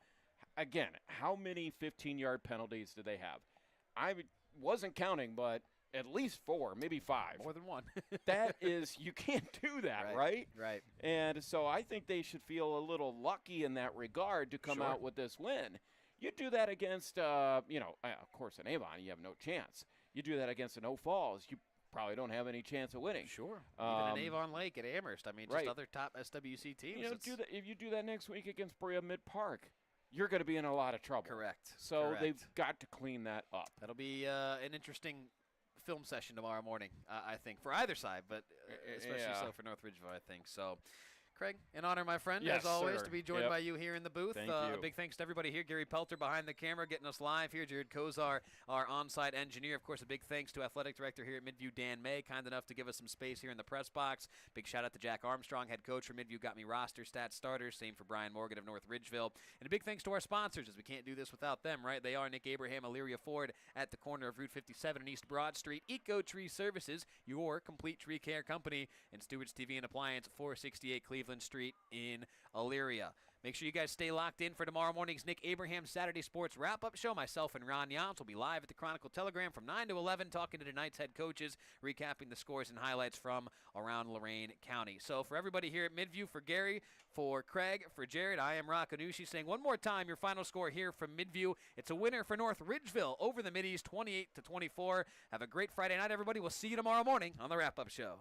Speaker 2: Again, how many 15-yard penalties do they have? I wasn't counting, but at least 4, maybe 5.
Speaker 1: More than one.
Speaker 2: That is, you can't do that, right?
Speaker 1: Right.
Speaker 2: And so I think they should feel a little lucky in that regard to come out with this win. You do that against, of course, an Avon, you have no chance. You do that against an Oak Falls, you probably don't have any chance of winning.
Speaker 1: Sure. Even an Avon Lake at Amherst. I mean, just other top SWC teams.
Speaker 2: If you do that next week against Berea Mid-Park, you're going to be in a lot of trouble.
Speaker 1: Correct.
Speaker 2: So they've got to clean that up.
Speaker 1: That'll be an interesting film session tomorrow morning, I think, for either side, but especially so for North Ridgeville, I think. So, Craig, an honor, my friend,
Speaker 2: yes,
Speaker 1: as always,
Speaker 2: sir.
Speaker 1: to be joined by you here in the booth.
Speaker 2: Thank you.
Speaker 1: A big thanks to everybody here. Gary Pelter behind the camera getting us live here. Jared Kozar, our on-site engineer. Of course, a big thanks to athletic director here at Midview, Dan May, kind enough to give us some space here in the press box. Big shout-out to Jack Armstrong, head coach for Midview, got me roster stats starters. Same for Brian Morgan of North Ridgeville. And a big thanks to our sponsors, as we can't do this without them, right? They are Nick Abraham, Elyria Ford at the corner of Route 57 and East Broad Street. Eco Tree Services, your complete tree care company, and Stewart's TV and Appliance, 468 Cleveland Street in Elyria. Make sure you guys stay locked in for tomorrow morning's Nick Abraham Saturday Sports Wrap-Up Show. Myself and Ron Yance will be live at the Chronicle Telegram from 9 to 11, talking to tonight's head coaches, recapping the scores and highlights from around Lorain County. So for everybody here at Midview, for Gary, for Craig, for Jared, I am Rock Anushi saying one more time your final score here from Midview. It's a winner for North Ridgeville over the Middies, 28-24. Have a great Friday night, everybody. We'll see you tomorrow morning on the Wrap-Up Show.